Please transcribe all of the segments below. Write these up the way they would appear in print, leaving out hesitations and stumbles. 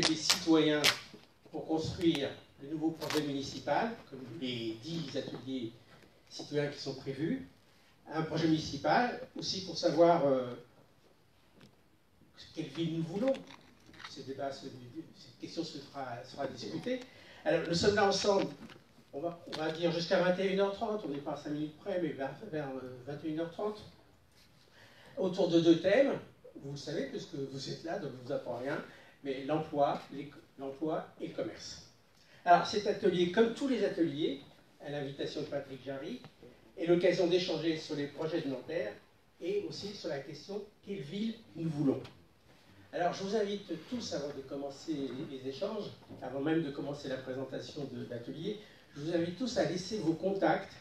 des citoyens pour construire le nouveau projet municipal, comme les 10 ateliers citoyens qui sont prévus, un projet municipal, aussi pour savoir quelle ville nous voulons. Cette question sera discutée. Alors, nous sommes là ensemble, on va dire jusqu'à 21h30, on n'est pas à 5 minutes près, mais vers 21h30, autour de 2 thèmes. Vous le savez, puisque vous êtes là, donc je ne vous apprends rien, mais l'emploi et le commerce. Alors, cet atelier, comme tous les ateliers, à l'invitation de Patrick Jarry, est l'occasion d'échanger sur les projets de Nanterre et aussi sur la question « Quelle ville nous voulons ?» Alors, je vous invite tous, avant de commencer les échanges, avant même de commencer la présentation de l'atelier, je vous invite tous à laisser vos contacts.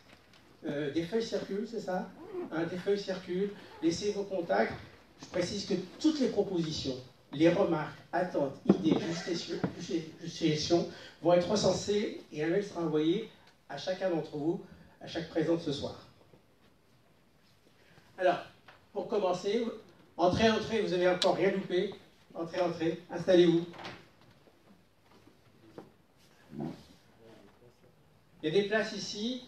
Des feuilles circulent, c'est ça, hein, des feuilles circulent, laissez vos contacts. Je précise que toutes les propositions, les remarques, attentes, idées, justifications vont être recensées et un mail sera envoyé à chacun d'entre vous, à chaque présent de ce soir. Alors, pour commencer, entrez, vous n'avez encore rien loupé. Entrez, installez-vous. Il y a des places ici.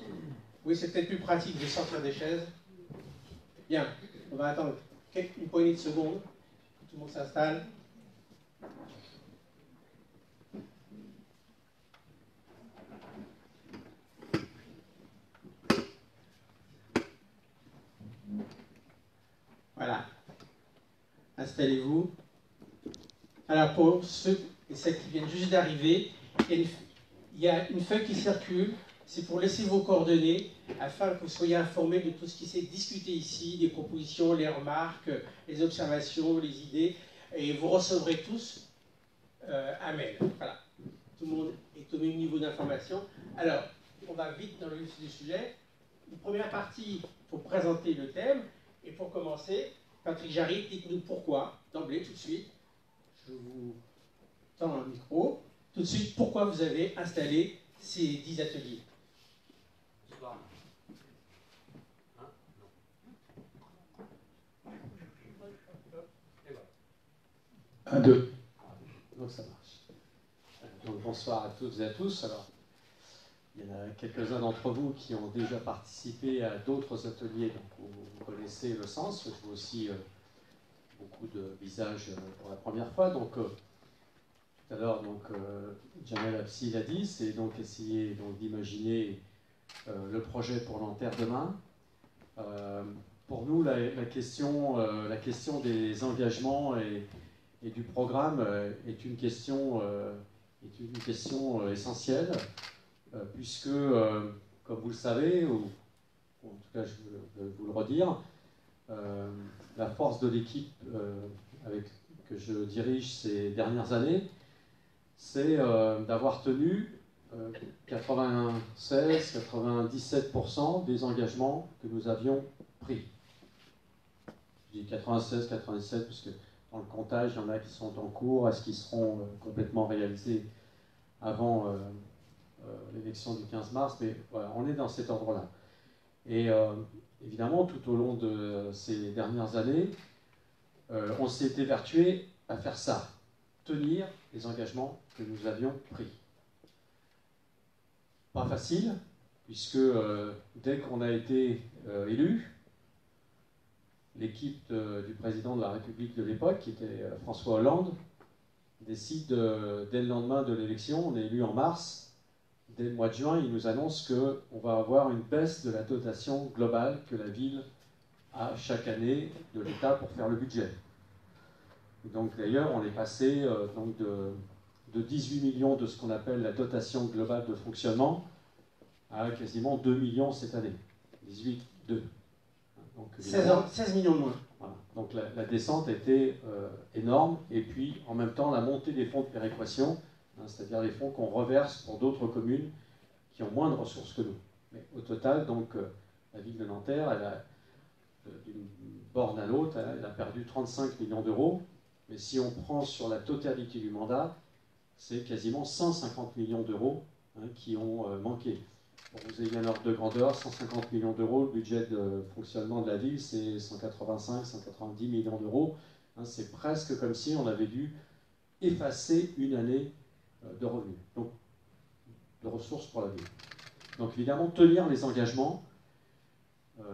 Oui, c'est peut-être plus pratique de sortir des chaises. Bien, on va attendre une poignée de secondes. Tout le monde s'installe. Voilà. Installez-vous. Alors, pour ceux et celles qui viennent juste d'arriver, il y a une feuille qui circule. C'est pour laisser vos coordonnées afin que vous soyez informés de tout ce qui s'est discuté ici, des propositions, les remarques, les observations, les idées. Et vous recevrez tous un mail. Voilà. Tout le monde est au même niveau d'information. Alors, on va vite dans le vif du sujet. Une première partie pour présenter le thème. Et pour commencer, Patrick Jarry, dites-nous pourquoi, d'emblée, tout de suite. Je vous tends un micro. Tout de suite, pourquoi vous avez installé ces 10 ateliers? 1, 2. Donc ça marche. Donc bonsoir à toutes et à tous. Alors, il y en a quelques-uns d'entre vous qui ont déjà participé à d'autres ateliers, donc vous connaissez le sens. Je vois aussi beaucoup de visages pour la première fois. Donc tout à l'heure, Jamel Absi l'a dit, c'est donc essayer d'imaginer le projet pour Nanterre demain. Pour nous, la question des engagements et du programme est une question essentielle, puisque, comme vous le savez, ou en tout cas je veux vous le redire, la force de l'équipe que je dirige ces dernières années, c'est d'avoir tenu 96-97% des engagements que nous avions pris. Je dis 96-97 parce que dans le comptage, il y en a qui sont en cours, est-ce qu'ils seront complètement réalisés avant l'élection du 15 mars, mais voilà, on est dans cet ordre-là. Et évidemment, tout au long de ces dernières années, on s'est évertué à faire ça, tenir les engagements que nous avions pris. Pas facile, puisque dès qu'on a été élu, l'équipe du président de la République de l'époque, qui était François Hollande, décide, dès le lendemain de l'élection, on est élu en mars, dès le mois de juin, il nous annonce qu'on va avoir une baisse de la dotation globale que la ville a chaque année de l'État pour faire le budget. Donc d'ailleurs, on est passé de 18 millions de ce qu'on appelle la dotation globale de fonctionnement à quasiment 2 millions cette année. 18, 2. Donc, 16 millions de moins. Voilà. Donc la descente était énorme, et puis en même temps la montée des fonds de péréquation, c'est-à-dire les fonds qu'on reverse pour d'autres communes qui ont moins de ressources que nous. Mais au total, donc, la ville de Nanterre, elle a, d'une borne à l'autre, elle a perdu 35 millions d'euros, mais si on prend sur la totalité du mandat, c'est quasiment 150 millions d'euros qui ont manqué. Pour que vous ayez un ordre de grandeur, 150 millions d'euros, le budget de fonctionnement de la ville, c'est 185-190 millions d'euros. C'est presque comme si on avait dû effacer une année de revenus, donc de ressources pour la ville. Donc évidemment, tenir les engagements,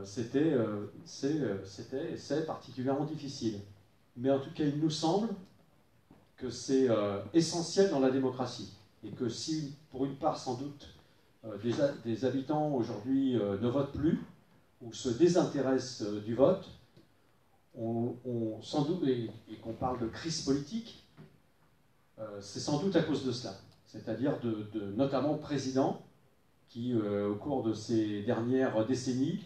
c'était et c'est particulièrement difficile. Mais en tout cas, il nous semble que c'est essentiel dans la démocratie. Et que si, pour une part sans doute, des habitants aujourd'hui ne votent plus ou se désintéressent du vote, sans doute, et qu'on parle de crise politique, c'est sans doute à cause de cela. C'est-à-dire notamment de présidents qui, au cours de ces dernières décennies,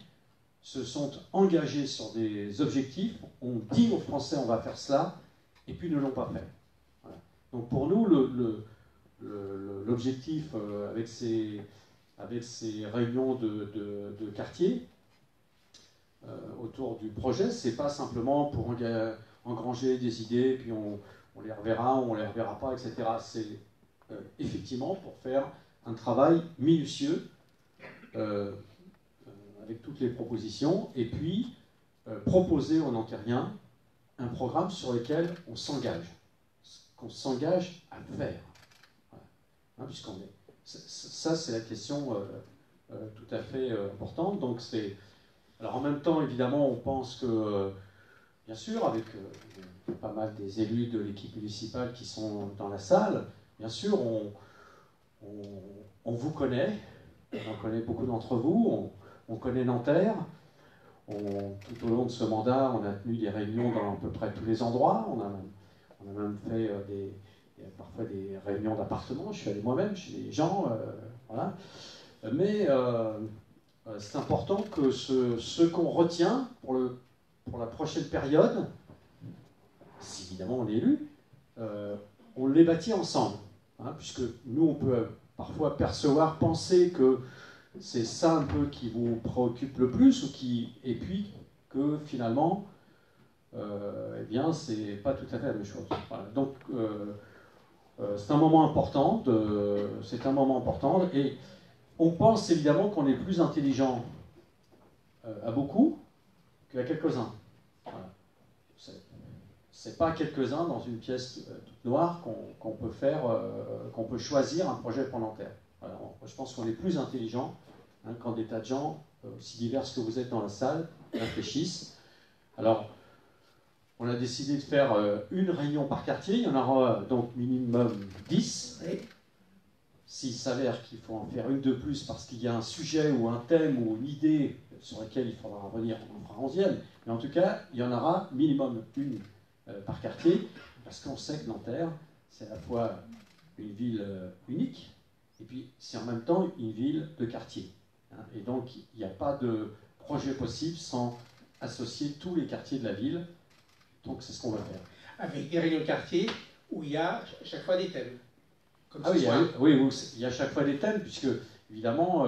se sont engagés sur des objectifs, ont dit aux Français on va faire cela, et puis ne l'ont pas fait. Voilà. Donc pour nous, l'objectif avec ces réunions de quartier autour du projet, c'est pas simplement pour engranger des idées, puis on les reverra, on les reverra pas, etc. C'est effectivement pour faire un travail minutieux avec toutes les propositions, et puis proposer aux Nantériens un programme sur lequel on s'engage, qu'on s'engage à faire. Voilà. Hein, puisqu'on est... Ça, c'est la question tout à fait importante. Donc, alors en même temps, évidemment, on pense que, bien sûr, avec pas mal des élus de l'équipe municipale qui sont dans la salle, bien sûr, on vous connaît, on connaît beaucoup d'entre vous, on connaît Nanterre. Tout au long de ce mandat, on a tenu des réunions dans à peu près tous les endroits. On a même fait parfois des réunions d'appartements. Je suis allé moi-même chez les gens. Voilà. Mais c'est important que ce qu'on retient pour la prochaine période, si évidemment on est élu, on les bâtit ensemble. Hein, puisque nous, on peut parfois percevoir, penser que c'est ça un peu qui vous préoccupe le plus, et puis que finalement, eh bien, c'est pas tout à fait la même chose. Voilà. Donc, c'est un moment important. C'est un moment important, et on pense évidemment qu'on est plus intelligent à beaucoup qu'à quelques-uns. Voilà. C'est pas quelques-uns dans une pièce toute noire qu'on peut faire, qu'on peut choisir un projet pour Nanterre. Voilà. Je pense qu'on est plus intelligent quand des tas de gens, aussi divers que vous êtes dans la salle, réfléchissent. Alors, on a décidé de faire une réunion par quartier. Il y en aura donc minimum 10. Oui. S'il s'avère qu'il faut en faire une de plus parce qu'il y a un sujet ou un thème ou une idée sur laquelle il faudra revenir, on fera 11e. Mais en tout cas, il y en aura minimum une par quartier, parce qu'on sait que Nanterre, c'est à la fois une ville unique, et puis c'est en même temps une ville de quartier. Et donc, il n'y a pas de projet possible sans associer tous les quartiers de la ville. Donc, c'est ce qu'on va faire. Avec des réunions de quartier où il y a chaque fois des thèmes. Ah oui, il y a chaque fois des thèmes, puisque, évidemment,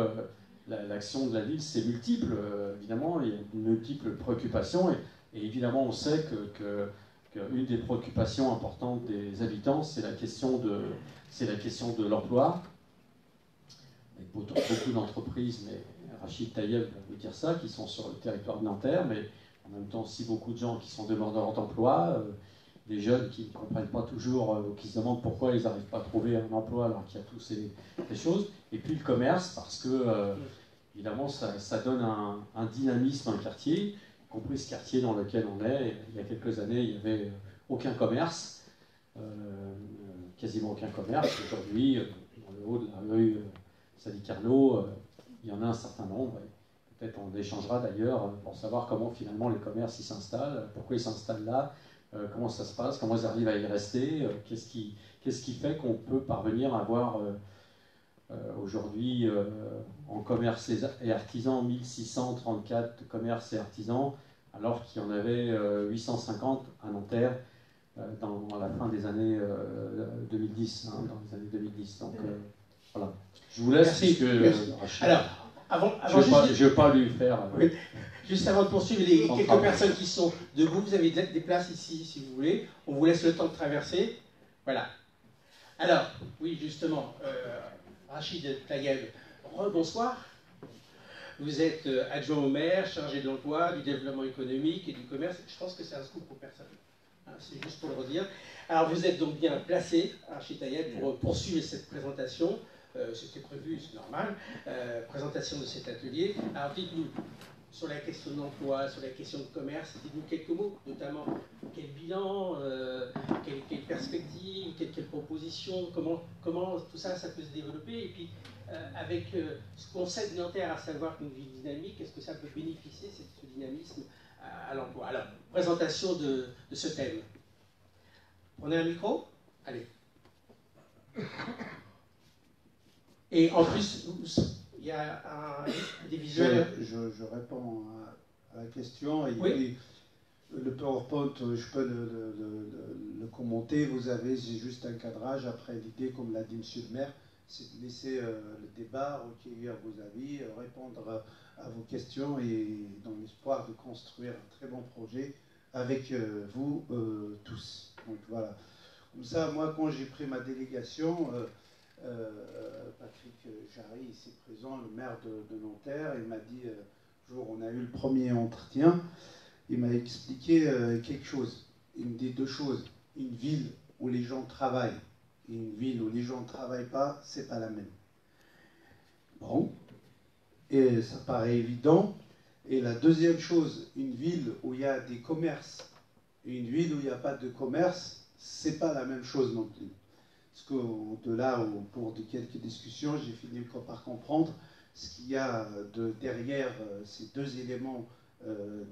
l'action de la ville, c'est multiple. Évidemment, il y a de multiples préoccupations. Et évidemment, on sait qu'une des préoccupations importantes des habitants, c'est la question de l'emploi. Avec beaucoup d'entreprises, mais Rachid Taïeb va vous dire ça, qui sont sur le territoire de Nanterre, mais en même temps aussi beaucoup de gens qui sont demandeurs d'emploi, des jeunes qui ne comprennent pas toujours, qui se demandent pourquoi ils n'arrivent pas à trouver un emploi alors qu'il y a toutes ces choses, et puis le commerce, parce que évidemment ça donne un dynamisme dans le quartier, y compris ce quartier dans lequel on est. Il y a quelques années, il n'y avait aucun commerce, quasiment aucun commerce. Aujourd'hui, dans le haut de la rue Sadi Carnot, il y en a un certain nombre. Peut-être on échangera d'ailleurs pour savoir comment finalement les commerces s'installent, pourquoi ils s'installent là, comment ça se passe, comment ils arrivent à y rester, qu'est-ce qui fait qu'on peut parvenir à avoir aujourd'hui en commerce et artisans 1634 commerces et artisans, alors qu'il y en avait 850 à Nanterre dans la fin des années 2010, dans les années 2010. Donc voilà. Je vous laisse. Merci. Alors, je ne vais pas lui faire. Oui. Juste avant de poursuivre, les quelques personnes qui sont debout, vous avez des places ici si vous voulez. On vous laisse le temps de traverser. Voilà. Alors, oui, justement, Rachid Taïeb, bonsoir. Vous êtes adjoint au maire, chargé de l'emploi, du développement économique et du commerce. Je pense que c'est un scoop pour personne. hein, c'est juste pour le redire. Alors vous êtes donc bien placé, Architayeb, pour poursuivre cette présentation. C'était prévu, c'est normal. Présentation de cet atelier. Alors dites-nous, sur la question de l'emploi, sur la question de commerce, dites-nous quelques mots, notamment quel bilan, quelle perspective, quelle proposition, comment tout ça, ça peut se développer, et puis avec ce qu'on sait de Nanterre, à savoir qu'une ville dynamique, est-ce que ça peut bénéficier, ce dynamisme, à l'emploi. Alors, présentation de ce thème. Prenez un micro. Allez. Et en plus, il y a des visuels. Je réponds à la question. Et Oui. Le PowerPoint, je peux le commenter. Vous avez juste un cadrage. Après, l'idée, comme l'a dit M. le maire, c'est de laisser le débat, recueillir vos avis, répondre à vos questions et dans l'espoir de construire un très bon projet avec vous tous. Donc voilà. Comme ça, moi, quand j'ai pris ma délégation, Patrick Jarry, ici présent, le maire de Nanterre, il m'a dit, le jour où on a eu le premier entretien, il m'a expliqué quelque chose. Il me dit deux choses. Une ville où les gens travaillent et une ville où les gens ne travaillent pas, c'est pas la même. Bon, et ça paraît évident. Et la deuxième chose, une ville où il y a des commerces et une ville où il n'y a pas de commerce, c'est pas la même chose non plus. Parce qu'au-delà, au cours de quelques discussions, j'ai fini par comprendre ce qu'il y a derrière ces deux éléments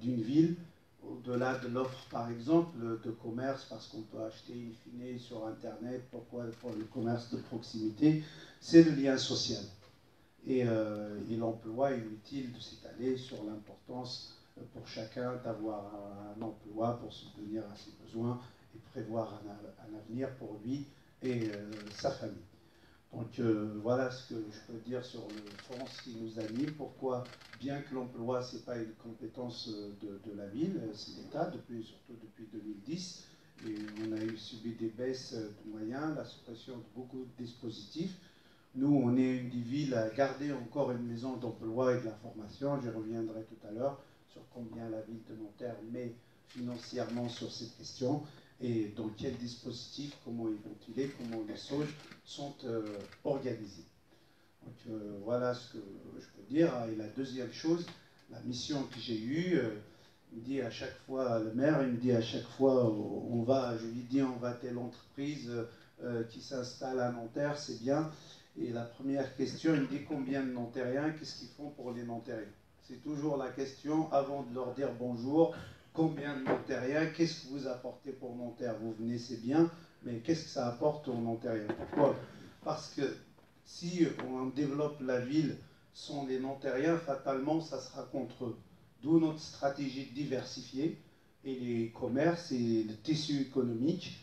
d'une ville, au-delà de l'offre, par exemple, de commerce, parce qu'on peut acheter in fine sur Internet, pourquoi pour le commerce de proximité, c'est le lien social. Et l'emploi, il est utile de s'étaler sur l'importance pour chacun d'avoir un emploi pour subvenir à ses besoins et prévoir un avenir pour lui et sa famille. Donc voilà ce que je peux dire sur le fond, ce qui nous anime. Pourquoi, bien que l'emploi, ce n'est pas une compétence de la ville, c'est l'État, surtout depuis 2010. Et on a subi des baisses de moyens, la suppression de beaucoup de dispositifs. Nous, on est une des villes à garder encore une maison d'emploi et de la formation. Je reviendrai tout à l'heure sur combien la ville de Nanterre met financièrement sur cette question et dans quel dispositif, comment ils vont filer, comment les choses sont organisées. Donc voilà ce que je peux dire. Et la deuxième chose, la mission que j'ai eue, il me dit à chaque fois, le maire, il me dit à chaque fois, je lui dis on va à telle entreprise qui s'installe à Nanterre, c'est bien. Et la première question, il me dit combien de Nanterriens, qu'est-ce qu'ils font pour les Nanterriens? C'est toujours la question, avant de leur dire bonjour, combien de Nanterriens, qu'est-ce que vous apportez pour Nanterre? Vous venez, c'est bien, mais qu'est-ce que ça apporte aux Nanterriens? Pourquoi? Parce que si on développe la ville sans les Nanterriens, fatalement, ça sera contre eux. D'où notre stratégie de diversifier et les commerces et le tissu économique.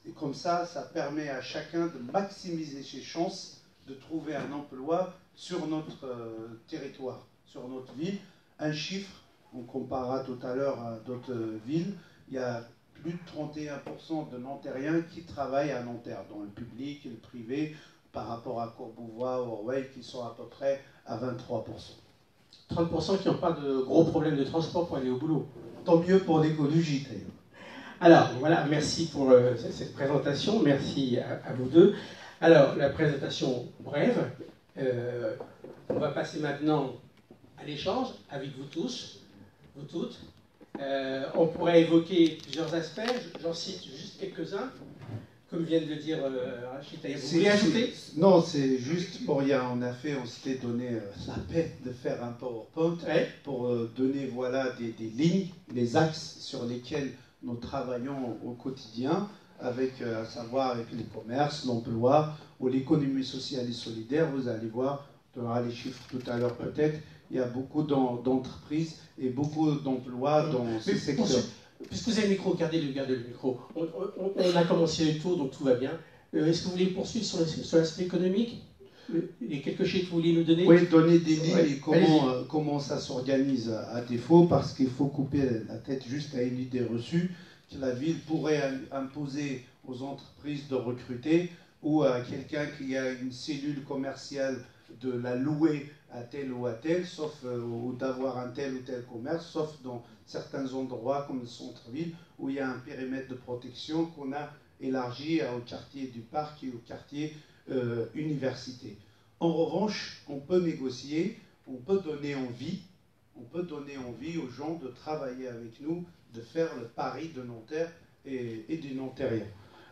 Et comme ça, ça permet à chacun de maximiser ses chances de trouver un emploi sur notre territoire, sur notre ville. Un chiffre, on comparera tout à l'heure à d'autres villes, il y a plus de 31% de Nanterriens qui travaillent à Nanterre, dans le public et le privé, par rapport à Courbevoie, Orwell, qui sont à peu près à 23%. 30% qui n'ont pas de gros problèmes de transport pour aller au boulot. Tant mieux pour l'écologie, d'ailleurs. Alors, voilà, merci pour cette présentation, merci à vous deux. Alors, la présentation brève, on va passer maintenant à l'échange avec vous tous, vous toutes. On pourrait évoquer plusieurs aspects, j'en cite juste quelques-uns, comme vient de le dire Architayeb. Vous voulez ajouter? Non, c'est juste pour on s'était donné la peine de faire un PowerPoint pour donner voilà, des lignes, les axes sur lesquels nous travaillons au quotidien, avec, à savoir avec les commerces, l'emploi ou l'économie sociale et solidaire. Vous allez voir, on aura les chiffres tout à l'heure peut-être, il y a beaucoup d'entreprises et beaucoup d'emplois dans ces secteurs. Puisque vous avez le micro, gardez le micro. On a commencé le tour, donc tout va bien. Est-ce que vous voulez poursuivre sur l'aspect économique? Les quelques chiffres que vous voulez nous donner? Oui, donner des lignes et comment ça s'organise à défaut, parce qu'il faut couper la tête juste à une idée reçue que la ville pourrait imposer aux entreprises de recruter ou à quelqu'un qui a une cellule commerciale de la louer à tel ou à tel, sauf ou d'avoir un tel ou tel commerce, sauf dans certains endroits comme le centre-ville où il y a un périmètre de protection qu'on a élargi au quartier du Parc et au quartier université. En revanche, on peut négocier, on peut donner envie aux gens de travailler avec nous, de faire le pari de Nanterre et du Nanterrien.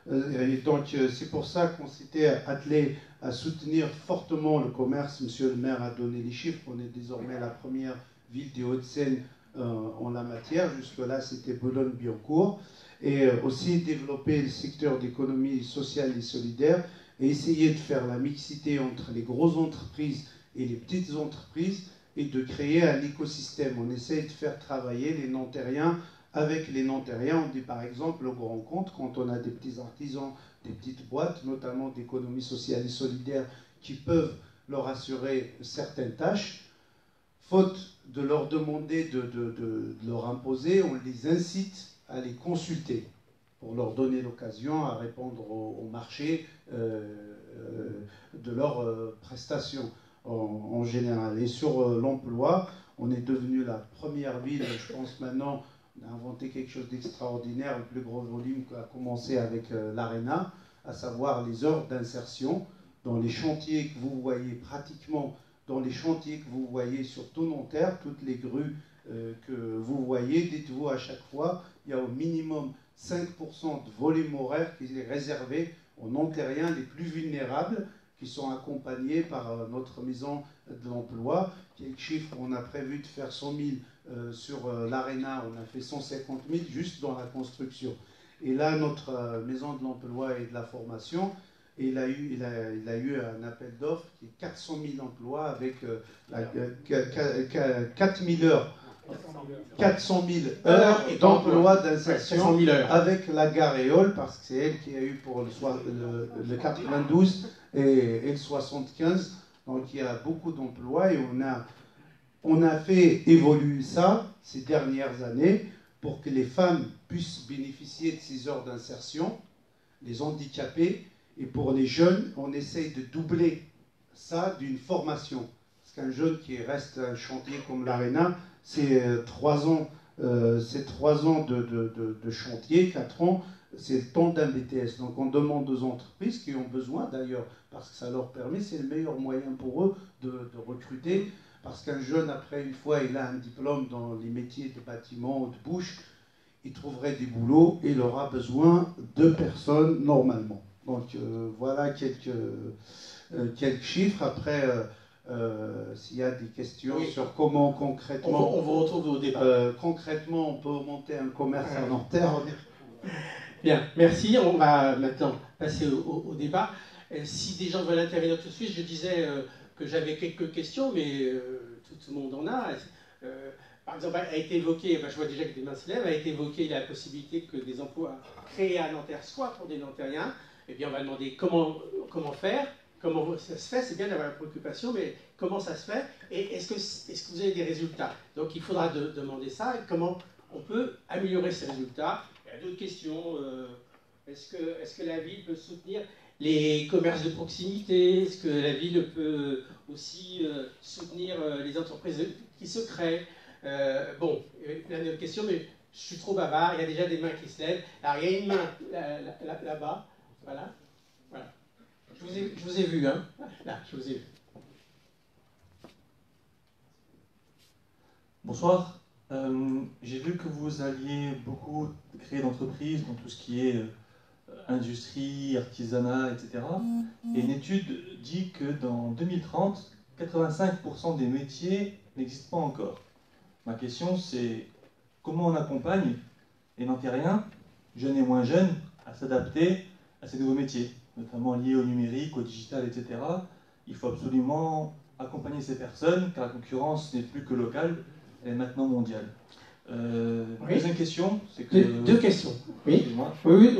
Et donc c'est pour ça qu'on s'était attelé à soutenir fortement le commerce. Monsieur le maire a donné les chiffres, on est désormais la première ville des Hauts-de-Seine en la matière. Jusque-là, c'était Boulogne-Billancourt. Et aussi développer le secteur d'économie sociale et solidaire et essayer de faire la mixité entre les grosses entreprises et les petites entreprises et de créer un écosystème. On essaye de faire travailler les Nanterriens avec les Nanterriens. On dit par exemple au grand compte, quand on a des petits artisans, des petites boîtes, notamment d'économie sociale et solidaire, qui peuvent leur assurer certaines tâches, faute de leur demander de leur imposer, on les incite à les consulter pour leur donner l'occasion à répondre au marché de leurs prestations en général. Et sur l'emploi, on est devenu la première ville, je pense maintenant, on a inventé quelque chose d'extraordinaire, le plus gros volume a commencé avec l'ARENA, à savoir les heures d'insertion dans les chantiers que vous voyez pratiquement, dans les chantiers que vous voyez sur tout Nanterre, toutes les grues que vous voyez, dites-vous à chaque fois, il y a au minimum 5% de volume horaire qui est réservé aux Nanterriens les plus vulnérables, qui sont accompagnés par notre maison de l'emploi. Quel chiffre? On a prévu de faire 100 000 sur l'ARENA, on a fait 150 000 juste dans la construction. Et là, notre maison de l'emploi et de la formation, il a eu un appel d'offres qui est 400 000 emplois avec 4 000 heures. 400 000 heures d'emploi d'insertion avec la Garéole, parce que c'est elle qui a eu pour le 92 et le 75. Donc il y a beaucoup d'emplois et on a fait évoluer ça ces dernières années pour que les femmes puissent bénéficier de ces heures d'insertion, les handicapés, et pour les jeunes, on essaye de doubler ça d'une formation. Parce qu'un jeune qui reste à un chantier comme l'ARENA, c'est 3 ans, de chantier, 4 ans, c'est le temps d'un BTS. Donc on demande aux entreprises qui ont besoin d'ailleurs, parce que ça leur permet, c'est le meilleur moyen pour eux de recruter, parce qu'un jeune, après une fois, il a un diplôme dans les métiers de bâtiment ou de bouche, il trouverait des boulots et il aura besoin de personnes normalement. Donc voilà quelques chiffres. Après, s'il y a des questions sur comment concrètement... On vous retrouve au débat. Concrètement, on peut monter un commerce à Nanterre. Bien, merci. On va maintenant passer au débat. Si des gens veulent intervenir tout de suite, je disais que j'avais quelques questions, mais tout le monde en a. Par exemple, a été évoqué, je vois déjà que des mains se lèvent, a été évoqué la possibilité que des emplois créés à Nanterre soient pour des Nanterriens. Eh bien, on va demander comment faire, comment ça se fait. C'est bien d'avoir la préoccupation, mais comment ça se fait? Et est-ce que vous avez des résultats? Donc, il faudra demander ça. Et comment on peut améliorer ces résultats? Il y a d'autres questions. Est-ce que la ville peut soutenir les commerces de proximité? Est-ce que la ville peut aussi soutenir les entreprises qui se créent? Bon, il y a plein d'autres questions, mais je suis trop bavard. Il y a déjà des mains qui se lèvent. Alors, il y a une main là-bas. Voilà. Je vous ai vu, hein. Là, je vous ai vu. Bonsoir. J'ai vu que vous alliez beaucoup créer d'entreprises dans tout ce qui est industrie, artisanat, etc. Et une étude dit que dans 2030, 85% des métiers n'existent pas encore. Ma question, c'est comment on accompagne les Nanterriens, jeunes et moins jeunes, à s'adapter à ces nouveaux métiers, notamment liés au numérique, au digital, etc. Il faut absolument accompagner ces personnes, car la concurrence n'est plus que locale, elle est maintenant mondiale. Oui. Deuxième question, c'est que... Deux questions. Oui. Excusez-moi. Oui.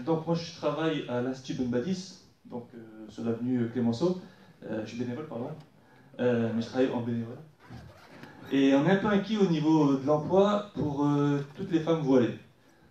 Donc moi je travaille à l'Institut Ben Badis, donc sur l'avenue Clémenceau. Je suis bénévole, pardon, mais je travaille en bénévole. Et on est un peu inquiet au niveau de l'emploi pour toutes les femmes voilées.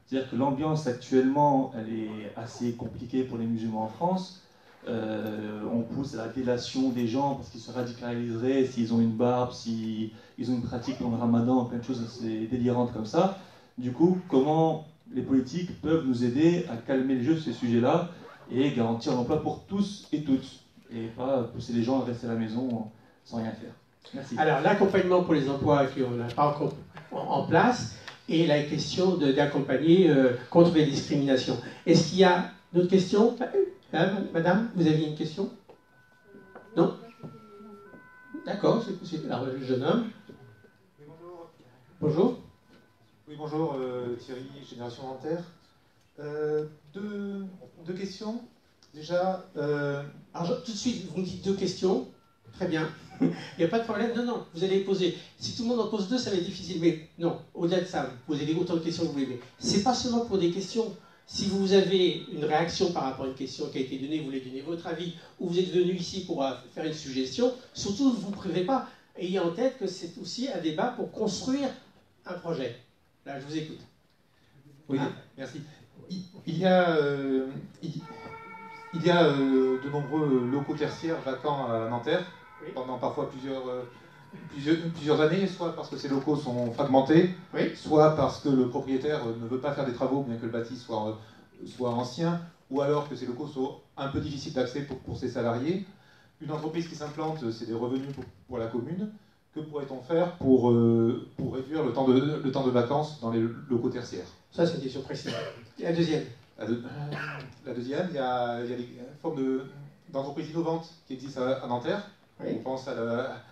C'est-à-dire que l'ambiance actuellement, elle est assez compliquée pour les musulmans en France. on pousse à la délation des gens parce qu'ils se radicaliseraient s'ils ont une barbe, s'ils ont une pratique dans le ramadan, plein de choses assez délirantes comme ça. Du coup, comment les politiques peuvent nous aider à calmer le jeu de ces sujets-là et garantir l'emploi pour tous et toutes, et pas pousser les gens à rester à la maison sans rien faire. Merci. Alors, l'accompagnement pour les emplois qu'on n'a pas encore en place et la question d'accompagner contre les discriminations. Est-ce qu'il y a d'autres questions? Madame, vous aviez une question? Non? D'accord, c'est possible. Alors, le jeune homme. Oui, bonjour. Bonjour. Oui, bonjour, Thierry, Génération Dentaire. Deux questions. Déjà... Alors, tout de suite, vous me dites deux questions. Très bien. Il n'y a pas de problème. Non, non, vous allez poser. Si tout le monde en pose deux, ça va être difficile. Mais non, au-delà de ça, vous posez autant de questions que vous voulez. Mais c'est pas seulement pour des questions. Si vous avez une réaction par rapport à une question qui a été donnée, vous voulez donner votre avis, ou vous êtes venu ici pour faire une suggestion, surtout ne vous privez pas. Ayez en tête que c'est aussi un débat pour construire un projet. Là, je vous écoute. Oui, merci. Il y a de nombreux locaux tertiaires vacants à Nanterre, oui, pendant parfois plusieurs années, soit parce que ces locaux sont fragmentés, oui, soit parce que le propriétaire ne veut pas faire des travaux bien que le bâti soit ancien, ou alors que ces locaux sont un peu difficiles d'accès pour ses salariés. Une entreprise qui s'implante, c'est des revenus pour la commune. Que pourrait-on faire pour réduire le temps de vacances dans les locaux tertiaires? Ça, c'est une question précise. Et la deuxième? La deuxième, il y a des formes d'entreprises innovantes qui existent à Nanterre. Oui. On pense à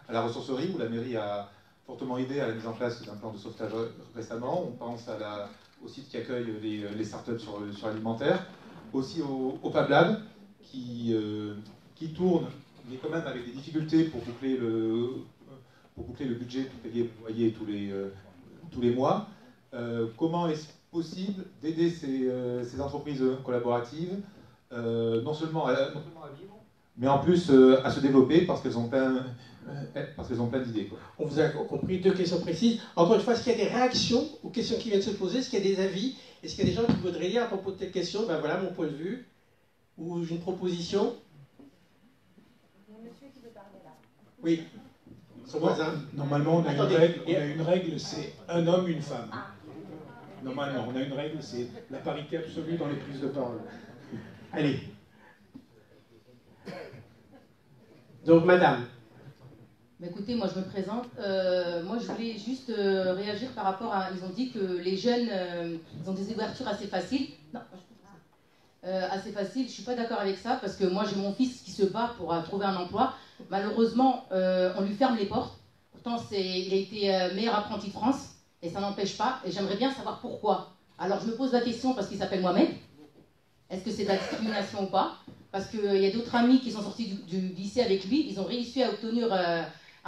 la ressourcerie, où la mairie a fortement aidé à la mise en place d'un plan de sauvetage récemment. On pense au site qui accueille les startups sur l'alimentaire. Aussi au Fab Lab, qui tourne, mais quand même avec des difficultés pour boucler le budget pour payer le loyer tous les mois. Comment est-ce possible d'aider ces entreprises collaboratives, non seulement à vivre, mais en plus à se développer parce qu'elles ont plein d'idées. On vous a compris, deux questions précises. Encore une fois, est-ce qu'il y a des réactions aux questions qui viennent de se poser? Est-ce qu'il y a des avis? Est-ce qu'il y a des gens qui voudraient dire à propos de telle question, ben voilà mon point de vue, ou une proposition? Il y a un monsieur qui veut parler là. Oui. Son voisin. Normalement, on a une règle, c'est un homme, une femme. Normalement, on a une règle, c'est la parité absolue dans les prises de parole. Allez. Donc, madame. Écoutez, moi je me présente. Moi je voulais juste réagir par rapport à... Ils ont dit que les jeunes, ils ont des ouvertures assez faciles. Non, assez faciles. Je ne suis pas d'accord avec ça parce que moi j'ai mon fils qui se bat pour trouver un emploi. Malheureusement, on lui ferme les portes. Pourtant, il a été meilleur apprenti de France et ça n'empêche pas. Et j'aimerais bien savoir pourquoi. Alors je me pose la question parce qu'il s'appelle Mohamed. Est-ce que c'est de la discrimination ou pas? Parce qu'il y a d'autres amis qui sont sortis du lycée avec lui, ils ont réussi à obtenir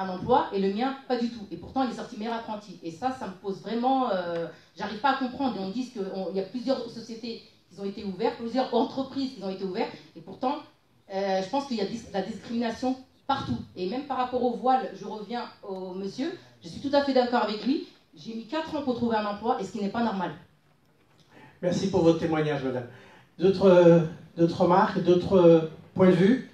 un emploi, et le mien, pas du tout. Et pourtant, il est sorti meilleur apprenti. Et ça me pose vraiment... j'arrive pas à comprendre. Et on dit qu'il y a plusieurs sociétés qui ont été ouvertes, plusieurs entreprises qui ont été ouvertes, et pourtant, je pense qu'il y a de la discrimination partout. Et même par rapport au voile, je reviens au monsieur, je suis tout à fait d'accord avec lui. J'ai mis 4 ans pour trouver un emploi, et ce qui n'est pas normal. Merci pour votre témoignage, madame. D'autres remarques, d'autres points de vue?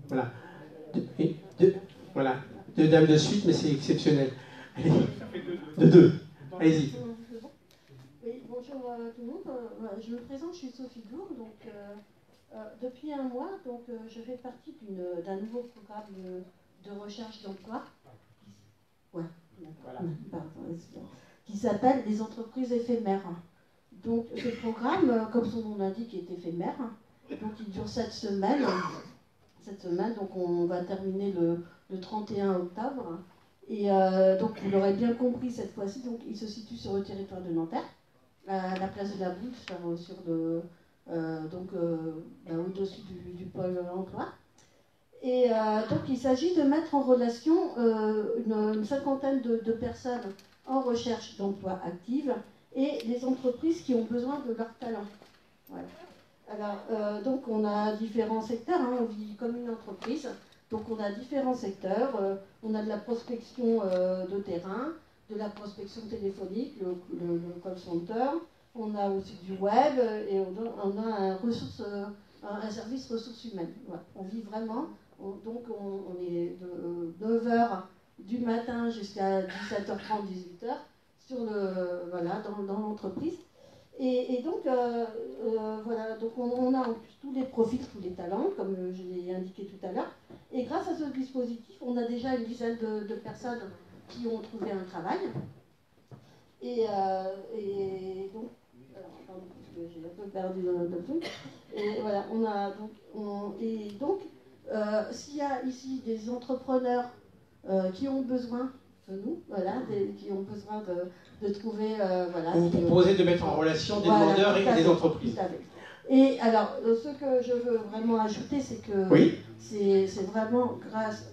Voilà. Voilà. Deux dames de suite, mais c'est exceptionnel. Allez. Deux. Allez-y. Oui, bonjour à tout le monde. Je me présente, je suis Sophie Gourde. Donc, depuis un mois, je fais partie d'un nouveau programme de recherche d'emploi. Ouais. Voilà. Qui s'appelle les entreprises éphémères. Donc ce programme, comme son nom l'indique, est éphémère. Donc il dure 7 semaines. Donc on va terminer le 31 octobre. Et donc vous l'aurez bien compris cette fois-ci, donc il se situe sur le territoire de Nanterre, à la place de la Bouche, au-dessus du pôle emploi. Et donc il s'agit de mettre en relation une cinquantaine de personnes en recherche d'emploi active et les entreprises qui ont besoin de leur talent. Voilà. Alors, donc on a différents secteurs, on vit comme une entreprise, donc on a différents secteurs, on a de la prospection de terrain, de la prospection téléphonique, le call center, on a aussi du web et on a un service ressources humaines. Voilà. On vit vraiment, donc on est de 9h du matin jusqu'à 17h30, 18h voilà, dans l'entreprise. Et donc, voilà, donc on a en plus tous les profils, tous les talents, comme je l'ai indiqué tout à l'heure. Et grâce à ce dispositif, on a déjà une dizaine de personnes qui ont trouvé un travail. Et donc, alors, attendez, parce que j'ai un peu perdu le truc. Et voilà, s'il y a ici des entrepreneurs qui ont besoin de nous, voilà, qui ont besoin de trouver, voilà. Vous proposez de mettre en relation des demandeurs et des entreprises. Tout à fait. Et alors, ce que je veux vraiment ajouter, c'est que c'est vraiment grâce,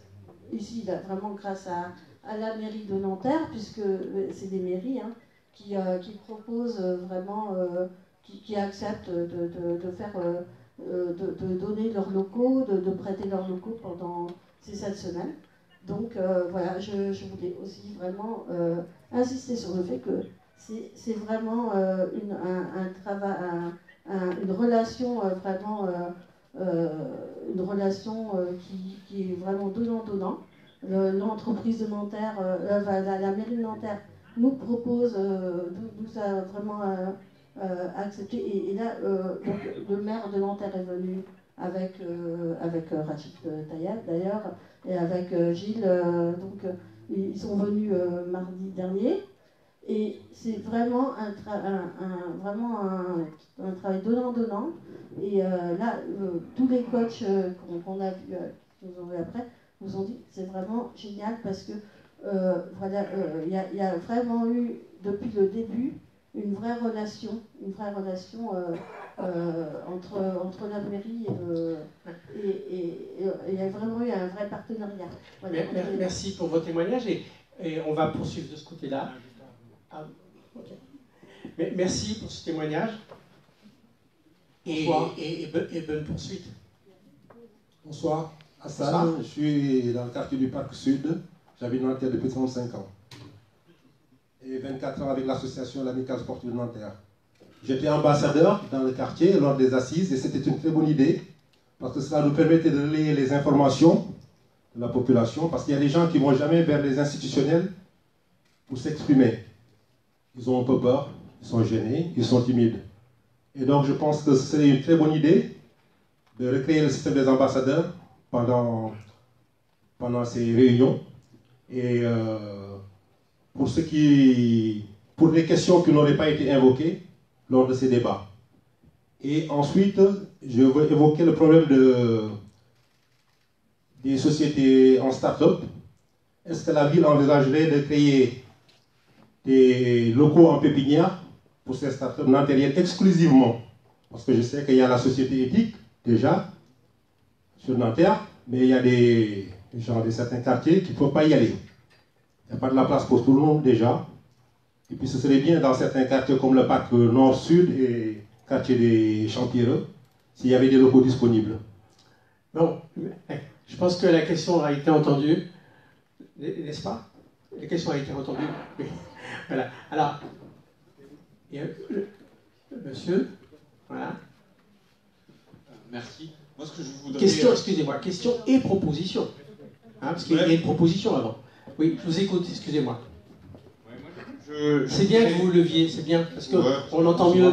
ici, là, vraiment grâce à la mairie de Nanterre, puisque c'est des mairies qui proposent vraiment, qui acceptent de faire, de donner leurs locaux, de prêter leurs locaux pendant ces 7 semaines. Donc voilà, je voulais aussi vraiment insister sur le fait que c'est vraiment un travail, une relation vraiment, une relation qui est vraiment donnant-donnant. L'entreprise de Nanterre, la mairie de Nanterre nous propose, nous a vraiment accepté. Et là, donc, le maire de Nanterre est venu avec Rachid Taïeb d'ailleurs, et avec Gilles. Donc, ils sont venus mardi dernier. Et c'est vraiment un travail donnant-donnant. Et là, tous les coachs qu'on a vus, qui nous ont vu après, nous ont dit que c'est vraiment génial parce que voilà, y a vraiment eu, depuis le début, une vraie relation entre la mairie et il y a vraiment eu un vrai partenariat. Voilà. Merci pour vos témoignages et on va poursuivre de ce côté-là. Ah, okay. Merci pour ce témoignage et bonne poursuite. Bonsoir, Hassan, je suis dans le quartier du Parc Sud, j'habite Nanterre depuis 35 ans et 24 ans avec l'association L'Amicale Sportive de Nanterre. J'étais ambassadeur dans le quartier lors des assises et c'était une très bonne idée parce que cela nous permettait de relayer les informations de la population parce qu'il y a des gens qui ne vont jamais vers les institutionnels pour s'exprimer. Ils ont un peu peur, ils sont gênés, ils sont timides. Et donc je pense que ce serait une très bonne idée de recréer le système des ambassadeurs pendant ces réunions. Et pour les questions qui n'auraient pas été invoquées lors de ces débats. Et ensuite, je veux évoquer le problème des sociétés en start-up. Est-ce que la ville envisagerait de créer des locaux en pépinière pour ces start-up nantériennes exclusivement? Parce que je sais qu'il y a la société éthique, déjà, sur Nanterre, mais il y a des gens de certains quartiers qui ne peuvent pas y aller. Il n'y a pas de la place pour tout le monde, déjà. Et puis ce serait bien dans certains quartiers comme le parc Nord-Sud et quartier des Champierreux, s'il y avait des locaux disponibles. Bon, je pense que la question a été entendue, n'est-ce pas? La question a été entendue. Oui. Voilà. Alors, monsieur, voilà. Merci. Moi, ce que je voudrais... Question, excusez-moi, question et proposition. Parce qu'il y a une proposition avant. Oui, je vous écoute, excusez-moi. C'est bien que vous leviez, c'est bien, parce qu'on entend mieux.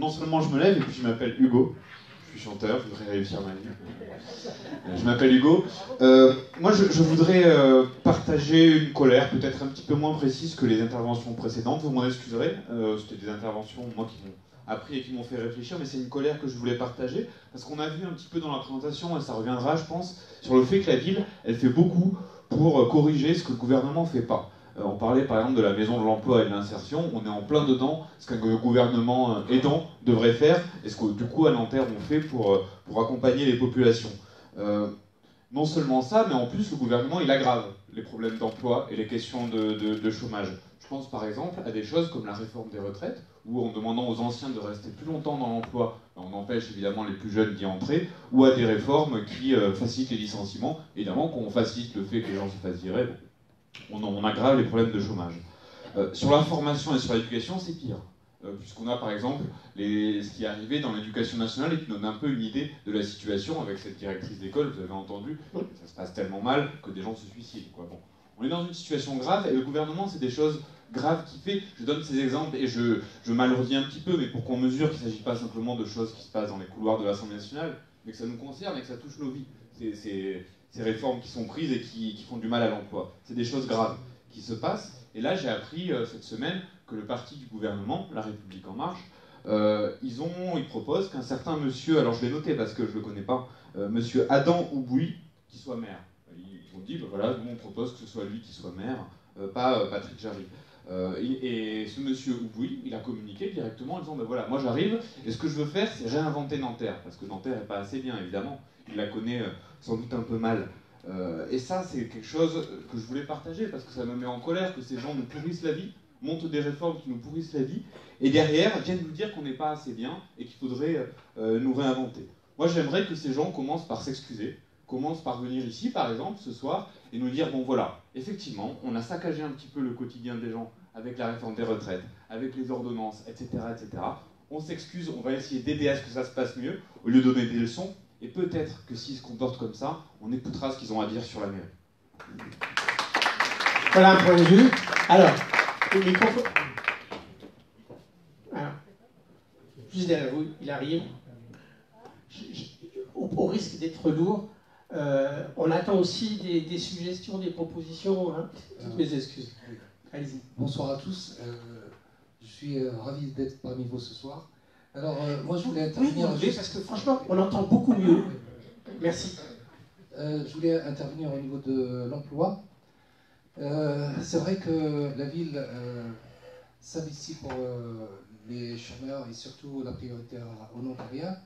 Non seulement je me lève, et puis je m'appelle Hugo. Je suis chanteur, je voudrais réussir ma vie. Je m'appelle Hugo. Moi, je voudrais partager une colère peut-être un petit peu moins précise que les interventions précédentes. Vous m'en excuserez. C'était des interventions, moi, qui m'ont appris et qui m'ont fait réfléchir, mais c'est une colère que je voulais partager, parce qu'on a vu un petit peu dans la présentation, et ça reviendra, je pense, sur le fait que la ville, elle fait beaucoup pour corriger ce que le gouvernement ne fait pas. On parlait par exemple de la maison de l'emploi et de l'insertion, on est en plein dedans, ce qu'un gouvernement aidant devrait faire, et ce que du coup à Nanterre on fait pour accompagner les populations. Non seulement ça, mais en plus le gouvernement il aggrave les problèmes d'emploi et les questions de chômage. Je pense par exemple à des choses comme la réforme des retraites, où en demandant aux anciens de rester plus longtemps dans l'emploi, on empêche évidemment les plus jeunes d'y entrer, ou à des réformes qui facilitent les licenciements. Évidemment, quand on facilite le fait que les gens se fassent virer, on aggrave les problèmes de chômage. Sur la formation et sur l'éducation, c'est pire. puisqu'on a par exemple ce qui est arrivé dans l'éducation nationale et qui donne un peu une idée de la situation avec cette directrice d'école, vous avez entendu, ça se passe tellement mal que des gens se suicident, quoi. Bon. On est dans une situation grave et le gouvernement, c'est des choses graves qu'il fait. Je donne ces exemples et je m'alourdis un petit peu, mais pour qu'on mesure qu'il ne s'agit pas simplement de choses qui se passent dans les couloirs de l'Assemblée nationale, mais que ça nous concerne et que ça touche nos vies. Ces réformes qui sont prises et qui font du mal à l'emploi. C'est des choses graves qui se passent. Et là, j'ai appris cette semaine que le parti du gouvernement, La République En Marche, ils proposent qu'un certain monsieur, alors je l'ai noté parce que je ne le connais pas, monsieur Adam Ouboui, qui soit maire. Ils ont dit, ben voilà, nous on propose que ce soit lui qui soit maire, pas Patrick Jarry. Et ce monsieur Ouboui, il a communiqué directement en disant, ben voilà, moi j'arrive, et ce que je veux faire, c'est réinventer Nanterre, parce que Nanterre n'est pas assez bien, évidemment. Il la connaît sans doute un peu mal. Et ça, c'est quelque chose que je voulais partager, parce que ça me met en colère que ces gens nous pourrissent la vie, montent des réformes qui nous pourrissent la vie, et derrière viennent nous dire qu'on n'est pas assez bien et qu'il faudrait nous réinventer. Moi, j'aimerais que ces gens commencent par s'excuser, commencent par venir ici, par exemple, ce soir, et nous dire, bon voilà, effectivement, on a saccagé un petit peu le quotidien des gens avec la réforme des retraites, avec les ordonnances, etc., etc. On s'excuse, on va essayer d'aider à ce que ça se passe mieux, au lieu de donner des leçons, et peut-être que s'ils se comportent comme ça, on écoutera ce qu'ils ont à dire sur la mairie. Voilà un point de vue. Alors, le microphone. Alors, juste derrière vous, il arrive. Au risque d'être lourd, on attend aussi des suggestions, des propositions. Hein. Toutes mes excuses. Allez-y. Bonsoir à tous. Je suis ravi d'être parmi vous ce soir. Alors, moi, je voulais intervenir... Oui, parce que franchement, on entend beaucoup mieux. Merci. Je voulais intervenir au niveau de l'emploi. C'est vrai que la ville s'investit pour les chômeurs et surtout la priorité aux non-terriens.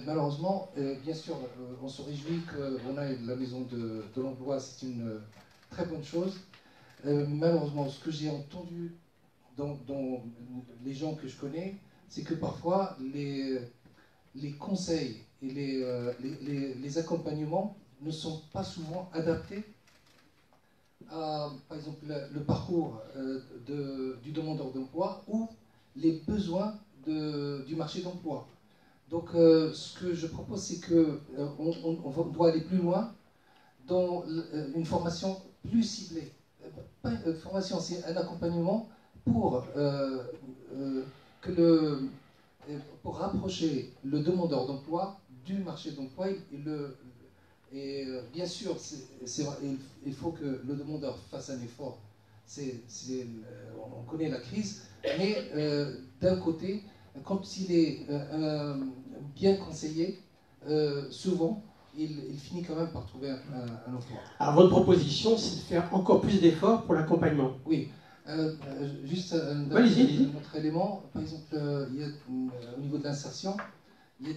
Malheureusement, bien sûr, on se réjouit qu'on ait la maison de l'emploi, c'est une très bonne chose. Malheureusement, ce que j'ai entendu dans les gens que je connais, c'est que parfois les conseils et les accompagnements ne sont pas souvent adaptés à, par exemple, le parcours du demandeur d'emploi ou les besoins du marché d'emploi. Donc, ce que je propose, c'est qu'on doit aller plus loin dans une formation plus ciblée. Pas une formation, c'est un accompagnement pour rapprocher le demandeur d'emploi du marché d'emploi. Et bien sûr, il faut que le demandeur fasse un effort. On connaît la crise, mais d'un côté, quand il est bien conseillé, souvent, il finit quand même par trouver un emploi. Alors, votre proposition, c'est de faire encore plus d'efforts pour l'accompagnement. Oui. Juste un autre élément, par exemple, au niveau de l'insertion, il y a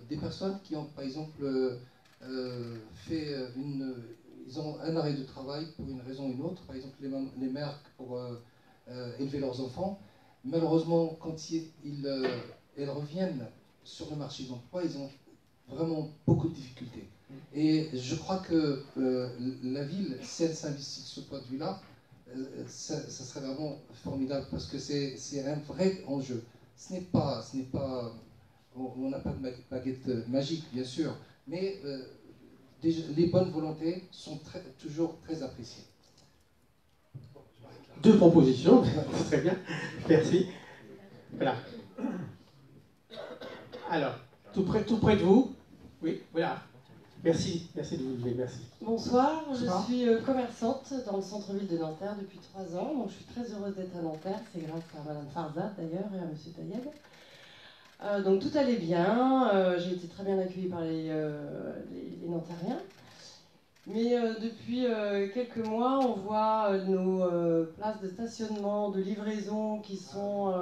des personnes qui ont, par exemple, ils ont un arrêt de travail pour une raison ou une autre, par exemple les mères pour élever leurs enfants. Malheureusement, quand elles reviennent sur le marché de l'emploi, ils ont vraiment beaucoup de difficultés. Et je crois que la ville, si elle s'investit de ce point de vue-là, ça serait vraiment formidable parce que c'est un vrai enjeu. Ce n'est pas, on n'a pas de baguette magique, bien sûr, mais les bonnes volontés sont toujours très appréciées. Deux propositions, très bien, merci. Voilà. Alors, tout près de vous. Oui, voilà. Merci de vous lever, merci. Bonsoir, je suis commerçante dans le centre-ville de Nanterre depuis 3 ans, donc je suis très heureuse d'être à Nanterre, c'est grâce à Madame Farzad d'ailleurs et à Monsieur Tayeb. Donc tout allait bien, j'ai été très bien accueillie par les Nantériens. Mais depuis quelques mois, on voit nos places de stationnement, de livraison qui sont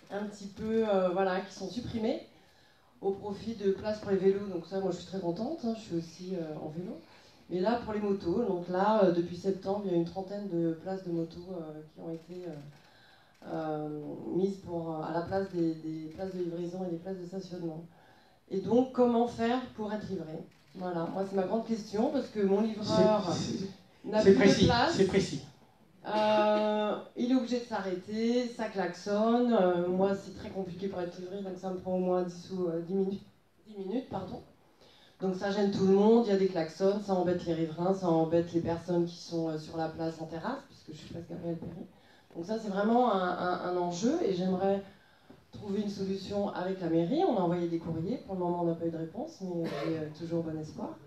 un petit peu, qui sont supprimées au profit de places pour les vélos. Donc ça, moi je suis très contente, hein, je suis aussi en vélo. Mais là, pour les motos, donc là, depuis septembre, il y a une 30aine de places de motos qui ont été mises à la place des places de livraison et des places de stationnement. Et donc, comment faire pour être livré? Voilà, moi c'est ma grande question, parce que mon livreur n'a plus de place. C'est précis. Il est obligé de s'arrêter, ça klaxonne. Moi, c'est très compliqué pour être livré, donc ça me prend au moins 10 minutes. Pardon. Donc ça gêne tout le monde, il y a des klaxons, ça embête les riverains, ça embête les personnes qui sont sur la place en terrasse, puisque je suis place Gabriel Péry. Donc ça, c'est vraiment un enjeu, et j'aimerais trouver une solution avec la mairie. On a envoyé des courriers, pour le moment on n'a pas eu de réponse, mais j'ai toujours bon espoir.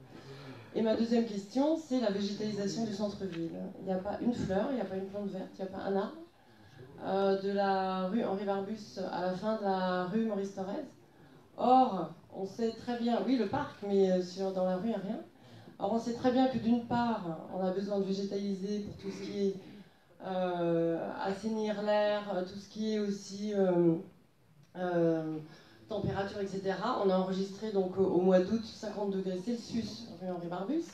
Et ma deuxième question, c'est la végétalisation du centre-ville. Il n'y a pas une fleur, il n'y a pas une plante verte, il n'y a pas un arbre. De la rue Henri Barbus à la fin de la rue Maurice Thorez. Or, on sait très bien, oui le parc, mais dans la rue il n'y a rien. Or on sait très bien que d'une part, on a besoin de végétaliser pour tout ce qui est assainir l'air, tout ce qui est aussi température, etc. On a enregistré donc au mois d'août 50 degrés Celsius rue Henri Barbus,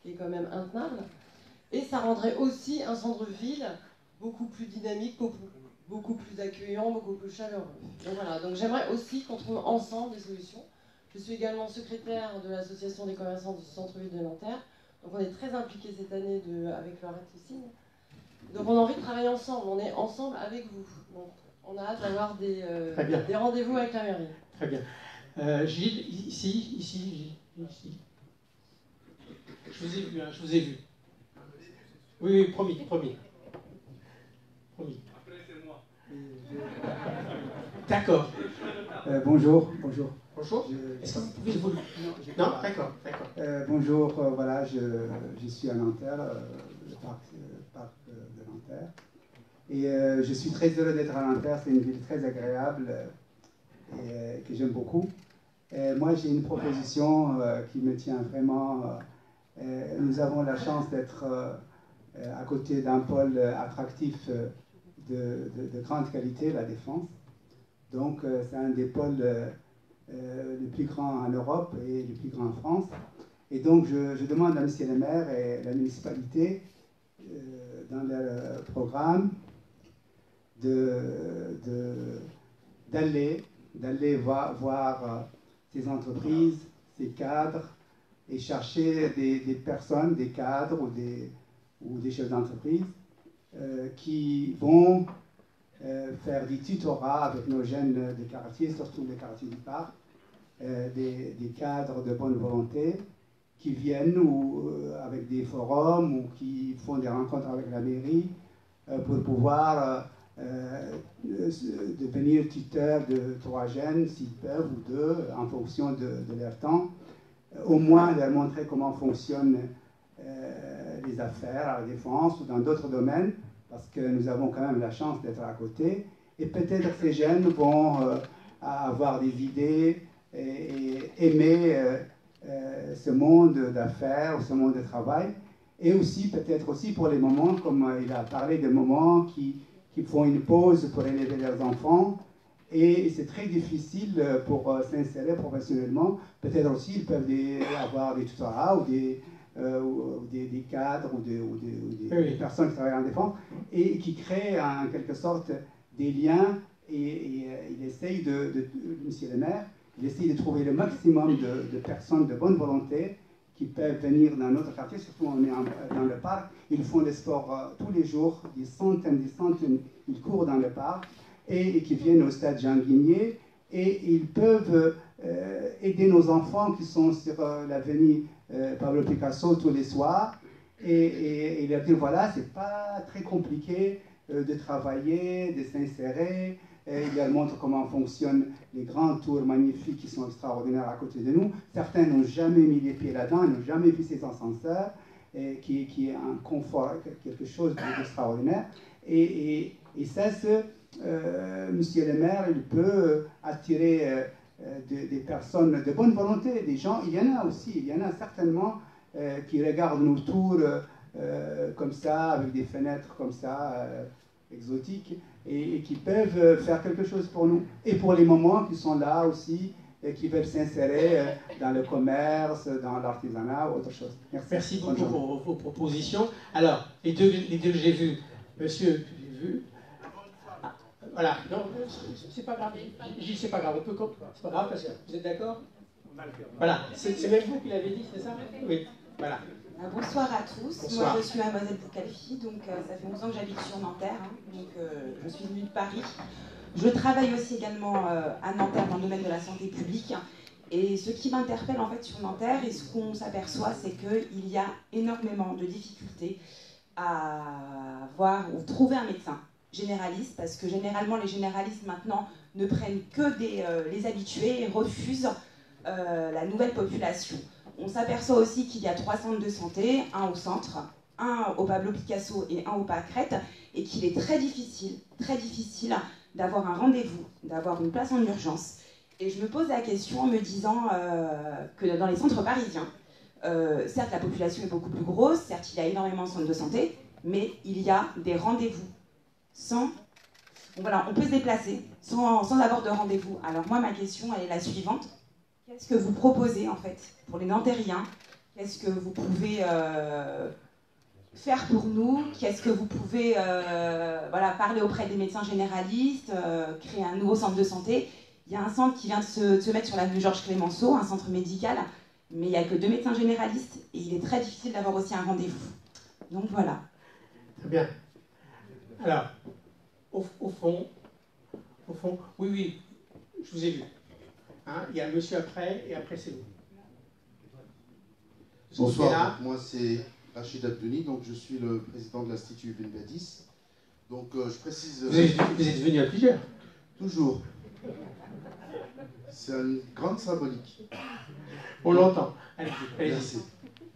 qui est quand même intenable. Et ça rendrait aussi un centre-ville beaucoup plus dynamique, beaucoup plus accueillant, beaucoup plus chaleureux. Donc voilà, donc j'aimerais aussi qu'on trouve ensemble des solutions. Je suis également secrétaire de l'association des commerçants du centre-ville de Nanterre. Donc on est très impliqués cette année avec Laurette Lucine. Donc on a envie de travailler ensemble, on est ensemble avec vous. Donc on a hâte d'avoir des rendez-vous avec la mairie. Très bien. Gilles, ici. Je vous ai vu, je vous ai vu. Oui, promis. Promis. Après, c'est moi. D'accord. Bonjour. Bonjour. Est-ce que vous pouvez vous... Non, d'accord. Bonjour, voilà, je suis à Nanterre, le parc de Nanterre. Et je suis très heureux d'être à Nanterre, c'est une ville très agréable et que j'aime beaucoup. Et moi, j'ai une proposition qui me tient vraiment. Nous avons la chance d'être à côté d'un pôle attractif de grande qualité, la Défense. Donc, c'est un des pôles le plus grand en Europe et le plus grand en France. Et donc, je demande à M. le maire et la municipalité, dans leur programme, d'aller voir ces entreprises, ces cadres, et chercher des personnes, des cadres ou des chefs d'entreprise qui vont faire des tutorats avec nos jeunes de quartier, surtout les quartiers du parc, des cadres de bonne volonté qui viennent avec des forums ou qui font des rencontres avec la mairie pour pouvoir devenir tuteur de 3 jeunes, s'ils peuvent, ou 2, en fonction de leur temps. Au moins leur montrer comment fonctionnent les affaires à la Défense ou dans d'autres domaines, parce que nous avons quand même la chance d'être à côté. Et peut-être ces jeunes vont avoir des idées et aimer ce monde d'affaires, ce monde de travail. Et aussi, peut-être aussi pour les moments, comme il a parlé des moments qui font une pause pour élever leurs enfants. Et c'est très difficile pour s'insérer professionnellement. Peut-être aussi, ils peuvent avoir des tutorats ou des cadres ou des personnes qui travaillent en défense et qui créent en quelque sorte des liens. Et il essaye monsieur le maire, il essaye de trouver le maximum de personnes de bonne volonté qui peuvent venir dans notre quartier, surtout on est dans le parc. Ils font des sports tous les jours, des centaines, ils courent dans le parc et qui viennent au stade Jean Guigné et ils peuvent aider nos enfants qui sont sur l'avenue Pablo Picasso tous les soirs et leur dire voilà, c'est pas très compliqué de travailler, de s'insérer. Il leur montre comment fonctionnent les grands tours magnifiques qui sont extraordinaires à côté de nous. Certains n'ont jamais mis les pieds là-dedans, n'ont jamais vu ces ascenseurs, qui est un confort, quelque chose d'extraordinaire. Et ça, monsieur le maire, il peut attirer des personnes de bonne volonté, des gens. Il y en a aussi, il y en a certainement qui regardent nos tours comme ça, avec des fenêtres comme ça, exotiques, et qui peuvent faire quelque chose pour nous. Et pour les moments qui sont là aussi, et qui veulent s'insérer dans le commerce, dans l'artisanat ou autre chose. Merci beaucoup pour vos propositions. Alors, les deux que j'ai vus, monsieur, que j'ai vu. Voilà, non, c'est pas grave. Gilles, c'est pas grave, on peut c'est pas grave, parce que vous êtes d'accord? Voilà, c'est même vous qui l'avez dit, c'est ça? Oui, voilà. Bonsoir à tous. Bonsoir. Moi, je suis Mademoiselle Boukalfi, donc ça fait 11 ans que j'habite sur Nanterre, hein, donc je suis venue de Paris. Je travaille aussi également à Nanterre dans le domaine de la santé publique. Et ce qui m'interpelle en fait sur Nanterre, et ce qu'on s'aperçoit, c'est qu'il y a énormément de difficultés à voir ou trouver un médecin généraliste, parce que généralement les généralistes maintenant ne prennent que les habitués et refusent la nouvelle population. On s'aperçoit aussi qu'il y a 3 centres de santé, un au centre, un au Pablo Picasso et un au Pâquerette, et qu'il est très difficile d'avoir un rendez-vous, d'avoir une place en urgence. Et je me pose la question en me disant que dans les centres parisiens, certes la population est beaucoup plus grosse, certes il y a énormément de centres de santé, mais il y a des rendez-vous sans... Bon, voilà, on peut se déplacer sans avoir de rendez-vous. Alors moi ma question elle est la suivante. Qu'est-ce que vous proposez en fait pour les Nantériens? Qu'est-ce que vous pouvez faire pour nous? Qu'est-ce que vous pouvez voilà, parler auprès des médecins généralistes, créer un nouveau centre de santé? Il y a un centre qui vient de se mettre sur l'avenue Georges Clémenceau, un centre médical, mais il n'y a que 2 médecins généralistes et il est très difficile d'avoir aussi un rendez-vous. Donc voilà. Très bien. Alors, au fond, oui, je vous ai vu. Hein, il y a un monsieur après, et après c'est vous. Bonsoir, moi c'est Rachid Abdouni, donc je suis le président de l'Institut Ben Badis. Donc je précise... Vous êtes venu à plusieurs? Toujours. C'est une grande symbolique. On l'entend. Allez-y. Merci.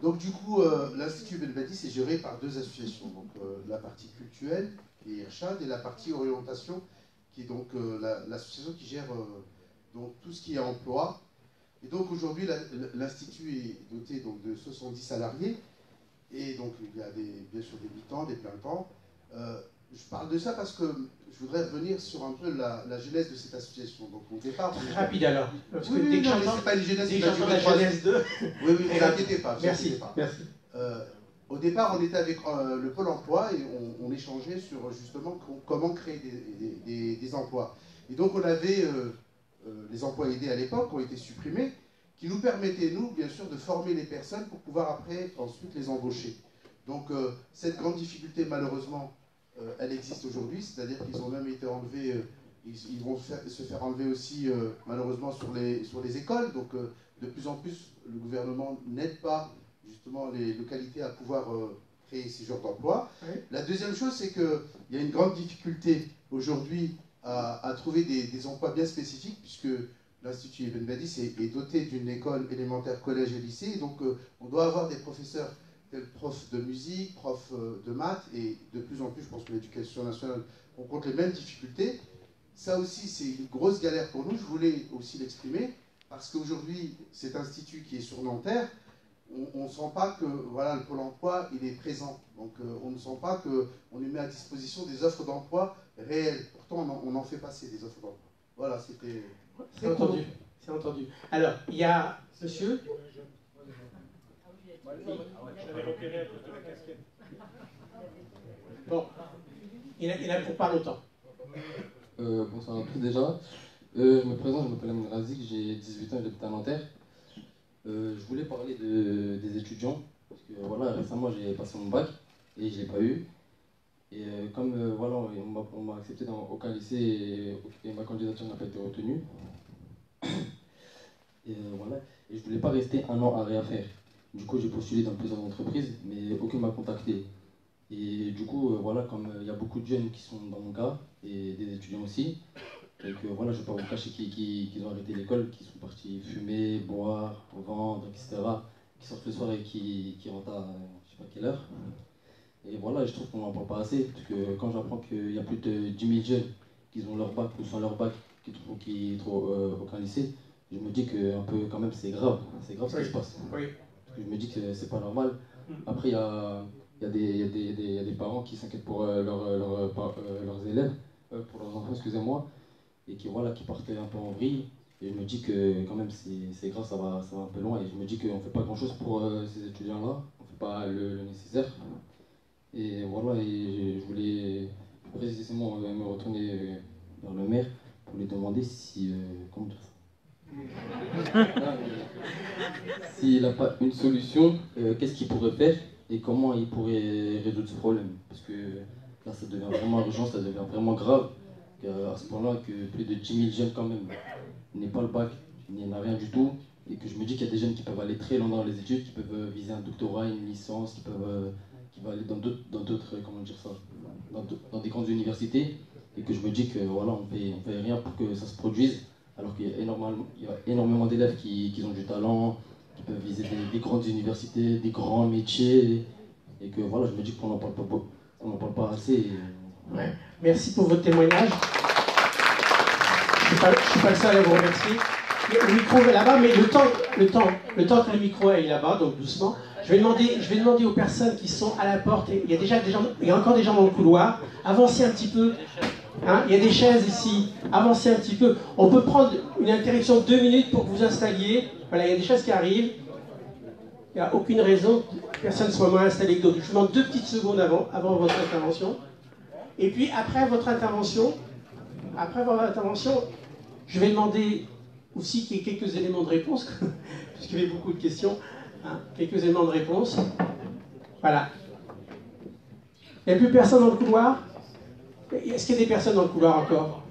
Donc du coup, l'Institut Ben Badis est géré par 2 associations. Donc la partie culturelle, qui est Irshad, et la partie orientation, qui est donc l'association qui gère donc, tout ce qui est emploi. Et donc aujourd'hui, l'Institut est doté donc, de 70 salariés. Et donc il y a bien sûr des mi-temps, des plein temps. Je parle de ça parce que je voudrais revenir sur un peu la genèse de cette association. Donc au départ, très rapide alors. Parce que oui, dès que non, mais j'entends c'est pas une genèse qui la va durer 3 genèse de... Oui, oui, ne vous inquiétez pas. Merci. Merci. Au départ, on était avec le Pôle emploi et on échangeait sur justement comment créer des emplois. Et donc on avait les emplois aidés à l'époque qui ont été supprimés, qui nous permettaient, nous, bien sûr, de former les personnes pour pouvoir après, ensuite, les embaucher. Donc cette grande difficulté, malheureusement, elle existe aujourd'hui, c'est-à-dire qu'ils ont même été enlevés, ils vont se faire enlever aussi, malheureusement, sur les écoles. Donc de plus en plus, le gouvernement n'aide pas justement les localités à pouvoir créer ces genres d'emplois. Oui. La deuxième chose, c'est qu'il y a une grande difficulté aujourd'hui à trouver des emplois bien spécifiques, puisque l'Institut Ibn Badis est doté d'une école élémentaire, collège et lycée, et donc on doit avoir des professeurs tels profs de musique, profs de maths, et de plus en plus, je pense que l'éducation nationale rencontre les mêmes difficultés. Ça aussi, c'est une grosse galère pour nous, je voulais aussi l'exprimer, parce qu'aujourd'hui, cet institut qui est sur Nanterre, on ne sent pas que voilà, le Pôle emploi il est présent. Donc on ne sent pas qu'on lui met à disposition des offres d'emploi réelles. Pourtant, on en fait passer des offres d'emploi. Voilà, c'était... C'est entendu. C'est entendu. Alors, il y a monsieur. J'avais repéré à cause de la casquette. Bon, il y en a pour pas longtemps. Bonsoir à tous déjà. Je me présente, je m'appelle Amin Razik, j'ai 18 ans, j'habite à Nanterre. Je voulais parler des étudiants, parce que voilà, récemment j'ai passé mon bac et je ne l'ai pas eu. Et comme voilà, on m'a accepté dans aucun lycée et ma candidature n'a pas été retenue. Et voilà, et je voulais pas rester un an à rien faire. Du coup, j'ai postulé dans plusieurs entreprises, mais aucune m'a contacté. Et du coup, voilà, comme il y a beaucoup de jeunes qui sont dans mon cas, et des étudiants aussi, et que voilà, je ne vais pas vous cacher qu'ils ont arrêté l'école, qu'ils sont partis fumer, boire, vendre, etc., qui sortent le soir et qui rentrent à je sais pas quelle heure. Et voilà, je trouve qu'on n'en parle pas assez, parce que quand j'apprends qu'il y a plus de 10 000 jeunes qui ont leur bac ou sans leur bac, qui ne trouvent aucun lycée, je me dis que un peu, quand même c'est grave ce qui se passe. Oui. Parce que je me dis que c'est pas normal. Après, il y a des parents qui s'inquiètent pour leurs élèves, pour leurs enfants, excusez-moi, et qui, voilà, qui partent un peu en vrille. Et je me dis que quand même c'est grave, ça va un peu loin. Et je me dis qu'on ne fait pas grand-chose pour ces étudiants-là, on ne fait pas le nécessaire. Et voilà, et je voulais précisément me retourner vers le maire pour lui demander si... comment dire ça? S'il n'a pas une solution, qu'est-ce qu'il pourrait faire et comment il pourrait résoudre ce problème? Parce que là, ça devient vraiment urgent, ça devient vraiment grave. À ce point-là, que plus de 10 000 jeunes, quand même, n'aient pas le bac, n'y en a rien du tout. Et que je me dis qu'il y a des jeunes qui peuvent aller très loin dans les études, qui peuvent viser un doctorat, une licence, qui vont aller dans d'autres, comment dire ça, dans des grandes universités. Et que je me dis que voilà, on paye rien pour que ça se produise. Alors qu'il y a énormément d'élèves qui ont du talent, qui peuvent viser des grandes universités, des grands métiers, et que voilà, je me dis qu'on n'en parle pas assez. Et... Ouais. Merci pour votre témoignage. Je ne suis pas le seul à vous remercier. Le micro est là-bas, mais le temps que le micro est là-bas, donc doucement, je vais demander aux personnes qui sont à la porte, et il y a encore des gens dans le couloir, avancez un petit peu. Hein, il y a des chaises ici, avancez un petit peu. On peut prendre une interruption de 2 minutes pour que vous installiez. Voilà, il y a des chaises qui arrivent. Il n'y a aucune raison que personne soit moins installé que d'autres. Je vous demande 2 petites secondes avant votre intervention. Et puis après votre intervention, je vais demander aussi qu'il y ait quelques éléments de réponse, puisqu'il y avait beaucoup de questions. Hein, quelques éléments de réponse. Voilà. Il n'y a plus personne dans le couloir? Est-ce qu'il y a des personnes dans le couloir encore?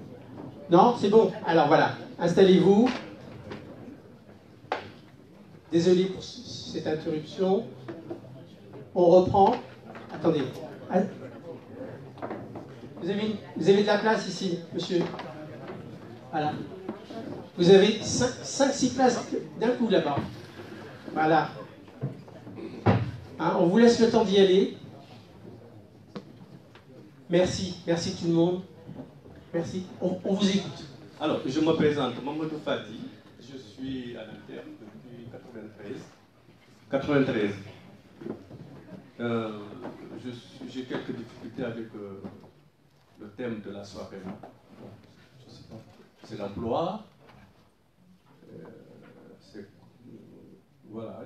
Non? C'est bon? Alors voilà, installez-vous. Désolé pour cette interruption. On reprend. Attendez. Vous avez de la place ici, monsieur? Voilà. Vous avez 5-6 places d'un coup là-bas. Voilà. Hein, on vous laisse le temps d'y aller. Merci tout le monde. Merci. On vous écoute. Alors, je me présente, Mamadou Fati. Je suis à l'Inter depuis 93. J'ai quelques difficultés avec le thème de la soirée. Je sais pas. C'est l'emploi. Voilà.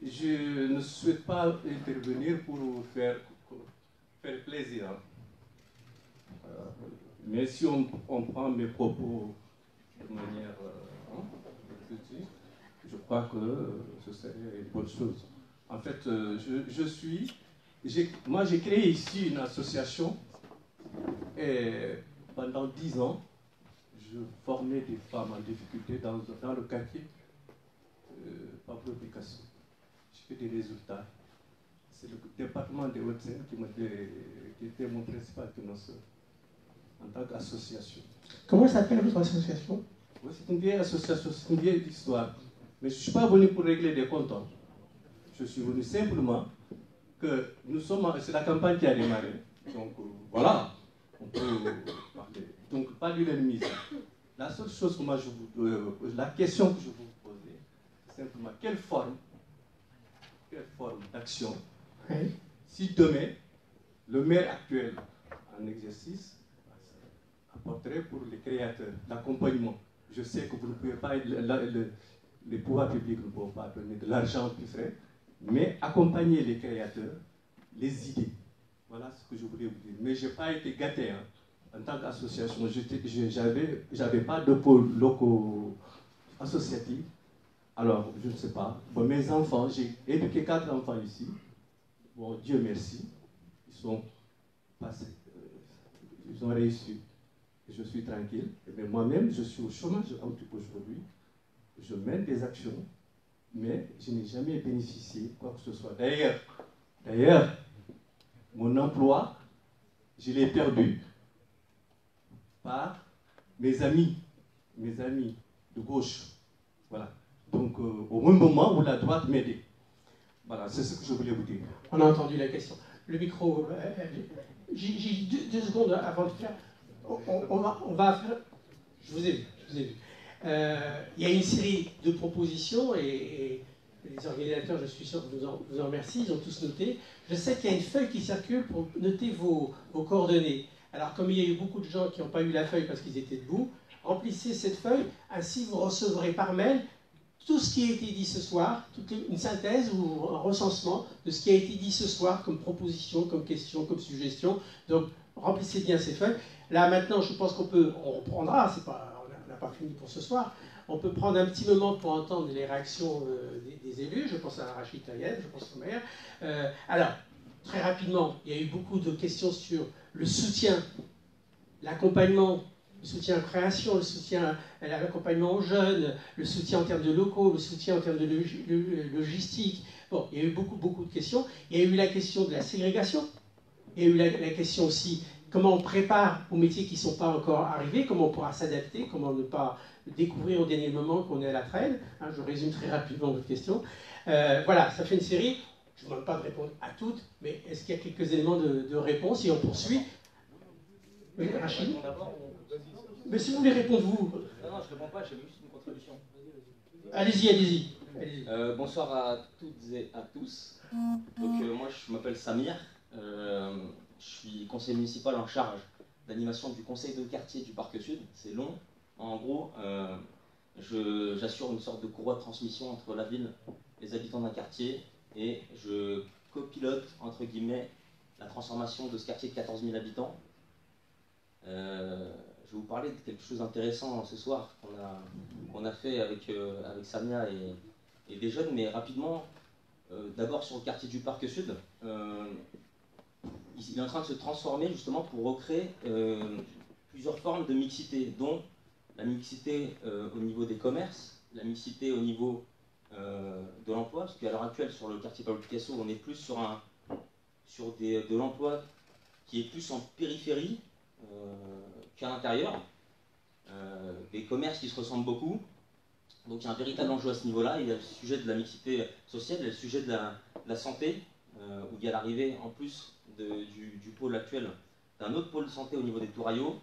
Je ne souhaite pas intervenir pour faire plaisir. Mais si on prend mes propos de manière critique, je crois que ce serait une bonne chose. En fait, moi j'ai créé ici une association et pendant 10 ans, je formais des femmes en difficulté dans le quartier Pablo Picasso. J'ai fait des résultats. C'est le département des Hauts-de-Seine qui était mon principal financeur en tant qu'association. Comment s'appelle votre association? Oui, c'est une vieille association, c'est une vieille histoire. Mais je ne suis pas venu pour régler des comptes. Je suis venu simplement que c'est la campagne qui a démarré. Donc voilà, on peut parler. Donc pas d'unanimisme. La seule chose que moi la question que je vous posais, c'est simplement quelle forme d'action, si demain, le maire actuel en exercice apporterait pour les créateurs l'accompagnement. Je sais que vous ne pouvez pas, les pouvoirs publics ne peuvent pas donner de l'argent plus frais, mais accompagner les créateurs, les idées. Voilà ce que je voulais vous dire. Mais je n'ai pas été gâté. Hein. En tant qu'association, je n'avais pas de pôle locaux associatif. Alors, je ne sais pas. Bon, mes enfants, j'ai éduqué 4 enfants ici. Bon, Dieu merci. Ils sont passés. Ils ont réussi. Je suis tranquille. Mais moi-même, je suis au chômage aujourd'hui. Je mène des actions, mais je n'ai jamais bénéficié quoi que ce soit. D'ailleurs, mon emploi, je l'ai perdu par mes amis de gauche. Voilà. Donc, au même moment où la droite m'aidait. Voilà, c'est ce que je voulais vous dire. On a entendu la question. Le micro, j'ai 2 secondes avant de faire. On va faire. Je vous ai vu. Il y a une série de propositions et les organisateurs, je suis sûr, vous en remercie, ils ont tous noté. Je sais qu'il y a une feuille qui circule pour noter vos coordonnées. Alors, comme il y a eu beaucoup de gens qui n'ont pas eu la feuille parce qu'ils étaient debout, remplissez cette feuille, ainsi vous recevrez par mail tout ce qui a été dit ce soir, une synthèse ou un recensement de ce qui a été dit ce soir comme proposition, comme question, comme suggestion. Donc, remplissez bien ces feuilles. Là, maintenant, je pense on reprendra, on n'a pas fini pour ce soir. On peut prendre un petit moment pour entendre les réactions des élus. Je pense à Rachid Tayeb, je pense au maire. Alors, très rapidement, il y a eu beaucoup de questions sur le soutien, l'accompagnement, le soutien à la création, le soutien à l'accompagnement aux jeunes, le soutien en termes de locaux, le soutien en termes de logistique. Bon, il y a eu beaucoup de questions. Il y a eu la question de la ségrégation. Il y a eu la question aussi comment on prépare aux métiers qui ne sont pas encore arrivés, comment on pourra s'adapter, comment ne pas découvrir au dernier moment qu'on est à la traîne. Hein, je résume très rapidement votre question. Voilà, ça fait une série. Je ne demande pas de répondre à toutes, mais est-ce qu'il y a quelques éléments de réponse? Et on poursuit. Oui, Rachid. Mais si vous voulez répondre, vous. Non, je ne réponds pas, j'ai juste une contribution. Allez-y. Bonsoir à toutes et à tous. Donc, moi, je m'appelle Samir. Je suis conseiller municipal en charge d'animation du conseil de quartier du Parc Sud. C'est long. En gros, j'assure une sorte de courroie de transmission entre la ville, les habitants d'un quartier, et je copilote, entre guillemets, la transformation de ce quartier de 14 000 habitants. Je vais vous parler de quelque chose d'intéressant ce soir qu'on a fait avec Samia et des jeunes, mais rapidement, d'abord sur le quartier du Parc Sud, il est en train de se transformer justement pour recréer plusieurs formes de mixité, dont la mixité au niveau des commerces, la mixité au niveau de l'emploi, parce qu'à l'heure actuelle sur le quartier Pablo Picasso, on est plus sur de l'emploi qui est plus en périphérie qu'à l'intérieur, des commerces qui se ressemblent beaucoup. Donc il y a un véritable enjeu à ce niveau-là. Il y a le sujet de la mixité sociale, il y a le sujet de la santé, où il y a l'arrivée en plus du pôle actuel d'un autre pôle de santé au niveau des Touraillots.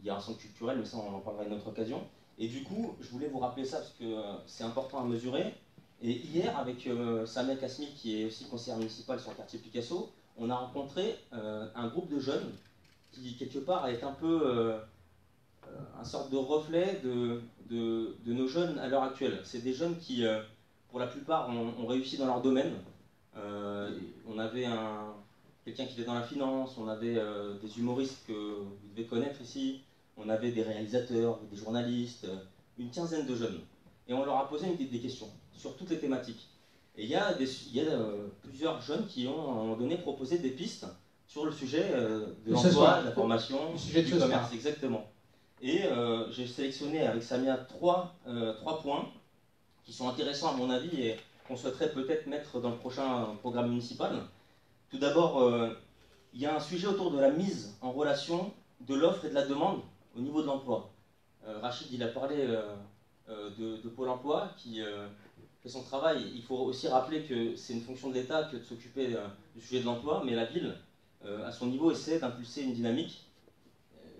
Il y a un centre culturel, mais ça on en parlera à une autre occasion. Et du coup, je voulais vous rappeler ça parce que c'est important à mesurer. Et hier, avec Samia Kasmi, qui est aussi conseillère municipale sur le quartier Picasso, on a rencontré un groupe de jeunes qui, quelque part, est un peu un sorte de reflet de nos jeunes à l'heure actuelle. C'est des jeunes qui, pour la plupart, ont réussi dans leur domaine. On avait quelqu'un qui était dans la finance, on avait des humoristes que vous devez connaître ici, on avait des réalisateurs, des journalistes, une quinzaine de jeunes. Et on leur a posé des questions sur toutes les thématiques. Et il y a plusieurs jeunes qui ont, à un moment donné, proposé des pistes sur le sujet de l'emploi, de la formation, du commerce, exactement. Et j'ai sélectionné avec Samia trois points qui sont intéressants à mon avis et qu'on souhaiterait peut-être mettre dans le prochain programme municipal. Tout d'abord, il y a un sujet autour de la mise en relation de l'offre et de la demande au niveau de l'emploi. Rachid, il a parlé de Pôle emploi qui fait son travail. Il faut aussi rappeler que c'est une fonction de l'État que de s'occuper du sujet de l'emploi, mais la ville, à son niveau, essaie d'impulser une dynamique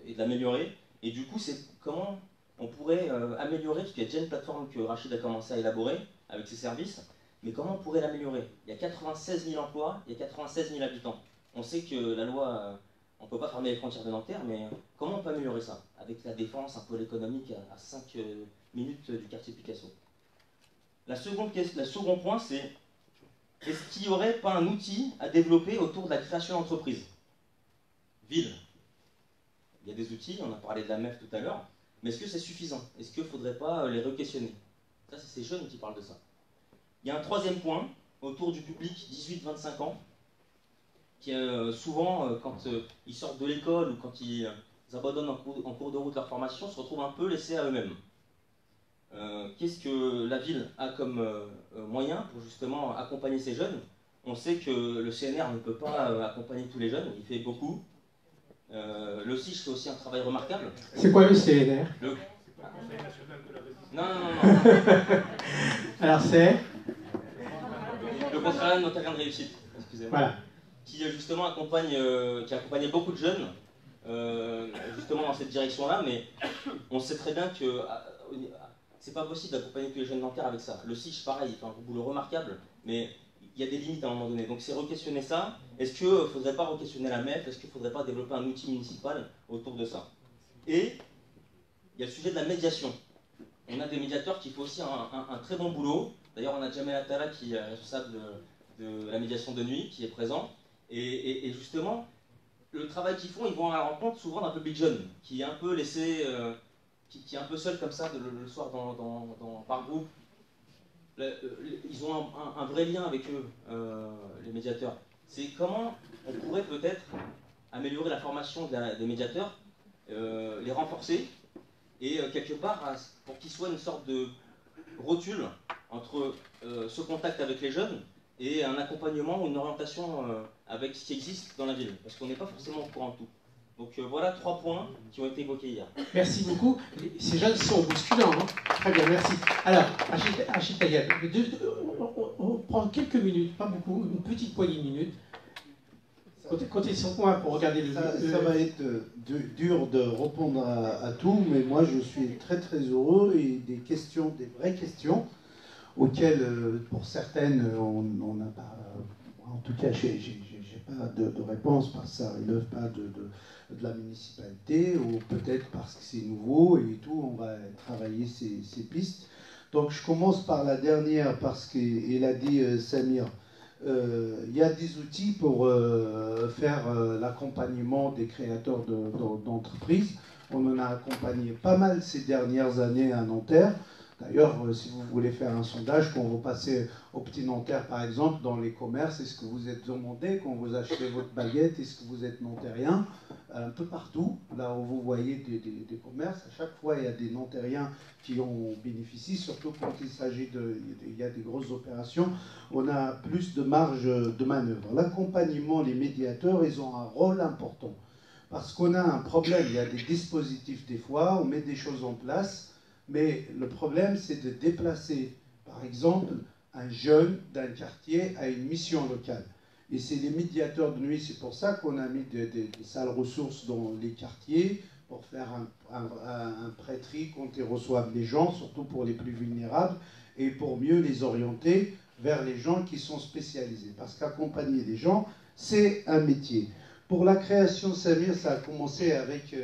et de l'améliorer. Et du coup, c'est comment on pourrait améliorer, parce qu'il y a déjà une plateforme que Rachid a commencé à élaborer avec ses services, mais comment on pourrait l'améliorer? Il y a 96 000 emplois, il y a 96 000 habitants. On sait que la loi, on ne peut pas fermer les frontières de Nanterre, mais comment on peut améliorer ça? Avec la défense, un pôle économique à 5 minutes du quartier Picasso. Le second point, c'est est-ce qu'il n'y aurait pas un outil à développer autour de la création d'entreprise? Ville. Il y a des outils, on a parlé de la MEF tout à l'heure, mais est-ce que c'est suffisant? Est-ce qu'il ne faudrait pas les re-questionner? Ça, c'est ces jeunes qui parlent de ça. Il y a un troisième point, autour du public 18-25 ans, qui souvent, quand ils sortent de l'école ou quand ils abandonnent en cours de route leur formation, se retrouvent un peu laissés à eux-mêmes. Qu'est-ce que la ville a comme moyen pour justement accompagner ces jeunes? On sait que le CNR ne peut pas accompagner tous les jeunes, il fait beaucoup. Le CIJ fait aussi un travail remarquable. C'est quoi le CNR? Non. Alors c'est le contrat notariat de réussite, excusez-moi. Voilà. Qui justement accompagnait beaucoup de jeunes justement dans cette direction-là, mais on sait très bien que c'est pas possible d'accompagner tous les jeunes Nanterre avec ça. Le CIJ, pareil, il fait un boulot remarquable, mais il y a des limites à un moment donné. Donc c'est re-questionner ça. Est-ce qu'il ne faudrait pas re-questionner la MEF? Est-ce qu'il ne faudrait pas développer un outil municipal autour de ça? Et il y a le sujet de la médiation. on a des médiateurs qui font aussi un très bon boulot. D'ailleurs, on a Jamel Attala qui est responsable de la médiation de nuit, qui est présent. Et justement, le travail qu'ils font, ils vont à la rencontre souvent d'un public jeune, qui est un peu laissé, qui est un peu seul comme ça le soir par groupe. Ils ont un vrai lien avec eux, les médiateurs. C'est comment on pourrait peut-être améliorer la formation des médiateurs, les renforcer, et quelque part, pour qu'ils soient une sorte de rotule entre ce contact avec les jeunes et un accompagnement ou une orientation avec ce qui existe dans la ville, parce qu'on n'est pas forcément au courant de tout. Donc voilà 3 points qui ont été évoqués hier. Merci beaucoup. Ces jeunes sont bousculants. Hein. Très bien, merci. Alors, Rachid Taïeb, on prend quelques minutes, pas beaucoup, une petite poignée de minutes. Comptez sur moi pour regarder le... Ça va être dur de répondre à tout, mais moi je suis très très heureux et des vraies questions auxquelles, pour certaines, on n'a pas... En tout cas, j'ai pas de réponse parce que ça ne relève pas de la municipalité, ou peut-être parce que c'est nouveau et tout, on va travailler ces pistes. Donc je commence par la dernière parce qu'il a dit Samir. Il y a des outils pour faire l'accompagnement des créateurs d'entreprises. On en a accompagné pas mal ces dernières années à Nanterre. D'ailleurs, si vous voulez faire un sondage, quand vous passez au Petit Nanterre, par exemple, dans les commerces, est-ce que vous êtes demandé quand vous achetez votre baguette, est-ce que vous êtes nantérien? Un peu partout, là où vous voyez des commerces, à chaque fois, il y a des Nantériens qui en bénéficient, surtout quand il s'agit il y a des grosses opérations, on a plus de marge de manœuvre. L'accompagnement, les médiateurs, ils ont un rôle important. Parce qu'on a un problème, il y a des dispositifs des fois, on met des choses en place, mais le problème, c'est de déplacer, par exemple, un jeune d'un quartier à une mission locale. Et c'est les médiateurs de nuit, c'est pour ça qu'on a mis des salles ressources dans les quartiers, pour faire un prêterie quand ils reçoivent les gens, surtout pour les plus vulnérables, et pour mieux les orienter vers les gens qui sont spécialisés. Parce qu'accompagner les gens, c'est un métier. Pour la création Samir, ça a commencé avec...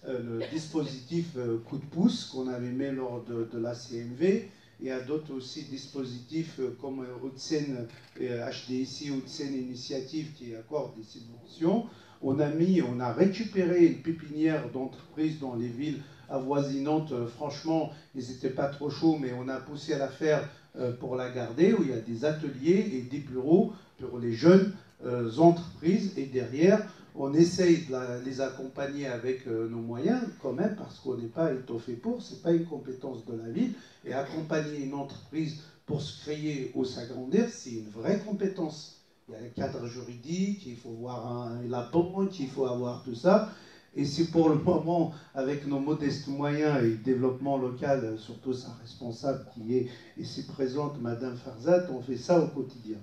le dispositif coup de pouce qu'on avait mis lors de la CMV. Il y a d'autres aussi dispositifs comme Hauts-de-Seine, HDSI, Hauts-de-Seine Initiative qui accorde des subventions. On a récupéré une pépinière d'entreprises dans les villes avoisinantes. Franchement, ils n'étaient pas trop chauds, mais on a poussé à la faire pour la garder, où il y a des ateliers et des bureaux pour les jeunes entreprises. Et derrière, on essaye de les accompagner avec nos moyens, quand même, parce qu'on n'est pas étoffé pour, ce n'est pas une compétence de la ville. Et accompagner une entreprise pour se créer ou s'agrandir, c'est une vraie compétence. Il y a un cadre juridique, il faut voir la banque, il faut avoir tout ça. Et c'est pour le moment, avec nos modestes moyens et le développement local, surtout sa responsable qui est ici présente, Madame Farzad, on fait ça au quotidien.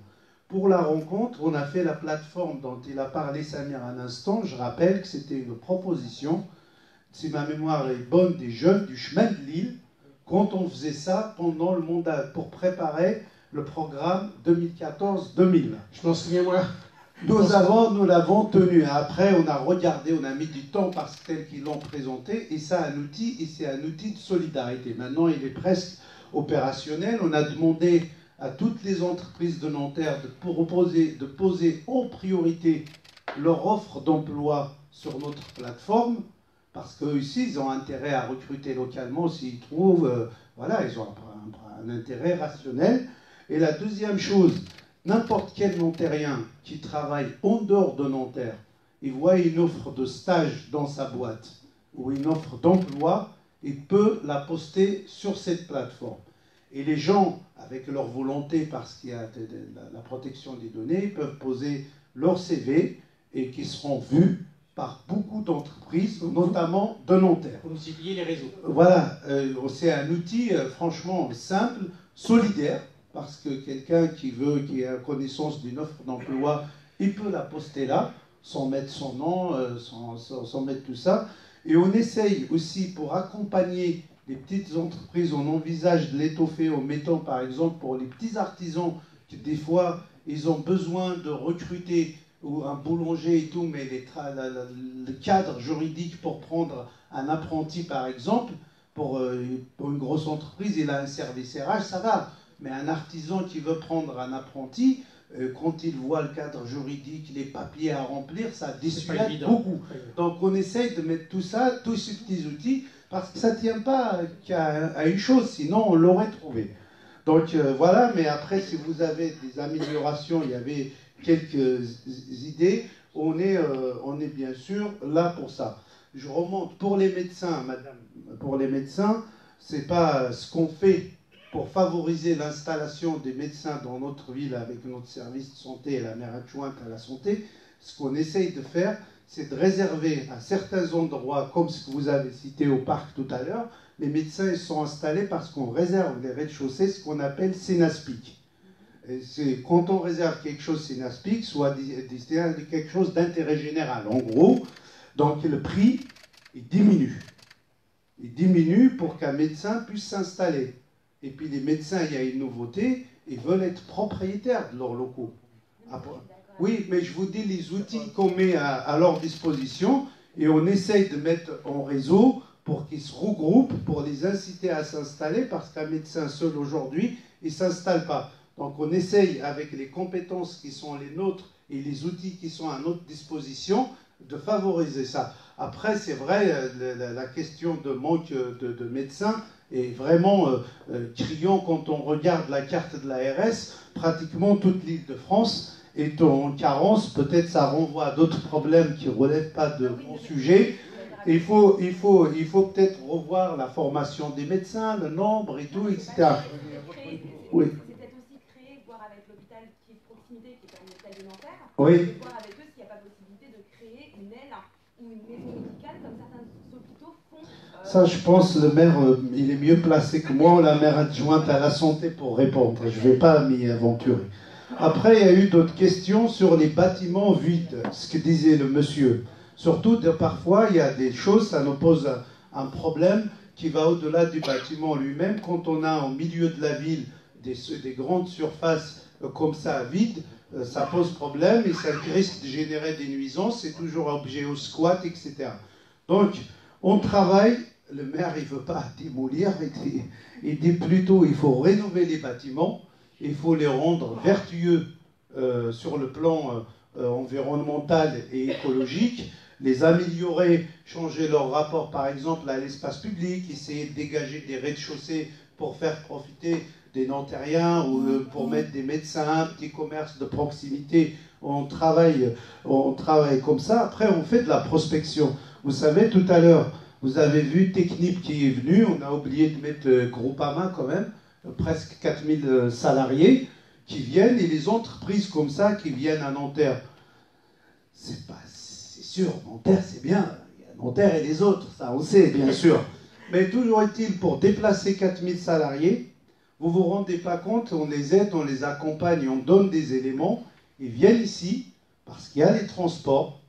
Pour la rencontre, on a fait la plateforme dont il a parlé Samir un instant. Je rappelle que c'était une proposition, si ma mémoire est bonne, des jeunes du chemin de Lille, quand on faisait ça pendant le mandat, pour préparer le programme 2014-2020. Je m'en souviens, moi. Nous l'avons tenu. Après, on a regardé, on a mis du temps parce que tel qu'ils l'ont présenté, et ça, un outil, et c'est un outil de solidarité. Maintenant, il est presque opérationnel. On a demandé à toutes les entreprises de Nanterre de poser en priorité leur offre d'emploi sur notre plateforme, parce qu'eux aussi, ils ont intérêt à recruter localement s'ils trouvent, voilà, ils ont un intérêt rationnel. Et la deuxième chose, n'importe quel Nantérien qui travaille en dehors de Nanterre, il voit une offre de stage dans sa boîte ou une offre d'emploi, il peut la poster sur cette plateforme. Et les gens, avec leur volonté, parce qu'il y a la protection des données, peuvent poser leur CV et qui seront vus par beaucoup d'entreprises, notamment de Nanterre. Pour multiplier les réseaux. Voilà, c'est un outil franchement simple, solidaire, parce que quelqu'un qui a connaissance d'une offre d'emploi, il peut la poster là, sans mettre son nom, sans mettre tout ça. Et on essaye aussi, pour accompagner les petites entreprises, on envisage de l'étoffer en mettant, par exemple, pour les petits artisans, qui des fois, ils ont besoin de recruter ou un boulanger et tout, mais le cadre juridique pour prendre un apprenti, par exemple, pour une grosse entreprise, il a un service RH, ça va. Mais un artisan qui veut prendre un apprenti, quand il voit le cadre juridique, les papiers à remplir, ça dissuade beaucoup. Donc on essaye de mettre tout ça, tous ces petits outils, parce que ça ne tient pas qu'à une chose, sinon on l'aurait trouvé. Donc voilà, mais après, si vous avez des améliorations, il y avait quelques idées, on est bien sûr là pour ça. Je remonte pour les médecins, madame, pour les médecins, c'est pas ce qu'on fait pour favoriser l'installation des médecins dans notre ville avec notre service de santé et la maire adjointe à la santé. Ce qu'on essaye de faire, c'est de réserver à certains endroits, comme ce que vous avez cité au parc tout à l'heure, les médecins ils sont installés parce qu'on réserve les rez-de-chaussée, ce qu'on appelle Sénaspic. C'est quand on réserve quelque chose Sénaspic, soit quelque chose d'intérêt général. En gros, donc le prix il diminue. Il diminue pour qu'un médecin puisse s'installer. Et puis les médecins, il y a une nouveauté, ils veulent être propriétaires de leurs locaux. Oui, mais je vous dis les outils qu'on met à leur disposition et on essaye de mettre en réseau pour qu'ils se regroupent, pour les inciter à s'installer, parce qu'un médecin seul aujourd'hui, il ne s'installe pas. Donc on essaye, avec les compétences qui sont les nôtres et les outils qui sont à notre disposition, de favoriser ça. Après, c'est vrai, la question de manque de médecins est vraiment criant quand on regarde la carte de l'ARS. Pratiquement toute l'île de France est en carence. Peut-être ça renvoie à d'autres problèmes qui ne relèvent pas de mon sujet. Il faut peut-être revoir la formation des médecins, le nombre et tout, etc. Oui. C'est peut-être aussi créer, voir avec l'hôpital qui est de proximité, qui est un hôpital de Nanterre, oui. voir avec eux s'il n'y a pas possibilité de créer une aile ou une maison médicale comme certains hôpitaux font. Ça, je pense, le maire, il est mieux placé que moi, la maire adjointe à la santé, pour répondre. Je ne vais pas m'y aventurer. Après, il y a eu d'autres questions sur les bâtiments vides, ce que disait le monsieur. Surtout, parfois, il y a des choses, ça nous pose un problème qui va au-delà du bâtiment lui-même. Quand on a au milieu de la ville des grandes surfaces comme ça vides, ça pose problème et ça risque de générer des nuisances. C'est toujours objet au squat, etc. Donc, on travaille. Le maire, il ne veut pas démolir. Il dit plutôt il faut rénover les bâtiments. Il faut les rendre vertueux sur le plan environnemental et écologique, les améliorer, changer leur rapport par exemple à l'espace public, essayer de dégager des rez-de-chaussée pour faire profiter des Nantériens ou pour mettre des médecins, petits commerces de proximité. On travaille comme ça. Après, on fait de la prospection. Vous savez, tout à l'heure, vous avez vu Technip qui est venu. On a oublié de mettre Groupama quand même. Presque 4000 salariés qui viennent, et les entreprises comme ça qui viennent à Nanterre, c'est sûr, Nanterre c'est bien, il y a Nanterre et les autres, ça on sait bien sûr, mais toujours est-il, pour déplacer 4000 salariés, vous vous rendez pas compte, on les aide, on les accompagne, on donne des éléments, ils viennent ici parce qu'il y a les transports,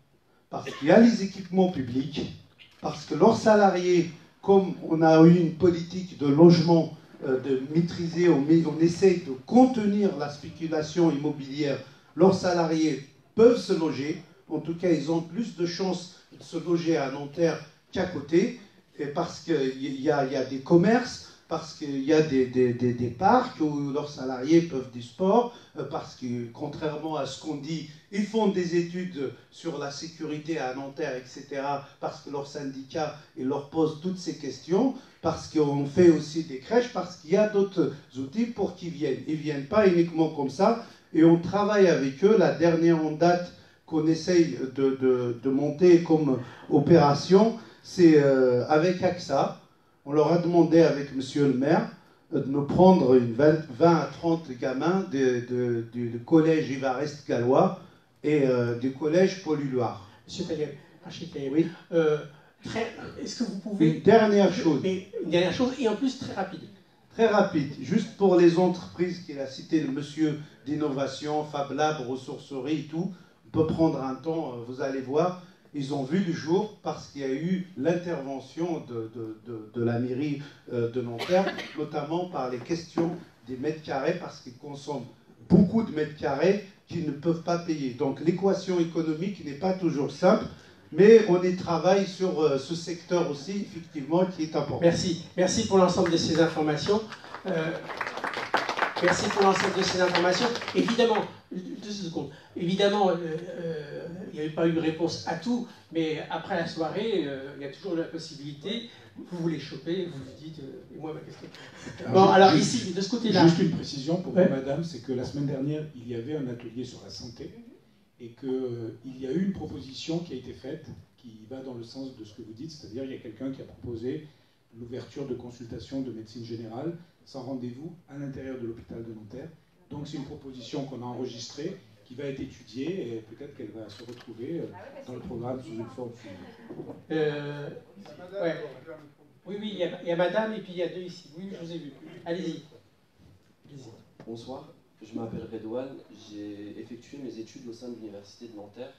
parce qu'il y a les équipements publics, parce que leurs salariés, comme on a eu une politique de logement de maîtriser, on essaye de contenir la spéculation immobilière. Leurs salariés peuvent se loger, en tout cas ils ont plus de chances de se loger à Nanterre qu'à côté, et parce qu'il y a des commerces, parce qu'il y a des parcs où leurs salariés peuvent du sport, parce que contrairement à ce qu'on dit, ils font des études sur la sécurité à Nanterre, etc., parce que leur syndicat leur pose toutes ces questions, parce qu'on fait aussi des crèches, parce qu'il y a d'autres outils pour qu'ils viennent. Ils ne viennent pas uniquement comme ça, et on travaille avec eux. La dernière en date qu'on essaye de monter comme opération, c'est avec AXA. On leur a demandé avec monsieur le maire de nous prendre une 20 à 30 gamins du collège Évariste Gallois et du collège Paul-Huloire. Monsieur Tailleb, architecte, oui. Est-ce que vous pouvez... Une dernière chose. Une dernière chose, et en plus très rapide. Très rapide. Juste pour les entreprises qu'il a cité, le monsieur d'innovation, Fab Lab, ressourcerie et tout, on peut prendre un temps, vous allez voir, ils ont vu le jour parce qu'il y a eu l'intervention de la mairie de Nanterre, notamment par les questions des mètres carrés, parce qu'ils consomment beaucoup de mètres carrés qu'ils ne peuvent pas payer. Donc l'équation économique n'est pas toujours simple. mais on y travaille sur ce secteur aussi, effectivement, qui est important. Merci pour l'ensemble de ces informations. Merci pour l'ensemble de ces informations. Évidemment, 2 secondes. Évidemment, il n'y a pas eu de réponse à tout, mais après la soirée, il y a toujours la possibilité. Vous voulez choper, vous vous dites, et moi ma question. Bon, alors ici, de ce côté-là. Juste une précision pour vous, madame, c'est que la semaine dernière, il y avait un atelier sur la santé et qu'il y a eu une proposition qui a été faite qui va dans le sens de ce que vous dites, c'est-à-dire il y a quelqu'un qui a proposé l'ouverture de consultations de médecine générale sans rendez-vous à l'intérieur de l'hôpital de Nanterre. Donc c'est une proposition qu'on a enregistrée, qui va être étudiée et peut-être qu'elle va se retrouver dans le programme sous une forme suivie. Ouais. Oui, il y a madame et puis il y a 2 ici. Oui, je vous ai vu. Allez-y. Bonsoir, je m'appelle Redouane, j'ai effectué mes études au sein de l'université de Nanterre.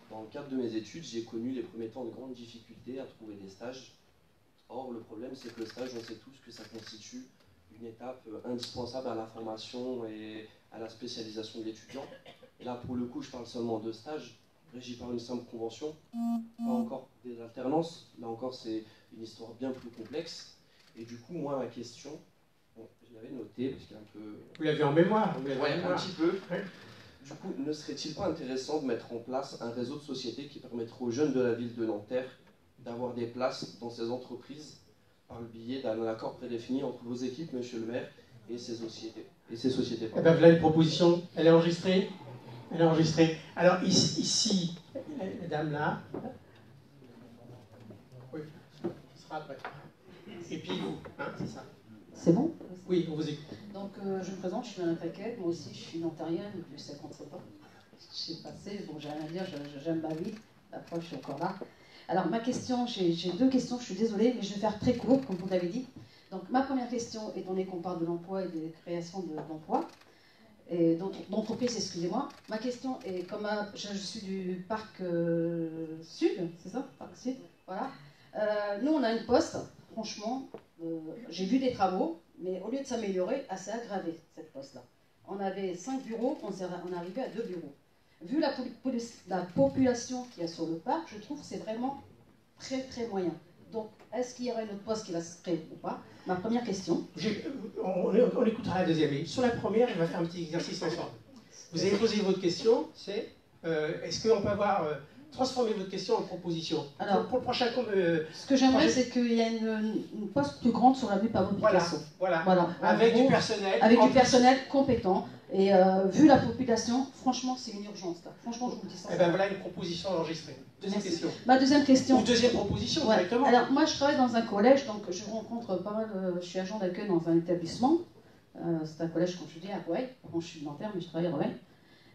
Dans le cadre de mes études, j'ai connu les premiers temps de grandes difficultés à trouver des stages. Or, le problème, c'est que le stage, on sait tous que ça constitue une étape indispensable à la formation et à la spécialisation de l'étudiant. Et là, pour le coup, je parle seulement de stage, régi par une simple convention, pas encore des alternances. Là encore, c'est une histoire bien plus complexe. Et du coup, moi, ma question, bon, je l'avais notée parce qu'il est un peu... Vous l'avez en mémoire, un petit peu. Ouais. Du coup, ne serait-il pas intéressant de mettre en place un réseau de sociétés qui permettrait aux jeunes de la ville de Nanterre d'avoir des places dans ces entreprises par le biais d'un accord prédéfini entre vos équipes, monsieur le maire, et ces sociétés. Eh bien, voilà une proposition. Elle est enregistrée. Elle est enregistrée. Alors, ici la dame là. Oui, ce sera après. Et puis vous, hein, c'est ça. C'est bon? Oui, on vous écoute. Donc, je me présente, je suis Nana Taquet. Moi aussi, je suis nantérienne depuis 57 ans. Je suis passée, bon, j'ai rien à dire, j'aime ma vie. La preuve, je suis encore là. Alors, ma question, j'ai 2 questions, je suis désolée, mais je vais faire très court, comme vous l'avez dit. Donc, ma première question, étant donné qu'on parle de l'emploi et des créations d'emplois, et d'entreprises, excusez-moi, ma question est, comme je suis du parc sud, c'est ça? Parc sud, voilà. Nous, on a une poste, franchement, j'ai vu des travaux, mais au lieu de s'améliorer, elle s'est aggravée, cette poste-là. On avait 5 bureaux, on est arrivé à 2 bureaux. Vu la population qu'il y a sur le parc, je trouve que c'est vraiment très très moyen. Donc, est-ce qu'il y aurait une autre poste qui va se créer ou pas? Ma première question. On écoutera la deuxième. Mais sur la première, on va faire un petit exercice ensemble. Vous avez posé votre question, c'est est-ce qu'on peut transformer votre question en proposition? Alors, pour le prochain... ce que j'aimerais, c'est qu'il y ait une poste plus grande sur la vue par Picasso. Voilà. Avec du personnel. Avec du personnel compétent. Et vu la population, franchement, c'est une urgence. Là. Franchement, je vous le dis ça. Eh bien, voilà une proposition enregistrée. Deuxième question. Ma deuxième question. Ou deuxième proposition, directement. Alors, moi, je travaille dans un collège, donc je rencontre pas mal. Je suis agent d'accueil dans un établissement. C'est un collège, comme je dis, à Rouaille. Bon, je suis de Nanterre, mais je travaille à Rouaille.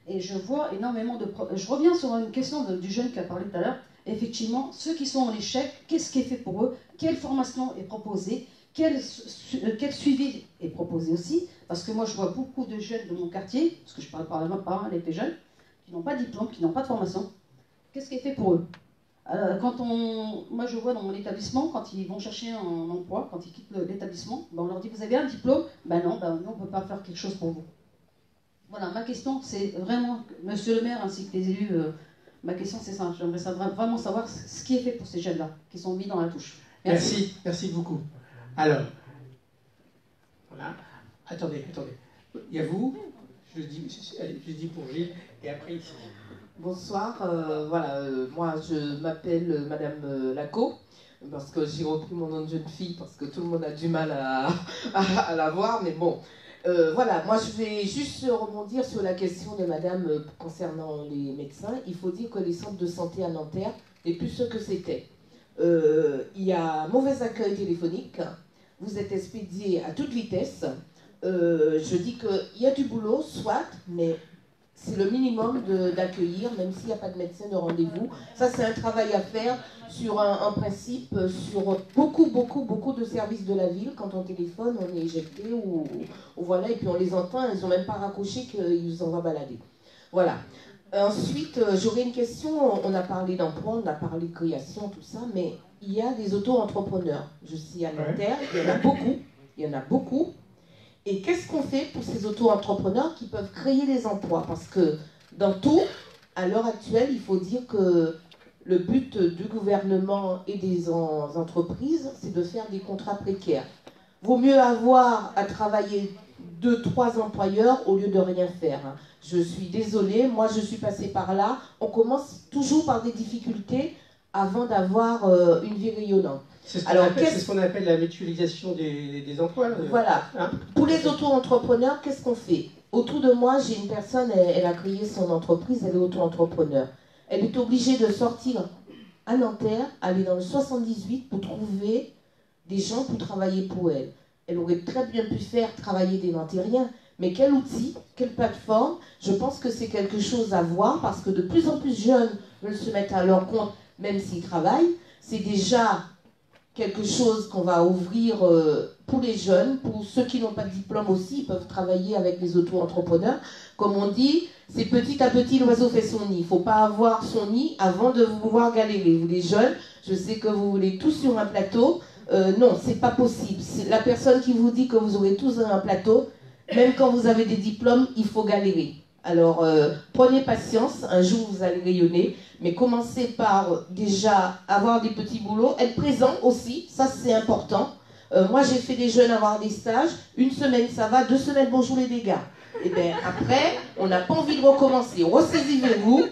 Et je vois énormément de... Je reviens sur une question du jeune qui a parlé tout à l'heure. Effectivement, ceux qui sont en échec, qu'est-ce qui est fait pour eux? Quelle formation est proposée? Quel suivi est proposé aussi? Parce que moi, je vois beaucoup de jeunes de mon quartier, parce que je parle par mal avec les jeunes, qui n'ont pas de diplôme, qui n'ont pas de formation. Qu'est-ce qui est fait pour eux? Moi, je vois dans mon établissement, quand ils vont chercher un emploi, quand ils quittent l'établissement, ben on leur dit, vous avez un diplôme? Ben non, nous, on ne peut pas faire quelque chose pour vous. Voilà, ma question, c'est vraiment, monsieur le maire ainsi que les élus, ma question, c'est ça. J'aimerais vraiment savoir ce qui est fait pour ces jeunes-là, qui sont mis dans la touche. Merci beaucoup. Alors, voilà. Attendez. Il y a vous, je dis pour Gilles, et après ici. Bonsoir, moi je m'appelle Madame Laco, parce que j'ai repris mon nom de jeune fille, parce que tout le monde a du mal à la voir, mais bon. Moi je vais juste rebondir sur la question de Madame concernant les médecins. Il faut dire que les centres de santé à Nanterre n'est plus ce que c'était. Il y a mauvais accueil téléphonique, vous êtes expédié à toute vitesse. Je dis qu'il y a du boulot, soit, mais c'est le minimum d'accueillir, même s'il n'y a pas de médecin de rendez-vous. Ça, c'est un travail à faire sur un principe, sur beaucoup de services de la ville. Quand on téléphone, on est éjecté, ou voilà, et puis on les entend, ils n'ont même pas raccroché qu'ils en vont balader. Voilà. Ensuite, j'aurais une question. On a parlé d'emploi, on a parlé de création, tout ça, mais il y a des auto-entrepreneurs. Je suis à Nanterre, il y en a beaucoup. Et qu'est-ce qu'on fait pour ces auto-entrepreneurs qui peuvent créer des emplois? Parce que dans tout, à l'heure actuelle, il faut dire que le but du gouvernement et des entreprises, c'est de faire des contrats précaires. Vaut mieux avoir à travailler 2-3 employeurs au lieu de rien faire. Je suis désolée, moi je suis passée par là. On commence toujours par des difficultés avant d'avoir une vie rayonnante. C'est ce qu'on appelle la mutualisation des emplois. Là, voilà. Hein? Pour les auto-entrepreneurs, qu'est-ce qu'on fait? Autour de moi, j'ai une personne, elle a créé son entreprise, elle est auto-entrepreneur. Elle est obligée de sortir à Nanterre, aller dans le 78 pour trouver des gens pour travailler pour elle. Elle aurait très bien pu faire travailler des Nantériens, mais quel outil, quelle plateforme? Je pense que c'est quelque chose à voir parce que de plus en plus de jeunes veulent se mettre à leur compte, même s'ils travaillent. C'est déjà quelque chose qu'on va ouvrir pour les jeunes, pour ceux qui n'ont pas de diplôme aussi, ils peuvent travailler avec les auto-entrepreneurs. Comme on dit, c'est petit à petit l'oiseau fait son nid. Il ne faut pas avoir son nid avant de vous voir galérer. Vous les jeunes, je sais que vous voulez tous sur un plateau. Non, c'est pas possible. La personne qui vous dit que vous aurez tous un plateau, même quand vous avez des diplômes, il faut galérer. Alors, prenez patience, un jour vous allez rayonner, mais commencez par déjà avoir des petits boulots, être présent aussi, ça c'est important. Moi j'ai fait des jeunes avoir des stages, 1 semaine ça va, 2 semaines bonjour les dégâts. Et bien après, on n'a pas envie de recommencer. Ressaisissez-vous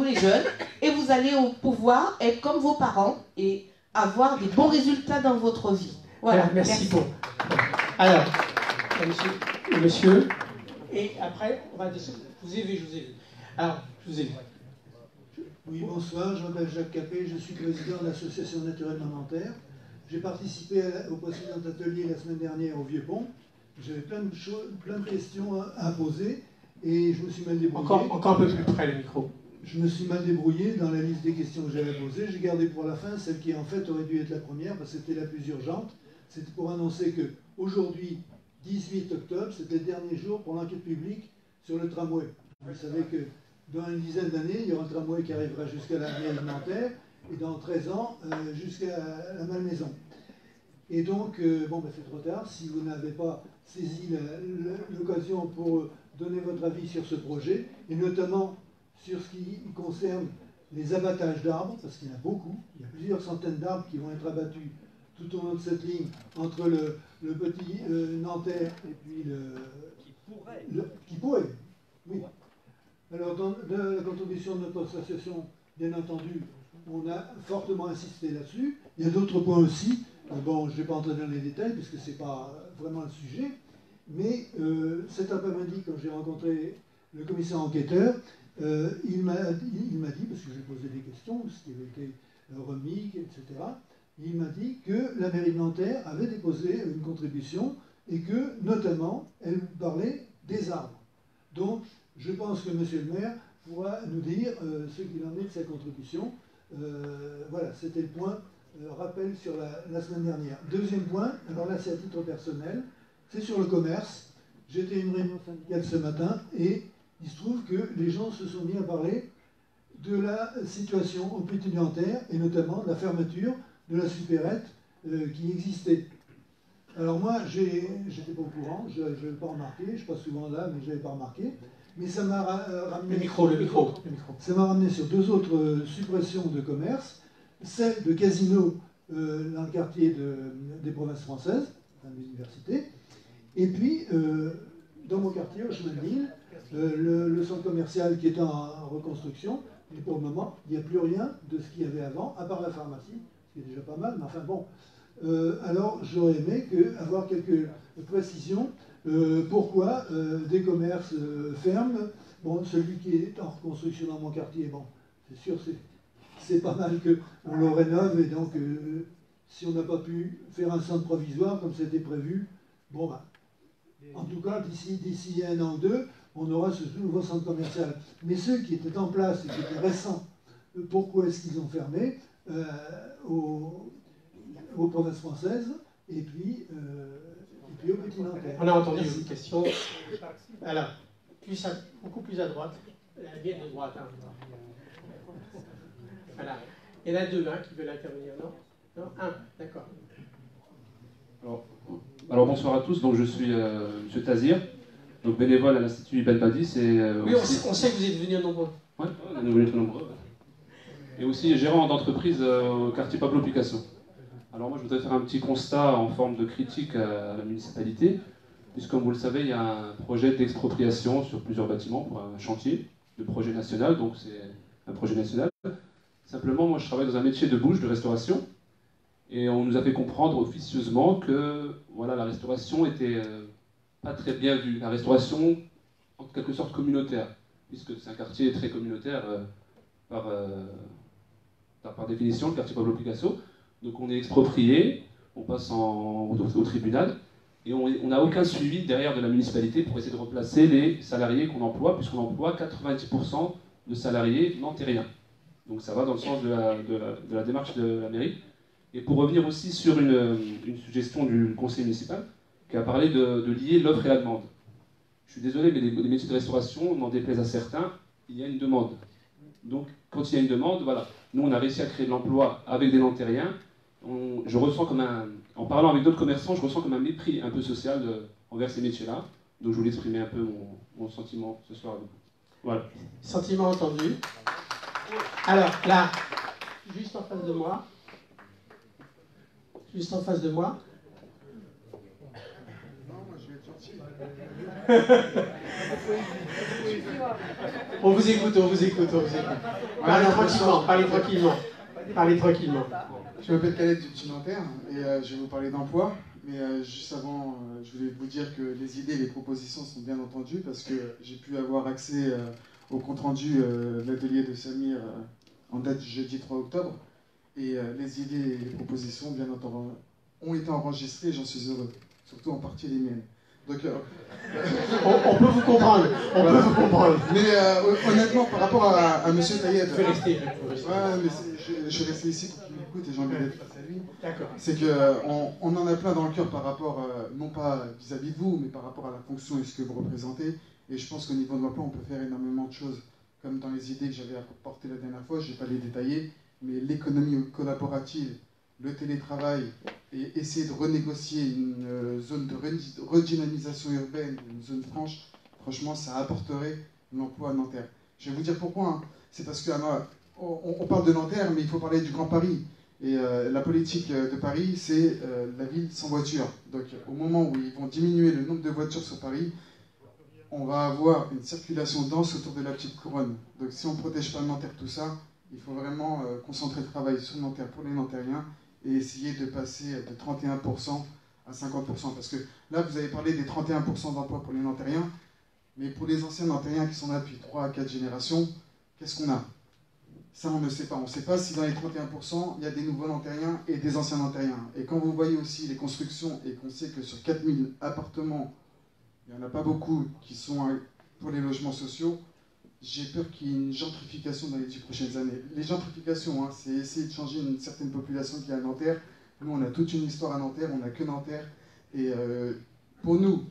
les jeunes, et vous allez pouvoir être comme vos parents et avoir des bons résultats dans votre vie. Voilà, merci beaucoup. Alors, monsieur, et après, on va descendre. Je vous ai vu. Alors, je vous ai vu. Oui, bonsoir, je m'appelle Jacques Capet, je suis président de l'association naturelle Nanterre. J'ai participé au précédent atelier la semaine dernière au Vieux-Pont. J'avais plein de questions à poser et je me suis mal débrouillé. Encore un peu plus près le micro. Je me suis mal débrouillé dans la liste des questions que j'avais posées. J'ai gardé pour la fin celle qui en fait aurait dû être la première parce que c'était la plus urgente. C'était pour annoncer que aujourd'hui, 18 octobre, c'était le dernier jour pour l'enquête publique sur le tramway. Vous savez que dans une dizaine d'années, il y aura un tramway qui arrivera jusqu'à la mairie de Nanterre et dans 13 ans jusqu'à la Malmaison. Et donc, c'est trop tard. Si vous n'avez pas saisi l'occasion pour donner votre avis sur ce projet, et notamment sur ce qui concerne les abattages d'arbres, parce qu'il y en a beaucoup, il y a plusieurs centaines d'arbres qui vont être abattus tout au long de cette ligne, entre le petit Nanterre et puis qui pourrait, oui. Alors, dans la contribution de notre association, bien entendu, on a fortement insisté là-dessus. Il y a d'autres points aussi. Bon, je ne vais pas entrer dans les détails, puisque ce n'est pas vraiment le sujet. Mais cet après-midi, quand j'ai rencontré le commissaire enquêteur, il m'a dit, parce que j'ai posé des questions, ce qui avait été remis, etc., il m'a dit que la mairie de Nanterre avait déposé une contribution et que, notamment, elle parlait des arbres. Donc, je pense que M. le maire pourra nous dire ce qu'il en est de sa contribution. Voilà, c'était le point rappel sur la semaine dernière. Deuxième point, alors là c'est à titre personnel, c'est sur le commerce. J'étais à une réunion syndicale ce matin et il se trouve que les gens se sont mis à parler de la situation au Petit Nanterre et notamment de la fermeture de la supérette qui existait. Alors moi, j'étais pas au courant, je n'avais pas remarqué, je ne suis pas souvent là, mais je n'avais pas remarqué. Mais ça m'a ramené... Le micro. Ça m'a ramené sur 2 autres suppressions de commerce. Celle de Casino dans le quartier des provinces françaises, de l'université. Et puis, dans mon quartier, au chemin de Lille, le centre commercial qui est en reconstruction. Et pour le moment, il n'y a plus rien de ce qu'il y avait avant, à part la pharmacie, ce qui est déjà pas mal, mais enfin bon. Alors, j'aurais aimé avoir quelques précisions. Pourquoi des commerces ferment? Bon, celui qui est en reconstruction dans mon quartier, bon, c'est sûr, c'est pas mal qu'on le rénove, et donc, si on n'a pas pu faire un centre provisoire comme c'était prévu, bon, bah, en tout cas, d'ici 1 an ou 2, on aura ce nouveau centre commercial. Mais ceux qui étaient en place et qui étaient récents, pourquoi est-ce qu'ils ont fermé aux provinces françaises et puis au Petit Nanterre? On a entendu une question. Alors, beaucoup plus à droite. Bien de droite. Hein. Voilà. Il y en a 2 qui veulent intervenir, non? Non, 1, d'accord. Alors bonsoir à tous, donc je suis M. Tazir, donc bénévole à l'Institut Ben Badis. Oui, on sait que vous êtes venus nombreux. Oui, on est venus très nombreux. et aussi gérant d'entreprise au quartier Pablo Picasso. Alors moi je voudrais faire un petit constat en forme de critique à la municipalité, puisque comme vous le savez, il y a un projet d'expropriation sur plusieurs bâtiments pour un chantier de projet national, donc c'est un projet national. Simplement, moi je travaille dans un métier de bouche, de restauration, et on nous a fait comprendre officieusement que voilà, la restauration était pas très bien vue. La restauration, en quelque sorte communautaire, puisque c'est un quartier très communautaire par définition, le quartier Pablo Picasso. Donc on est exproprié, on passe au tribunal, et on n'a aucun suivi derrière de la municipalité pour essayer de replacer les salariés qu'on emploie, puisqu'on emploie 90% de salariés nantériens. Donc ça va dans le sens de la démarche de la mairie. Et pour revenir aussi sur une suggestion du conseil municipal, qui a parlé de lier l'offre et la demande. Je suis désolé, mais les métiers de restauration, n'en déplaise à certains, il y a une demande. Donc quand il y a une demande, voilà. Nous on a réussi à créer de l'emploi avec des nantériens. Je ressens comme en parlant avec d'autres commerçants, je ressens comme un mépris un peu social envers ces métiers-là. Donc je voulais exprimer un peu mon sentiment ce soir. Voilà. Sentiment entendu. Alors là, juste en face de moi. Juste en face de moi. Non, moi je vais être gentil. On vous écoute, on vous écoute, on vous écoute. Parlez tranquillement, parlez tranquillement. Parlez tranquillement. Je m'appelle Khaled du Petit Nanterre et je vais vous parler d'emploi. Mais juste avant, je voulais vous dire que les idées et les propositions sont bien entendues parce que j'ai pu avoir accès au compte-rendu de l'atelier de Samir en date du jeudi 3 octobre. Et les idées et les propositions, bien entendu, ont été enregistrées et j'en suis heureux. Surtout en partie les miennes. Donc, on peut vous comprendre. On peut vous comprendre. Mais honnêtement, par rapport à M. Tayeb... Vous pouvez rester. Ouais, mais je vais rester ici pour qu'il m'écoute et j'ai envie d'être face à lui. D'accord. C'est qu'on en a plein dans le cœur par rapport, non pas vis-à-vis de vous, mais par rapport à la fonction et ce que vous représentez. Et je pense qu'au niveau de l'emploi, on peut faire énormément de choses. Comme dans les idées que j'avais apportées la dernière fois, je ne vais pas les détailler, mais l'économie collaborative, le télétravail, et essayer de renégocier une zone de redynamisation urbaine, une zone franche, franchement, ça apporterait l'emploi à Nanterre. Je vais vous dire pourquoi. Hein. C'est parce que on parle de Nanterre, mais il faut parler du Grand Paris. Et la politique de Paris, c'est la ville sans voiture. Donc au moment où ils vont diminuer le nombre de voitures sur Paris, on va avoir une circulation dense autour de la petite couronne. Donc si on ne protège pas Nanterre, tout ça, il faut vraiment concentrer le travail sur Nanterre pour les Nantériens et essayer de passer de 31% à 50%. Parce que là, vous avez parlé des 31% d'emploi pour les Nantériens, mais pour les anciens Nantériens qui sont là depuis 3 à 4 générations, qu'est-ce qu'on a? Ça, on ne sait pas. On ne sait pas si dans les 31%, il y a des nouveaux Nantériens et des anciens Nantériens. Et quand vous voyez aussi les constructions et qu'on sait que sur 4000 appartements, il n'y en a pas beaucoup qui sont pour les logements sociaux, j'ai peur qu'il y ait une gentrification dans les 10 prochaines années. Les gentrifications, hein, c'est essayer de changer une certaine population qui est à Nanterre. Nous, on a toute une histoire à Nanterre, on n'a que Nanterre. Et pour nous,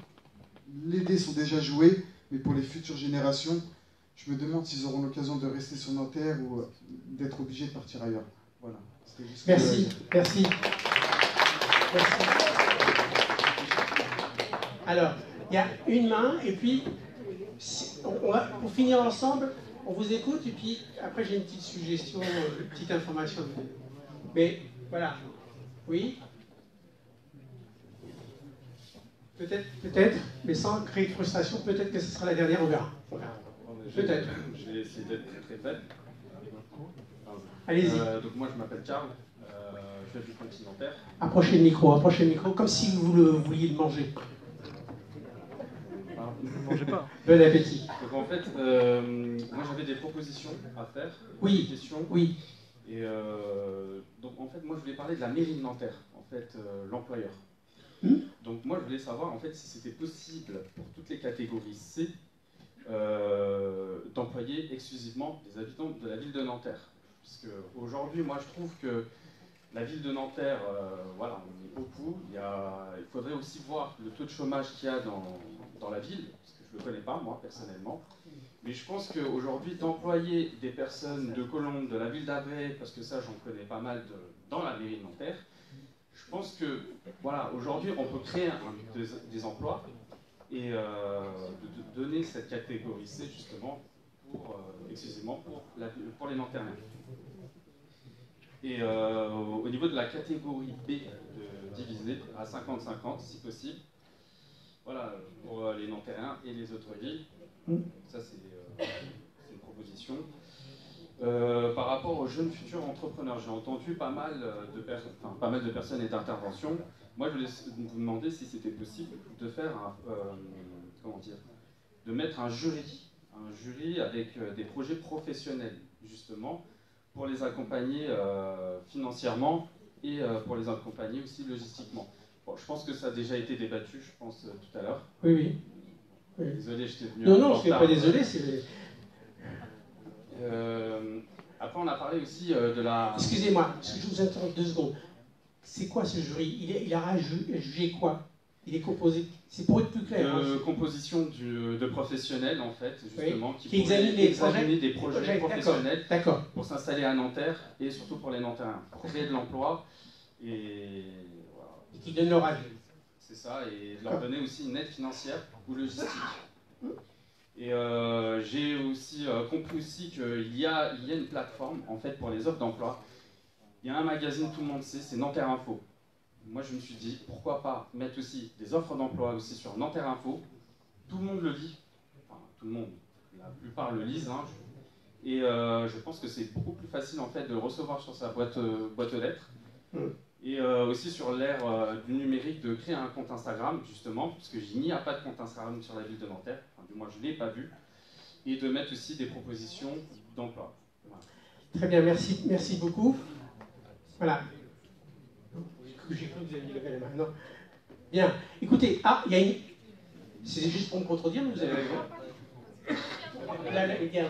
les dés sont déjà joués, mais pour les futures générations, je me demande s'ils auront l'occasion de rester sur Nanterre ou d'être obligés de partir ailleurs. Voilà. Merci, merci. Merci. Alors, il y a une main, et puis, pour finir ensemble, on vous écoute, et puis après j'ai une petite suggestion, une petite information. Mais voilà. Oui. Peut-être, mais sans créer de frustration, peut-être que ce sera la dernière, on verra. Peut-être. Je vais essayer d'être très bref. Allez-y. Donc moi je m'appelle Charles, je suis du Petit Nanterre. Approchez le micro, comme si vous vouliez le manger. Ne mangez pas. Bon appétit. Donc en fait, moi j'avais des propositions à faire, oui. Des questions. Oui. Et donc en fait, moi je voulais parler de la mairie de Nanterre, en fait, l'employeur. Donc moi je voulais savoir en fait si c'était possible pour toutes les catégories C d'employer exclusivement des habitants de la ville de Nanterre. Puisque aujourd'hui, moi je trouve que la ville de Nanterre, voilà, on est beaucoup. Il faudrait aussi voir le taux de chômage qu'il y a dans la ville, parce que je ne le connais pas, moi, personnellement. Mais je pense qu'aujourd'hui, d'employer des personnes de Colombes, de la ville d'Avray, parce que ça, j'en connais pas mal dans la mairie de Nanterre, je pense que, voilà, aujourd'hui, on peut créer des emplois et de donner cette catégorie C, justement, exclusivement pour les Nantériens. Et au niveau de la catégorie B, de diviser à 50-50 si possible. Voilà, pour les Nanterrains et les autres villes. Ça, c'est une proposition. Par rapport aux jeunes futurs entrepreneurs, j'ai entendu pas mal de personnes et d'interventions. Moi, je voulais vous demander si c'était possible de faire de mettre un jury avec des projets professionnels, justement, pour les accompagner financièrement et pour les accompagner aussi logistiquement. Bon, je pense que ça a déjà été débattu, je pense, tout à l'heure. Oui. Désolé, j'étais venu Non, en je ne suis retard. pas désolé. C'est... Après, on a parlé aussi de la... Excusez-moi, je vous interromps 2 secondes. C'est quoi ce jury? Il aura jugé quoi? Il est composé... C'est pour être plus clair. Composition de professionnels, en fait, justement, qui qui examinent des projets professionnels pour s'installer à Nanterre et surtout pour les Nanterrains. Créer de l'emploi et... Voilà. Et qui donnent leur avis. C'est ça, et de leur donner aussi une aide financière ou logistique. Et j'ai aussi compris aussi qu'il y a une plateforme, en fait, pour les offres d'emploi. Il y a un magazine, tout le monde sait, c'est Nanterre Info. Moi, je me suis dit, pourquoi pas mettre aussi des offres d'emploi aussi sur Nanterre Info. Tout le monde le lit. Enfin, tout le monde. La plupart le lisent. Hein. Et je pense que c'est beaucoup plus facile, en fait, de recevoir sur sa boîte aux lettres. Et aussi sur l'ère du numérique, de créer un compte Instagram, justement, parce qu'il n'y a pas de compte Instagram sur la ville de Nanterre. Enfin, du moins, je ne l'ai pas vu. Et de mettre aussi des propositions d'emploi. Voilà. Très bien, merci beaucoup. Voilà. J'ai cru que vous aviez levé la main. Non. Bien. Écoutez, il y a une... C'est juste pour me contredire, mais vous avez raison. Là, bien.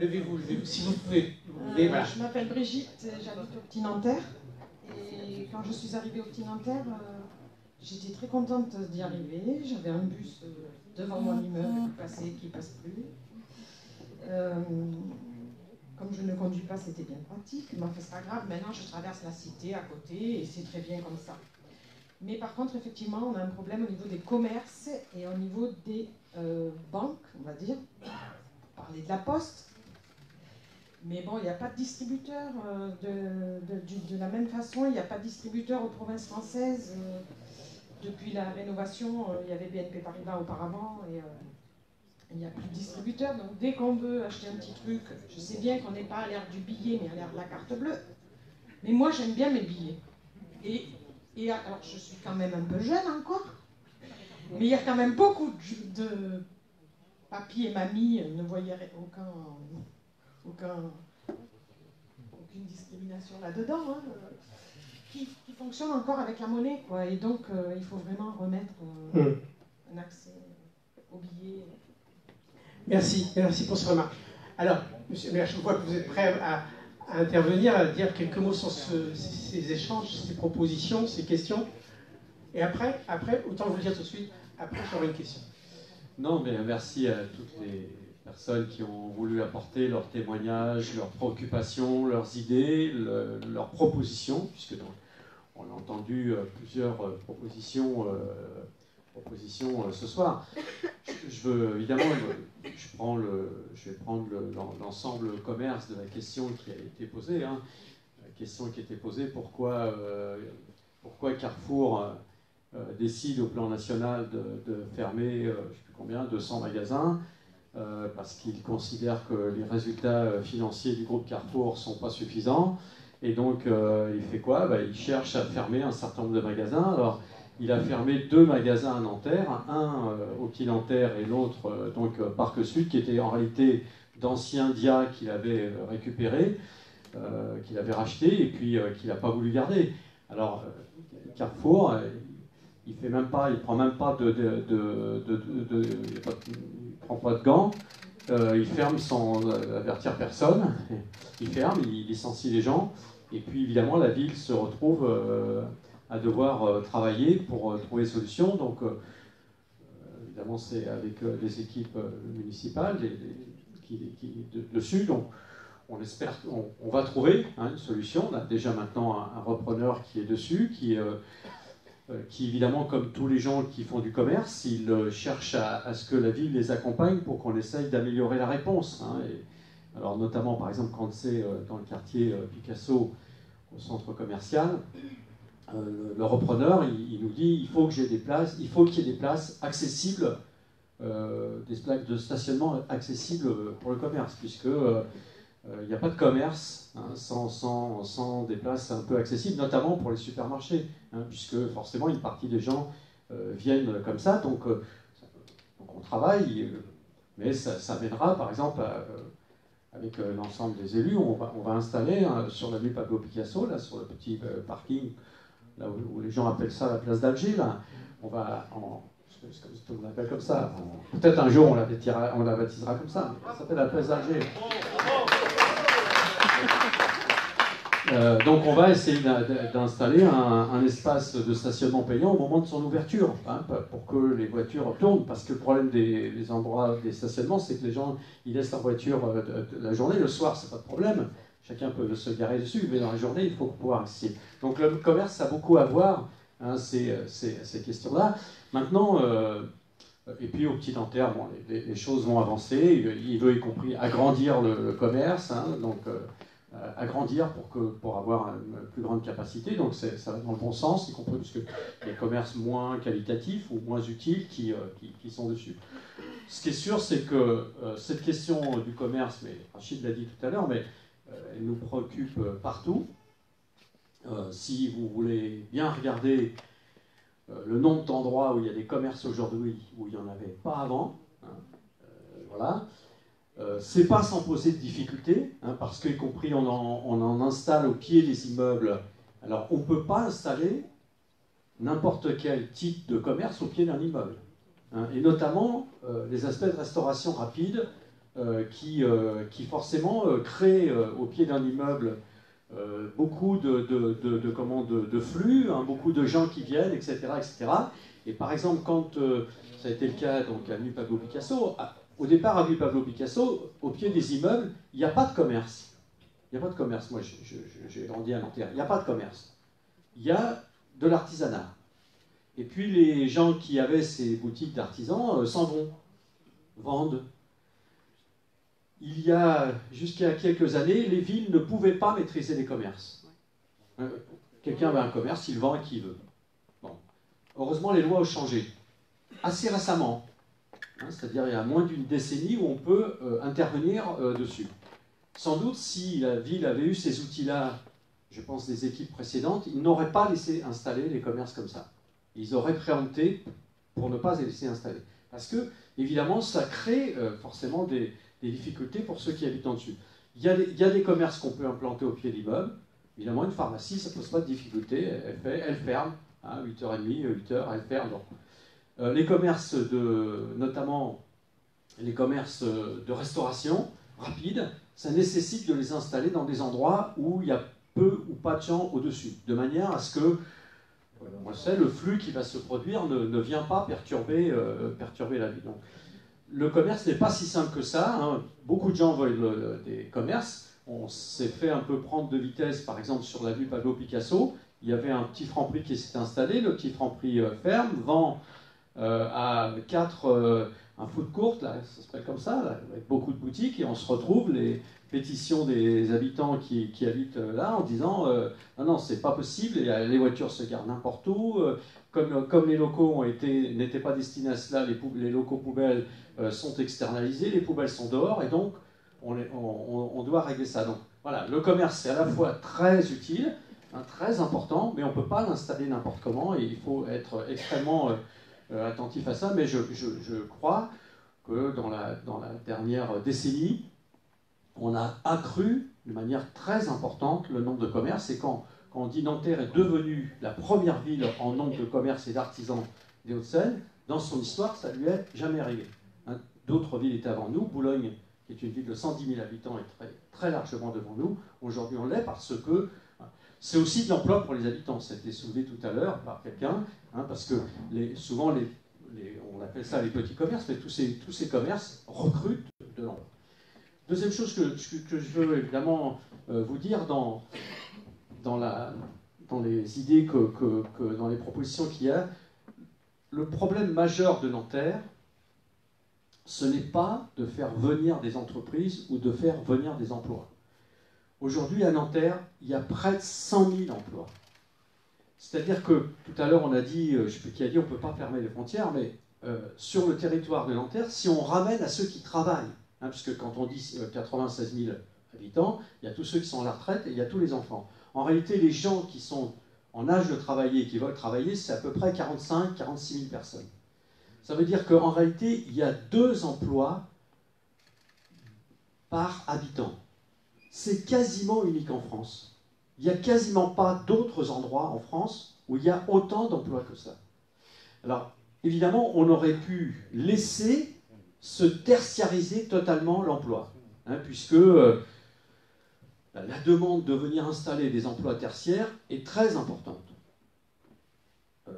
Levez-vous, si vous pouvez. Voilà. Je m'appelle Brigitte, j'habite au Petit Nanterre. Et quand je suis arrivée au Petit Nanterre, j'étais très contente d'y arriver. J'avais un bus devant mon immeuble qui passe plus. Comme je ne conduis pas, c'était bien pratique. Mais enfin, c'est pas grave, maintenant je traverse la cité à côté et c'est très bien comme ça. Mais par contre, effectivement, on a un problème au niveau des commerces et au niveau des banques, on va dire. Parler de la poste. Mais bon, il n'y a pas de distributeur de la même façon. Il n'y a pas de distributeur aux provinces françaises. Depuis la rénovation, il y avait BNP Paribas auparavant. Et, il n'y a plus de distributeur, donc dès qu'on veut acheter un petit truc, je sais bien qu'on n'est pas à l'ère du billet, mais à l'ère de la carte bleue. Mais moi, j'aime bien mes billets. Et alors, je suis quand même un peu jeune encore, mais il y a quand même beaucoup de papy et mamie ne voyaient aucune discrimination là-dedans, hein, qui fonctionnent encore avec la monnaie, quoi. Et donc, il faut vraiment remettre un accès aux billets. Merci pour ce remarque. Alors, monsieur le maire, je vois que vous êtes prêt à intervenir, à dire quelques mots sur ces échanges, ces propositions, ces questions. Et après, autant vous le dire tout de suite, après j'aurai une question. Non, mais merci à toutes les personnes qui ont voulu apporter leurs témoignages, leurs préoccupations, leurs idées, leurs propositions, puisque donc, on a entendu plusieurs propositions ce soir. Je veux évidemment, je vais prendre l'ensemble commerce de la question qui a été posée. Hein. La question qui était posée, pourquoi Carrefour décide au plan national de fermer, je ne sais plus combien, 200 magasins, parce qu'il considère que les résultats financiers du groupe Carrefour ne sont pas suffisants. Et donc, il fait quoi? Il cherche à fermer un certain nombre de magasins. Alors, il a fermé 2 magasins à Nanterre, un au Petit Nanterre et l'autre Parc Sud, qui était en réalité d'anciens Dia qu'il avait récupérés, qu'il avait rachetés et puis qu'il n'a pas voulu garder. Alors Carrefour, il prend même pas prend pas de gants, il ferme sans avertir personne, il ferme, il licencie les gens et puis évidemment la ville se retrouve à devoir travailler pour trouver des solutions. Donc, évidemment, c'est avec les équipes municipales dessus. Donc, on espère qu'on va trouver une solution. On a déjà maintenant un repreneur qui est dessus, qui évidemment, comme tous les gens qui font du commerce, ils cherchent à ce que la ville les accompagne pour qu'on essaye d'améliorer la réponse. Alors notamment, par exemple, quand c'est dans le quartier Picasso, au centre commercial, le repreneur, il nous dit il faut que j'ai des places, il faut qu'il y ait des places accessibles, des places de stationnement accessibles pour le commerce, puisque il n'y a pas de commerce sans des places un peu accessibles, notamment pour les supermarchés, puisque forcément une partie des gens viennent comme ça, donc on travaille, mais ça mènera par exemple avec l'ensemble des élus, on va installer sur l'avenue Pablo Picasso, là, sur le petit parking, là où les gens appellent ça la place d'Alger, là, on va, on l'appelle comme ça, peut-être un jour on la baptisera comme ça, mais ça s'appelle la place d'Alger. Donc on va essayer d'installer un espace de stationnement payant au moment de son ouverture, pour que les voitures tournent, parce que le problème des endroits des stationnements, c'est que les gens ils laissent leur voiture la journée, le soir c'est pas de problème, chacun peut se garer dessus, mais dans la journée il faut pouvoir accéder. Donc le commerce a beaucoup à voir, ces questions-là. Maintenant, et puis au Petit Nanterre, bon, les choses vont avancer, il veut y compris agrandir le commerce, donc agrandir pour avoir une plus grande capacité, donc ça va dans le bon sens, y compris parce que les commerces moins qualitatifs ou moins utiles qui sont dessus. Ce qui est sûr, c'est que cette question du commerce, mais Rachid l'a dit tout à l'heure, mais elle nous préoccupe partout. Si vous voulez bien regarder le nombre d'endroits où il y a des commerces aujourd'hui où il n'y en avait pas avant, voilà. C'est pas sans poser de difficultés, parce qu'y compris on en installe au pied des immeubles. Alors on ne peut pas installer n'importe quel type de commerce au pied d'un immeuble. Et notamment les aspects de restauration rapide qui forcément créent au pied d'un immeuble beaucoup de flux, beaucoup de gens qui viennent, etc. etc. Et par exemple, quand ça a été le cas donc, à l'avenue Pablo Picasso, au départ, avenue Pablo Picasso, au pied des immeubles, il n'y a pas de commerce. Il n'y a pas de commerce. Moi, j'ai grandi à Nanterre. Il n'y a pas de commerce. Il y a de l'artisanat. Et puis, les gens qui avaient ces boutiques d'artisans s'en vont, vendent. Il y a, jusqu'à quelques années, les villes ne pouvaient pas maîtriser les commerces. Quelqu'un avait un commerce, il vend à qui il veut. Bon. Heureusement, les lois ont changé. Assez récemment. C'est-à-dire il y a moins d'une décennie où on peut intervenir dessus. Sans doute, si la ville avait eu ces outils-là, je pense des équipes précédentes, ils n'auraient pas laissé installer les commerces comme ça. Ils auraient préempté pour ne pas les laisser installer. Parce que, évidemment, ça crée forcément des difficultés pour ceux qui habitent en dessus. Il y a des commerces qu'on peut implanter au pied de l'immeuble. Évidemment, une pharmacie, ça ne pose pas de difficulté. Elle ferme, 8h30, 8h, elle ferme. Donc, les commerces notamment les commerces de restauration rapide, ça nécessite de les installer dans des endroits où il y a peu ou pas de gens au-dessus, de manière à ce que le flux qui va se produire ne vient pas perturber la vie. Donc, le commerce n'est pas si simple que ça. Beaucoup de gens veulent des commerces. On s'est fait un peu prendre de vitesse, par exemple sur l'avenue Pablo Picasso. Il y avait un petit Franprix qui s'est installé. Le petit Franprix ferme, vend à 4 un food court, là, ça s'appelle comme ça, là, avec beaucoup de boutiques, et on se retrouve les pétitions des habitants qui habitent là en disant non, c'est pas possible, et les voitures se garent n'importe où, comme les locaux n'étaient pas destinés à cela, les locaux poubelles sont externalisés, les poubelles sont dehors, et donc on doit régler ça. Donc voilà, le commerce c'est à la fois très utile, très important, mais on ne peut pas l'installer n'importe comment, et il faut être extrêmement attentif à ça, mais je crois que dans la dernière décennie, on a accru de manière très importante le nombre de commerces, et quand on dit Nanterre est devenue la première ville en nombre de commerces et d'artisans des Hauts-de-Seine, dans son histoire, ça ne lui est jamais arrivé. D'autres villes étaient avant nous, Boulogne, qui est une ville de 110 000 habitants, est très, très largement devant nous. Aujourd'hui, on l'est parce que c'est aussi de l'emploi pour les habitants. Ça a été soulevé tout à l'heure par quelqu'un, parce que souvent, on appelle ça les petits commerces, mais tous ces commerces recrutent de l'emploi. Deuxième chose que je veux évidemment vous dire dans les idées, dans les propositions qu'il y a, le problème majeur de Nanterre, ce n'est pas de faire venir des entreprises ou de faire venir des emplois. Aujourd'hui, à Nanterre, il y a près de 100 000 emplois. C'est-à-dire que, tout à l'heure, on a dit, je ne sais plus qui a dit, on ne peut pas fermer les frontières, mais sur le territoire de Nanterre, si on ramène à ceux qui travaillent, hein, puisque quand on dit 96 000 habitants, il y a tous ceux qui sont à la retraite et il y a tous les enfants. En réalité, les gens qui sont en âge de travailler et qui veulent travailler, c'est à peu près 45-46 000 personnes. Ça veut dire qu'en réalité, il y a 2 emplois par habitant. C'est quasiment unique en France. Il n'y a quasiment pas d'autres endroits en France où il y a autant d'emplois que ça. Alors, évidemment, on aurait pu laisser se tertiariser totalement l'emploi, hein, puisque la demande de venir installer des emplois tertiaires est très importante.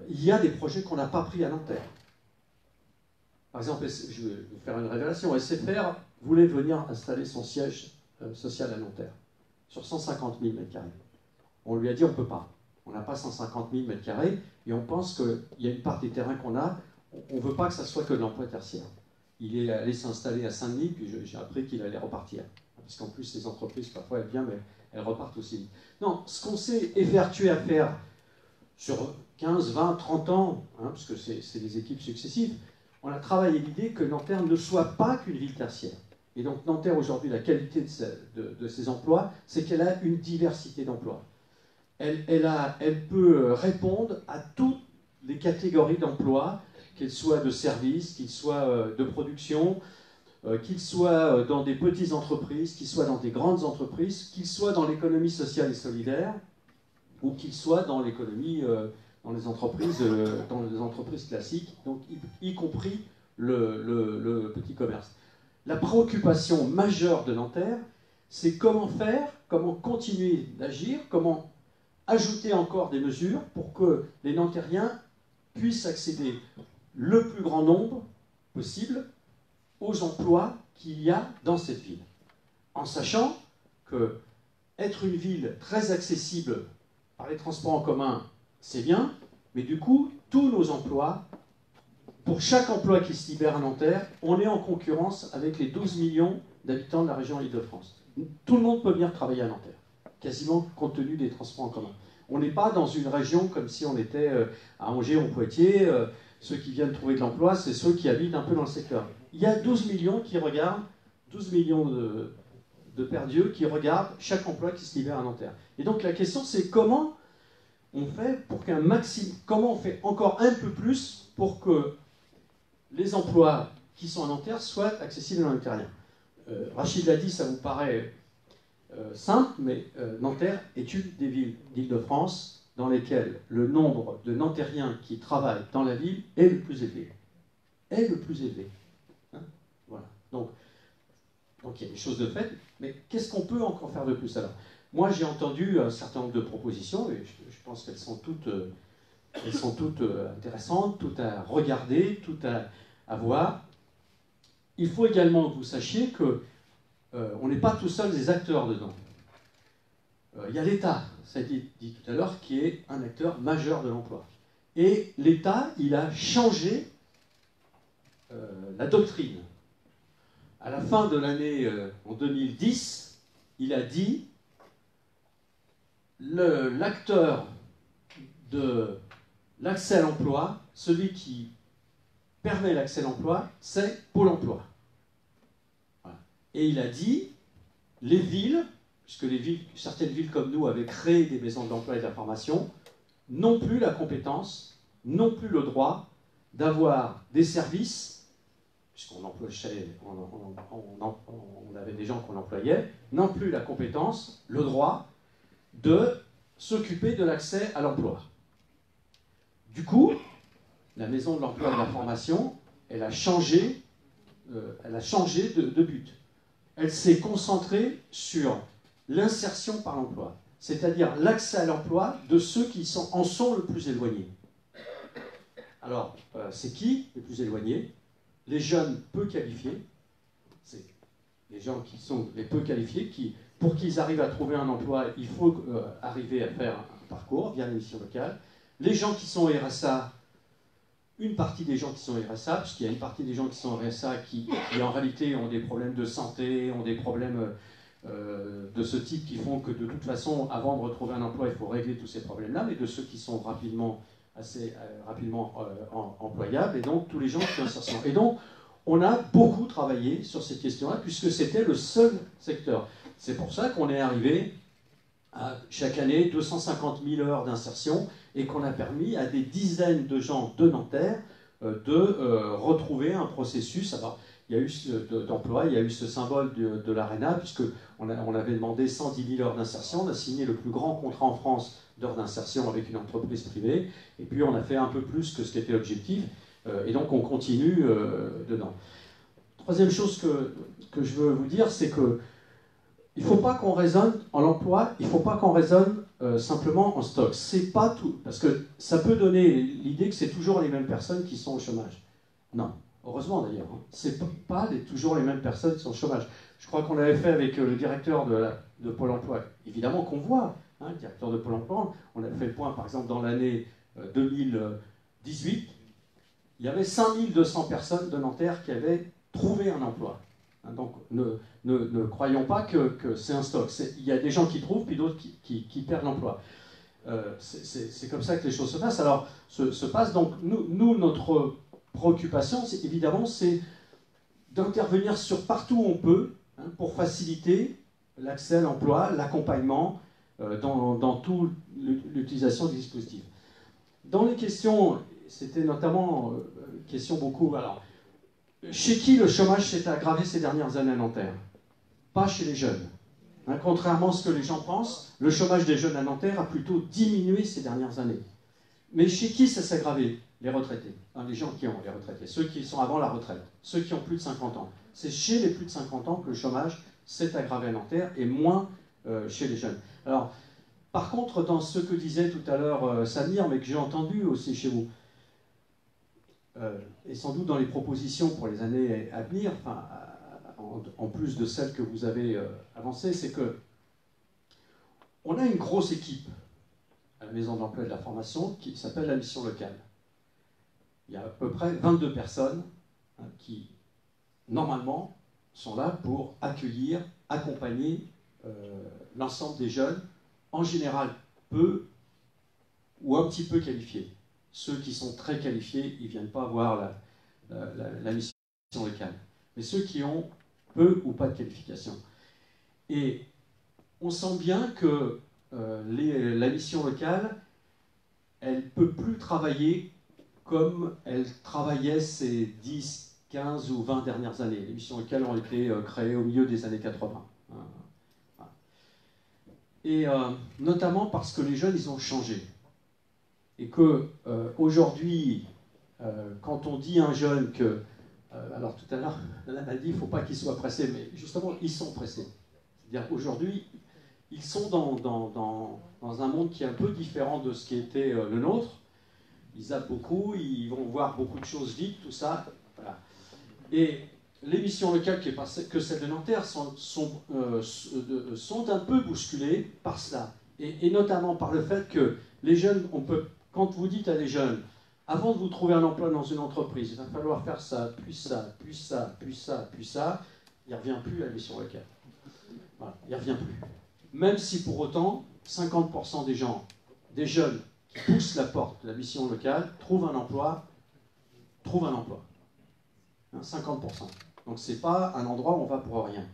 Il y a des projets qu'on n'a pas pris à Nanterre. Par exemple, je vais vous faire une révélation, SFR voulait venir installer son siège social à Nanterre, sur 150 000 m². On lui a dit on ne peut pas. On n'a pas 150 000 m² et on pense qu'il y a une part des terrains qu'on a, on ne veut pas que ça soit que de l'emploi tertiaire. Il est allé s'installer à Saint-Denis, puis j'ai appris qu'il allait repartir. Parce qu'en plus, les entreprises, parfois, elles viennent, mais elles repartent aussi. Non, ce qu'on s'est évertué à faire sur 15, 20, 30 ans, hein, parce que c'est des équipes successives, on a travaillé l'idée que Nanterre ne soit pas qu'une ville tertiaire. Et donc Nanterre, aujourd'hui, la qualité de ses emplois, c'est qu'elle a une diversité d'emplois. Elle peut répondre à toutes les catégories d'emplois, qu'ils soient de services, qu'ils soient de production, qu'ils soient dans des petites entreprises, qu'ils soient dans des grandes entreprises, qu'ils soient dans l'économie sociale et solidaire, ou qu'ils soient dans l'économie, dans les entreprises classiques, donc y compris le petit commerce. La préoccupation majeure de Nanterre, c'est comment faire, comment continuer d'agir, comment ajouter encore des mesures pour que les Nanterriens puissent accéder le plus grand nombre possible aux emplois qu'il y a dans cette ville. En sachant que être une ville très accessible par les transports en commun, c'est bien, mais du coup, tous nos emplois, pour chaque emploi qui se libère à Nanterre, on est en concurrence avec les 12 millions d'habitants de la région Île-de-France. Tout le monde peut venir travailler à Nanterre, quasiment compte tenu des transports en commun. On n'est pas dans une région comme si on était à Angers ou Poitiers. Ceux qui viennent trouver de l'emploi, c'est ceux qui habitent un peu dans le secteur. Il y a 12 millions qui regardent, 12 millions de perdieux qui regardent chaque emploi qui se libère à Nanterre. Et donc la question, c'est comment on fait pour qu'un maximum, comment on fait encore un peu plus pour que les emplois qui sont à Nanterre soient accessibles aux Nanterriens. Rachid l'a dit, ça vous paraît simple, mais Nanterre est une des villes d'Île-de-France dans lesquelles le nombre de Nanterriens qui travaillent dans la ville est le plus élevé. Est le plus élevé. Hein, voilà. Donc il y a des choses de fait, mais qu'est-ce qu'on peut encore faire de plus alors? Moi, j'ai entendu un certain nombre de propositions, et je pense qu'elles sont toutes intéressantes, toutes à regarder, toutes à voir. Il faut également que vous sachiez que on n'est pas tout seul des acteurs dedans. Il y a l'État, ça a été dit tout à l'heure, qui est un acteur majeur de l'emploi. Et l'État, il a changé la doctrine. À la fin de l'année, en 2010, il a dit l'acteur de l'accès à l'emploi, celui qui permet l'accès à l'emploi, c'est Pôle emploi. Voilà. Et il a dit, les villes, puisque certaines villes comme nous avaient créé des maisons de l'emploi et de la formation, n'ont plus la compétence, n'ont plus le droit d'avoir des services, puisqu'on embauchait, on avait des gens qu'on employait, n'ont plus la compétence, le droit de s'occuper de l'accès à l'emploi. Du coup, la maison de l'emploi et de la formation, elle a changé de but. Elle s'est concentrée sur l'insertion par l'emploi, c'est-à-dire l'accès à l'emploi de ceux qui en sont le plus éloignés. Alors, c'est qui les plus éloignés? Les jeunes peu qualifiés, c'est les gens qui sont les peu qualifiés, pour qu'ils arrivent à trouver un emploi, il faut arriver à faire un parcours via la mission locale. Les gens qui sont au RSA, une partie des gens qui sont RSA, puisqu'il y a une partie des gens qui sont RSA qui en réalité ont des problèmes de santé, ont des problèmes de ce type qui font que de toute façon, avant de retrouver un emploi, il faut régler tous ces problèmes-là, mais de ceux qui sont assez rapidement employables, et donc tous les gens qui ont insertion. Et donc, on a beaucoup travaillé sur ces questions-là, puisque c'était le seul secteur. C'est pour ça qu'on est arrivé à chaque année 250 000 heures d'insertion, et qu'on a permis à des dizaines de gens de Nanterre de retrouver un processus. Alors, il y a eu d'emploi, il y a eu ce symbole de l'ARENA, puisqu'on avait demandé 110 000 heures d'insertion, on a signé le plus grand contrat en France d'heures d'insertion avec une entreprise privée, et puis on a fait un peu plus que ce qui était l'objectif, et donc on continue dedans. Troisième chose que je veux vous dire, c'est que il ne faut pas qu'on raisonne en l'emploi, il ne faut pas qu'on raisonne simplement en stock. C'est pas tout, parce que ça peut donner l'idée que c'est toujours les mêmes personnes qui sont au chômage. Non, heureusement d'ailleurs, hein. C'est pas toujours les mêmes personnes qui sont au chômage. Je crois qu'on l'avait fait avec le directeur de Pôle emploi. Évidemment qu'on voit, hein, le directeur de Pôle emploi, on a fait le point par exemple dans l'année 2018, il y avait 5200 personnes de Nanterre qui avaient trouvé un emploi. Donc ne croyons pas que c'est un stock. Il y a des gens qui trouvent, puis d'autres qui perdent l'emploi. C'est comme ça que les choses se passent. Alors, se passe donc, nous, notre préoccupation, évidemment, c'est d'intervenir sur partout où on peut, hein, pour faciliter l'accès à l'emploi, l'accompagnement dans toute l'utilisation du dispositif. Dans les questions, c'était notamment question beaucoup... Alors, chez qui le chômage s'est aggravé ces dernières années à Nanterre? Pas chez les jeunes. Hein, contrairement à ce que les gens pensent, le chômage des jeunes à Nanterre a plutôt diminué ces dernières années. Mais chez qui ça s'est aggravé? Les retraités. Hein, les gens qui ont les retraités. Ceux qui sont avant la retraite. Ceux qui ont plus de 50 ans. C'est chez les plus de 50 ans que le chômage s'est aggravé à Nanterre et moins chez les jeunes. Alors, par contre, dans ce que disait tout à l'heure Samir, mais que j'ai entendu aussi chez vous, et sans doute dans les propositions pour les années à venir, enfin, en plus de celles que vous avez avancées, c'est que on a une grosse équipe à la Maison de l'Emploi et de la Formation qui s'appelle la mission locale. Il y a à peu près 22 personnes, hein, qui, normalement, sont là pour accueillir, accompagner l'ensemble des jeunes, en général peu ou un petit peu qualifiés. Ceux qui sont très qualifiés, ils ne viennent pas voir la mission locale. Mais ceux qui ont peu ou pas de qualification. Et on sent bien que la mission locale, elle ne peut plus travailler comme elle travaillait ces 10, 15 ou 20 dernières années. Les missions locales ont été créées au milieu des années 80. Et notamment parce que les jeunes, ils ont changé. Et que aujourd'hui, quand on dit à un jeune que... alors tout à l'heure, Madame a dit, il ne faut pas qu'ils soient pressés, mais justement, ils sont pressés. C'est-à-dire aujourd'hui, ils sont dans un monde qui est un peu différent de ce qui était le nôtre. Ils zappent beaucoup, ils vont voir beaucoup de choses vite, tout ça. Voilà. Et les missions locales, que celles de Nanterre, sont un peu bousculées par cela. Et notamment par le fait que les jeunes, quand vous dites à des jeunes, avant de vous trouver un emploi dans une entreprise, il va falloir faire ça, puis ça, puis ça, puis ça, puis ça, il ne revient plus à la mission locale. Voilà, il ne revient plus. Même si pour autant, 50% des jeunes qui poussent la porte de la mission locale trouvent un emploi. 50%. Donc ce n'est pas un endroit où on va pour rien.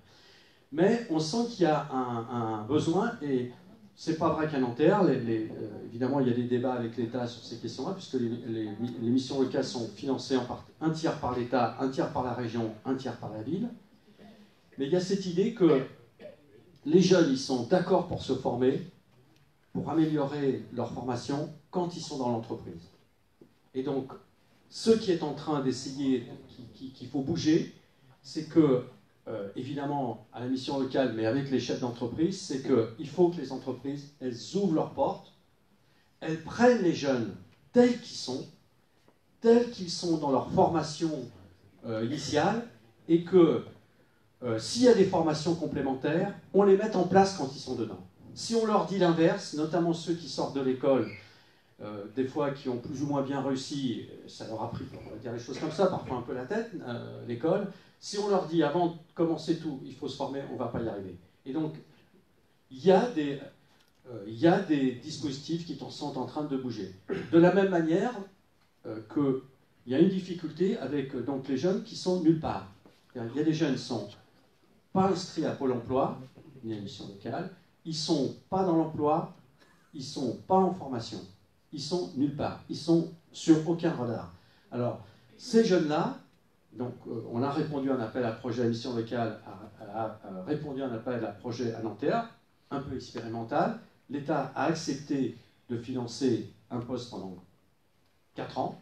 Mais on sent qu'il y a un besoin, et c'est pas vrai qu'à Nanterre, évidemment il y a des débats avec l'État sur ces questions-là, puisque les missions locales sont financées un tiers par l'État, un tiers par la région, un tiers par la ville. Mais il y a cette idée que les jeunes, ils sont d'accord pour se former, pour améliorer leur formation quand ils sont dans l'entreprise. Et donc, ce qui est en train d'essayer, qu'il faut bouger, c'est que, évidemment, à la mission locale, mais avec les chefs d'entreprise, c'est qu'il faut que les entreprises, elles ouvrent leurs portes, elles prennent les jeunes tels qu'ils sont dans leur formation initiale, et que s'il y a des formations complémentaires, on les mette en place quand ils sont dedans. Si on leur dit l'inverse, notamment ceux qui sortent de l'école des fois qui ont plus ou moins bien réussi, ça leur a pris, on va dire les choses comme ça, parfois un peu la tête, l'école. Si on leur dit avant de commencer tout, il faut se former, on ne va pas y arriver. Et donc, il y a des dispositifs qui sont en train de bouger. De la même manière qu'il y a une difficulté avec donc, les jeunes qui sont nulle part. Il y a des jeunes qui ne sont pas inscrits à Pôle emploi, ni à une mission locale, ils ne sont pas dans l'emploi, ils ne sont pas en formation, ils sont nulle part, ils sont sur aucun radar. Alors, ces jeunes-là, donc on a répondu à un appel à projet à mission locale, a répondu à un appel à projet à Nanterre, un peu expérimental. L'État a accepté de financer un poste pendant 4 ans.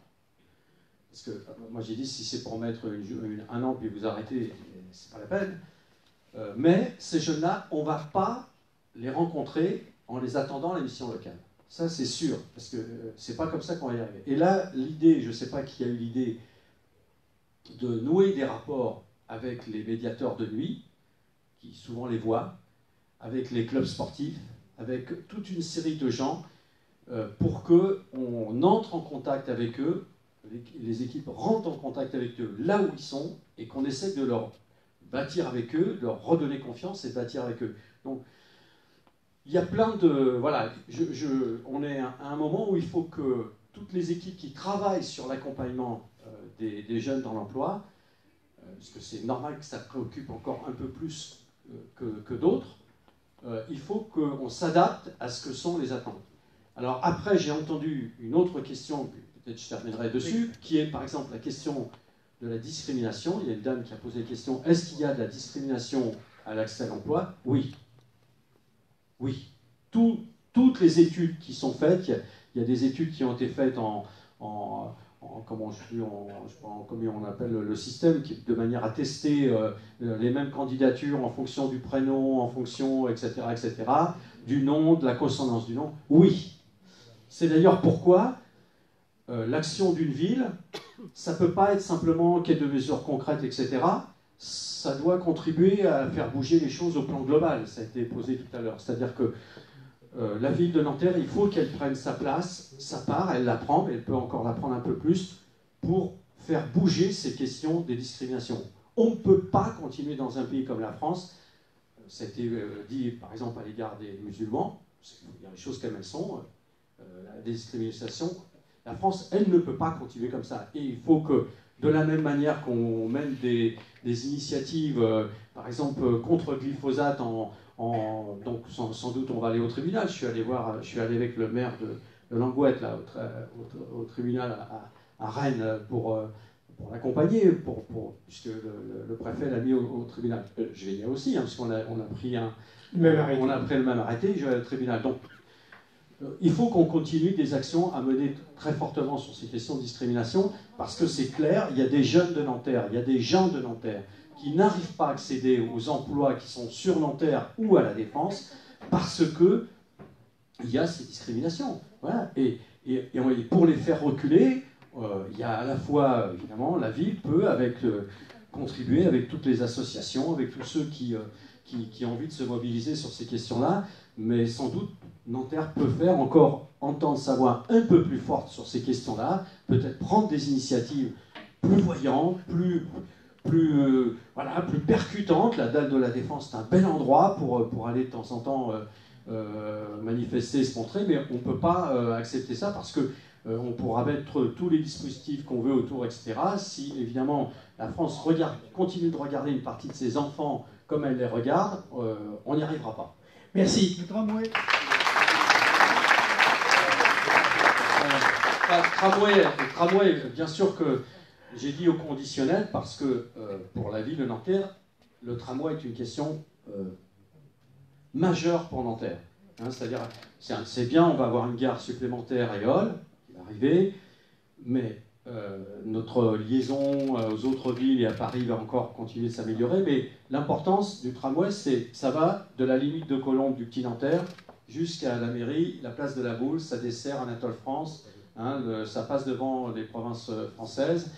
Parce que moi j'ai dit, si c'est pour mettre un an puis vous arrêtez, c'est pas la peine. Mais ces jeunes-là, on ne va pas les rencontrer en les attendant à la mission locale. Ça c'est sûr, parce que c'est pas comme ça qu'on va y arriver. Et là, l'idée, je ne sais pas qui a eu l'idée de nouer des rapports avec les médiateurs de nuit, qui souvent les voient, avec les clubs sportifs, avec toute une série de gens, pour qu'on entre en contact avec eux, les équipes rentrent en contact avec eux là où ils sont, et qu'on essaie de leur bâtir avec eux, de leur redonner confiance et bâtir avec eux. Donc, il y a plein de... Voilà, on est à un moment où il faut que toutes les équipes qui travaillent sur l'accompagnement des jeunes dans l'emploi, parce que c'est normal que ça préoccupe encore un peu plus que d'autres, il faut qu'on s'adapte à ce que sont les attentes. Alors après, j'ai entendu une autre question, peut-être je terminerai dessus, qui est par exemple la question de la discrimination. Il y a une dame qui a posé la question, est-ce qu'il y a de la discrimination à l'accès à l'emploi? Oui. Oui. Toutes les études qui sont faites, il y a des études qui ont été faites comment on appelle le système, de manière à tester les mêmes candidatures en fonction du prénom, en fonction, etc., du nom, de la consonance du nom. Oui. C'est d'ailleurs pourquoi l'action d'une ville, ça ne peut pas être simplement qu'il y ait de mesures concrètes, etc. Ça doit contribuer à faire bouger les choses au plan global. Ça a été posé tout à l'heure. C'est-à-dire que la ville de Nanterre, il faut qu'elle prenne sa place, sa part, elle la prend, mais elle peut encore la prendre un peu plus pour faire bouger ces questions des discriminations. On ne peut pas continuer dans un pays comme la France, ça a été dit par exemple à l'égard des musulmans, il y a les choses comme elles sont, la discrimination, la France, elle ne peut pas continuer comme ça. Et il faut que, de la même manière qu'on mène des initiatives, par exemple contre le glyphosate, donc sans doute on va aller au tribunal. Je suis allé avec le maire de Langouette là, au tribunal à Rennes pour l'accompagner, puisque le préfet l'a mis au tribunal. Je vais y aller aussi, hein, puisqu'on a pris le même arrêté, je vais aller au tribunal. Donc, il faut qu'on continue des actions à mener très fortement sur ces questions de discrimination, parce que c'est clair, il y a des jeunes de Nanterre, il y a des gens de Nanterre qui n'arrivent pas à accéder aux emplois qui sont sur Nanterre ou à la Défense, parce que il y a ces discriminations. Voilà. Et pour les faire reculer, il y a à la fois, évidemment, la ville peut contribuer avec toutes les associations, avec tous ceux qui ont envie de se mobiliser sur ces questions-là, mais sans doute Nanterre peut faire encore entendre sa voix un peu plus forte sur ces questions-là, peut-être prendre des initiatives plus voyantes, plus percutantes. La dalle de la Défense, c'est un bel endroit pour aller de temps en temps manifester, se montrer, mais on ne peut pas accepter ça parce que on pourra mettre tous les dispositifs qu'on veut autour, etc. Si, évidemment, la France continue de regarder une partie de ses enfants comme elle les regarde, on n'y arrivera pas. Merci. Le tramway. Tramway, bien sûr que j'ai dit au conditionnel parce que pour la ville de Nanterre, le tramway est une question majeure pour Nanterre. Hein, c'est-à-dire, c'est bien, on va avoir une gare supplémentaire à Éole, qui va arriver, mais notre liaison aux autres villes et à Paris va encore continuer de s'améliorer. Mais l'importance du tramway, ça va de la limite de Colombes du Petit Nanterre jusqu'à la mairie, la place de la Boule, ça dessert Anatole France, hein, ça passe devant les provinces françaises,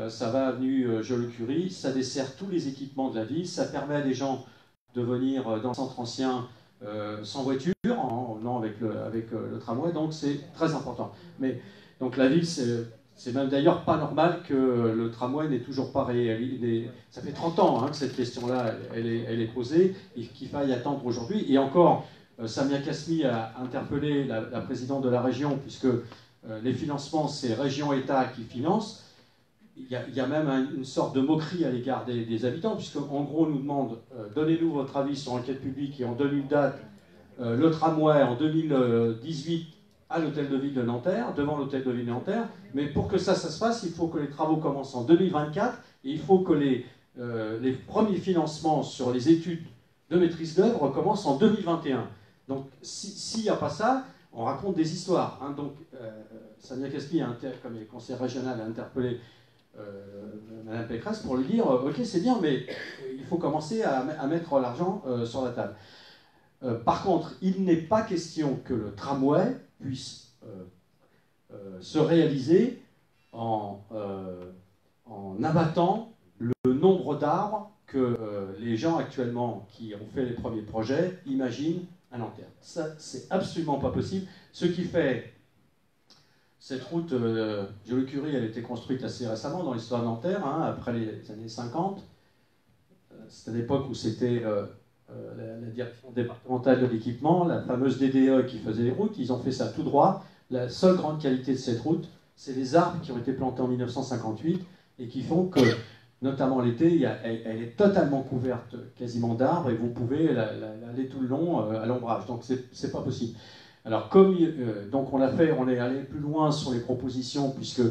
ça va avenue Joliot-Curie, ça dessert tous les équipements de la ville, ça permet à des gens de venir dans le centre ancien sans voiture, en venant avec avec le tramway, donc c'est très important. Mais donc la ville, c'est même d'ailleurs pas normal que le tramway n'est toujours pas réalisé. Ça fait 30 ans que cette question-là, elle est posée, et qu'il faille attendre aujourd'hui. Et encore, Samia Kasmi a interpellé la présidente de la région, puisque les financements, c'est région-État qui financent. Il y a même une sorte de moquerie à l'égard des habitants, puisqu'en gros, on nous demande donnez-nous votre avis sur l'enquête publique, et on donne une date, le tramway en 2018 à l'hôtel de ville de Nanterre, devant l'hôtel de ville de Nanterre. Mais pour que ça se fasse, il faut que les travaux commencent en 2024, et il faut que les premiers financements sur les études de maîtrise d'œuvre commencent en 2021. Donc, s'il n'y a pas ça, on raconte des histoires. Donc, Samia Kasmi, comme les conseillers régionaux, a interpellé Mme Pécresse pour lui dire ok, c'est bien, mais il faut commencer à mettre l'argent sur la table. Par contre, il n'est pas question que le tramway puisse se réaliser en abattant le nombre d'arbres que les gens actuellement qui ont fait les premiers projets imaginent à Nanterre. Ça, c'est absolument pas possible. Ce qui fait cette route, Joliot-Curie, elle a été construite assez récemment dans l'histoire de Nanterre, après les années 50. C'était à l'époque où c'était la direction départementale de l'équipement, la fameuse DDE qui faisait les routes. Ils ont fait ça tout droit. La seule grande qualité de cette route, c'est les arbres qui ont été plantés en 1958 et qui font que, notamment l'été, elle est totalement couverte quasiment d'arbres et vous pouvez aller tout le long à l'ombrage. Donc c'est pas possible. Alors comme donc on est allé plus loin sur les propositions, puisque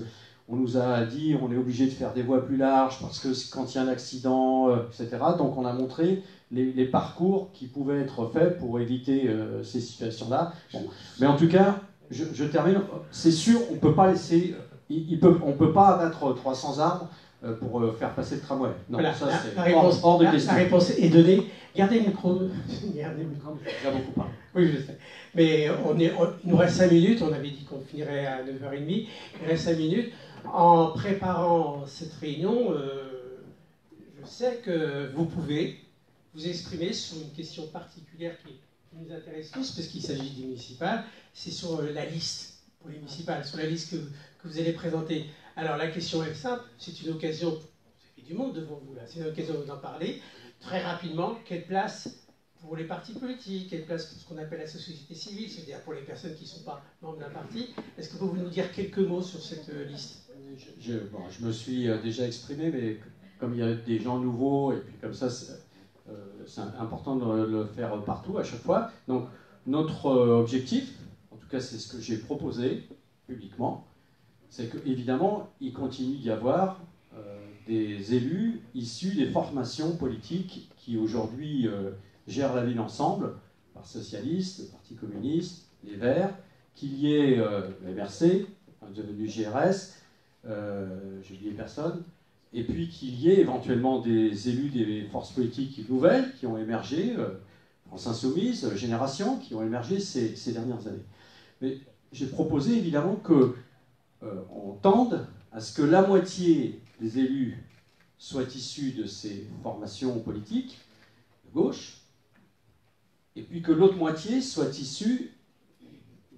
on nous a dit on est obligé de faire des voies plus larges parce que quand il y a un accident, etc. Donc on a montré les parcours qui pouvaient être faits pour éviter ces situations-là. Bon. Mais en tout cas, je termine. C'est sûr, on peut pas laisser, on peut pas abattre 300 arbres pour faire passer le tramway. Non, voilà, ça c'est hors de question. La réponse est donnée. Gardez le micro. Gardez le micro. J'ai beaucoup parlé. Oui, je sais. Mais il nous reste 5 minutes. On avait dit qu'on finirait à 9h30. Il reste 5 minutes. En préparant cette réunion, je sais que vous pouvez vous exprimer sur une question particulière qui nous intéresse tous, parce qu'il s'agit des municipales. C'est sur la liste pour les municipales, sur la liste que vous allez présenter. Alors la question est simple, c'est une occasion, vous avez du monde devant vous là, c'est une occasion d'en parler. Très rapidement, quelle place pour les partis politiques, quelle place pour ce qu'on appelle la société civile, c'est-à-dire pour les personnes qui ne sont pas membres d'un parti. Est-ce que vous pouvez nous dire quelques mots sur cette liste? Je me suis déjà exprimé, mais comme il y a des gens nouveaux, et puis comme ça, c'est important de le faire partout, à chaque fois. Donc, notre objectif, en tout cas c'est ce que j'ai proposé publiquement, c'est qu'évidemment, il continue d'y avoir des élus issus des formations politiques qui aujourd'hui gèrent la ville ensemble, le Parti socialiste, le Parti communiste, les Verts, qu'il y ait les MRC, devenu GRS, j'ai oublié personne, et puis qu'il y ait éventuellement des élus des forces politiques nouvelles qui ont émergé, France Insoumise, Génération, qui ont émergé ces dernières années. Mais j'ai proposé évidemment qu'on tende à ce que la moitié des élus soient issus de ces formations politiques de gauche, et puis que l'autre moitié soit issue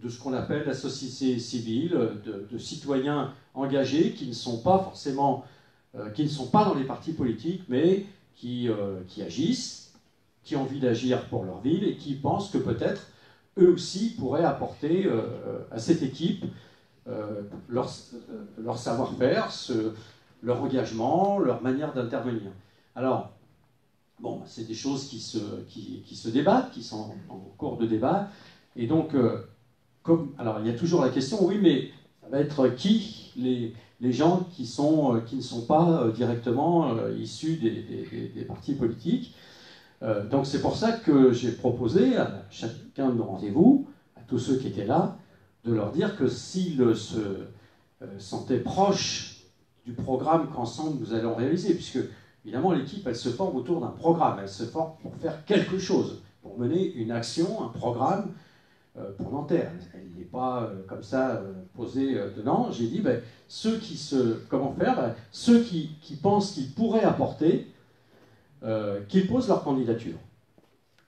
de ce qu'on appelle la société civile, de citoyens engagés qui ne sont pas forcément, qui ne sont pas dans les partis politiques, mais qui agissent, qui ont envie d'agir pour leur ville et qui pensent que peut-être eux aussi pourraient apporter à cette équipe leur savoir-faire, leur engagement, leur manière d'intervenir. Alors, bon, c'est des choses qui se débattent, qui sont en cours de débat, et donc, alors il y a toujours la question, oui, mais ça va être qui les gens qui ne sont pas directement issus des partis politiques. Donc c'est pour ça que j'ai proposé à chacun de nos rendez-vous, à tous ceux qui étaient là, de leur dire que s'ils se sentaient proches du programme qu'ensemble nous allons réaliser, puisque évidemment l'équipe elle se forme autour d'un programme, elle se forme pour faire quelque chose, pour mener une action, un programme pour Nanterre. Elle n'est pas comme ça posée dedans. J'ai dit, comment faire, ceux qui pensent qu'ils pourraient apporter, qu'ils posent leur candidature.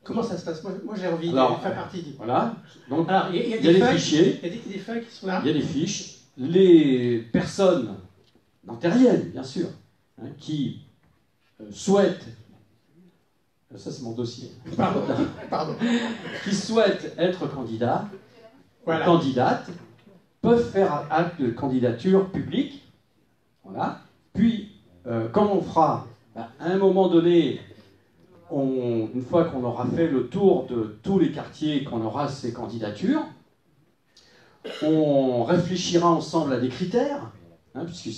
Comment ça se passe? Moi j'ai envie de faire partie du... Voilà. Donc, alors, il y a des feuilles, fichiers. Il y a des feuilles qui sont là. Il y a des fiches. Les personnes nantériennes, bien sûr, hein, qui souhaitent... Ça, c'est mon dossier. Pardon. Qui souhaitent être candidats, voilà. Candidates, peuvent faire acte de candidature publique. Voilà. Puis, comme on fera, à un moment donné, une fois qu'on aura fait le tour de tous les quartiers, qu'on aura ces candidatures, on réfléchira ensemble à des critères, hein, puisque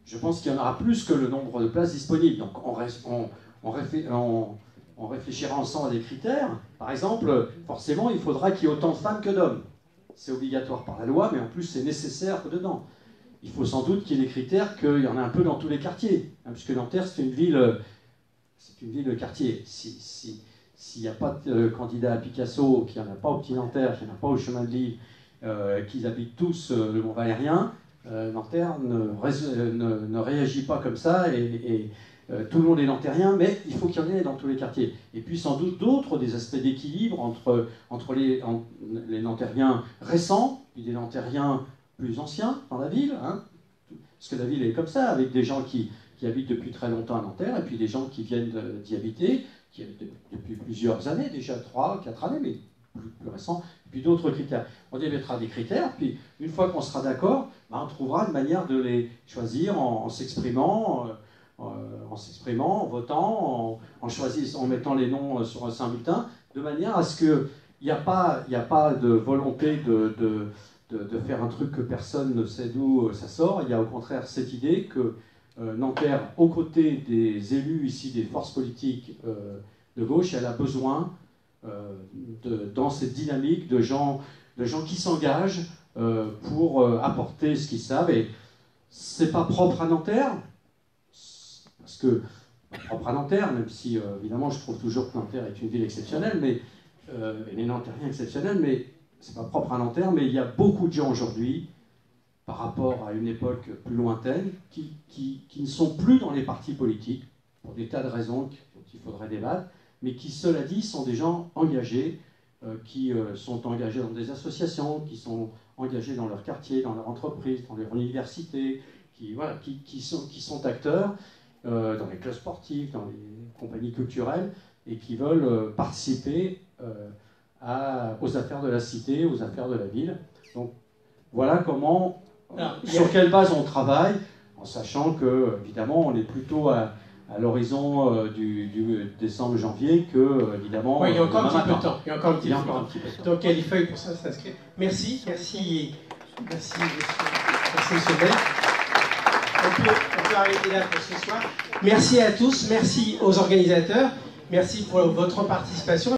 je pense qu'il y en aura plus que le nombre de places disponibles. Donc on réfléchira ensemble à des critères. Par exemple, forcément, il faudra qu'il y ait autant de femmes que d'hommes. C'est obligatoire par la loi, mais en plus c'est nécessaire dedans. Il faut sans doute qu'il y ait des critères, qu'il y en a un peu dans tous les quartiers, hein, puisque Nanterre c'est une ville de quartier. S'il n'y a pas de candidat à Picasso, qu'il n'y en a pas au Petit Nanterre, qu'il n'y en a pas au Chemin de Livre, qu'ils habitent tous le Mont Valérien, Nanterre ne réagit pas comme ça, et tout le monde est nantérien, mais il faut qu'il y en ait dans tous les quartiers. Et puis sans doute d'autres, des aspects d'équilibre entre les nantériens récents, puis des nantériens plus anciens dans la ville, hein, parce que la ville est comme ça, avec des gens qui habitent depuis très longtemps à Nanterre, et puis des gens qui viennent d'y habiter, qui habitent depuis plusieurs années, déjà 3 ou 4 années, mais plus récents, et puis d'autres critères. On démettra des critères, puis une fois qu'on sera d'accord, on trouvera une manière de les choisir en s'exprimant, en votant, en mettant les noms sur un sein bulletin, de manière à ce qu'il n'y a pas de volonté de faire un truc que personne ne sait d'où ça sort. Il y a au contraire cette idée que Nanterre, aux côtés des élus ici, des forces politiques de gauche, elle a besoin, dans cette dynamique, de gens qui s'engagent pour apporter ce qu'ils savent. Et c'est pas propre à Nanterre, parce que propre à Nanterre, même si évidemment je trouve toujours que Nanterre est une ville exceptionnelle, mais et les Nantériens exceptionnels, mais c'est pas propre à Nanterre, mais il y a beaucoup de gens aujourd'hui, par rapport à une époque plus lointaine, qui ne sont plus dans les partis politiques, pour des tas de raisons dont il faudrait débattre, mais qui, cela dit, sont des gens engagés, qui sont engagés dans des associations, qui sont engagés dans leur quartier, dans leur entreprise, dans leur université, qui sont acteurs dans les clubs sportifs, dans les compagnies culturelles, et qui veulent participer aux affaires de la cité, aux affaires de la ville. Donc voilà comment, sur quelle base on travaille, en sachant que, évidemment, on est plutôt à l'horizon du décembre-janvier que, évidemment... Oui, il y a encore un petit peu de temps. Il y a encore un petit peu de temps. Donc il y a des feuilles pour ça s'inscrire. Merci, monsieur Bell. On peut arrêter là pour ce soir. Merci à tous, merci aux organisateurs, merci pour votre participation.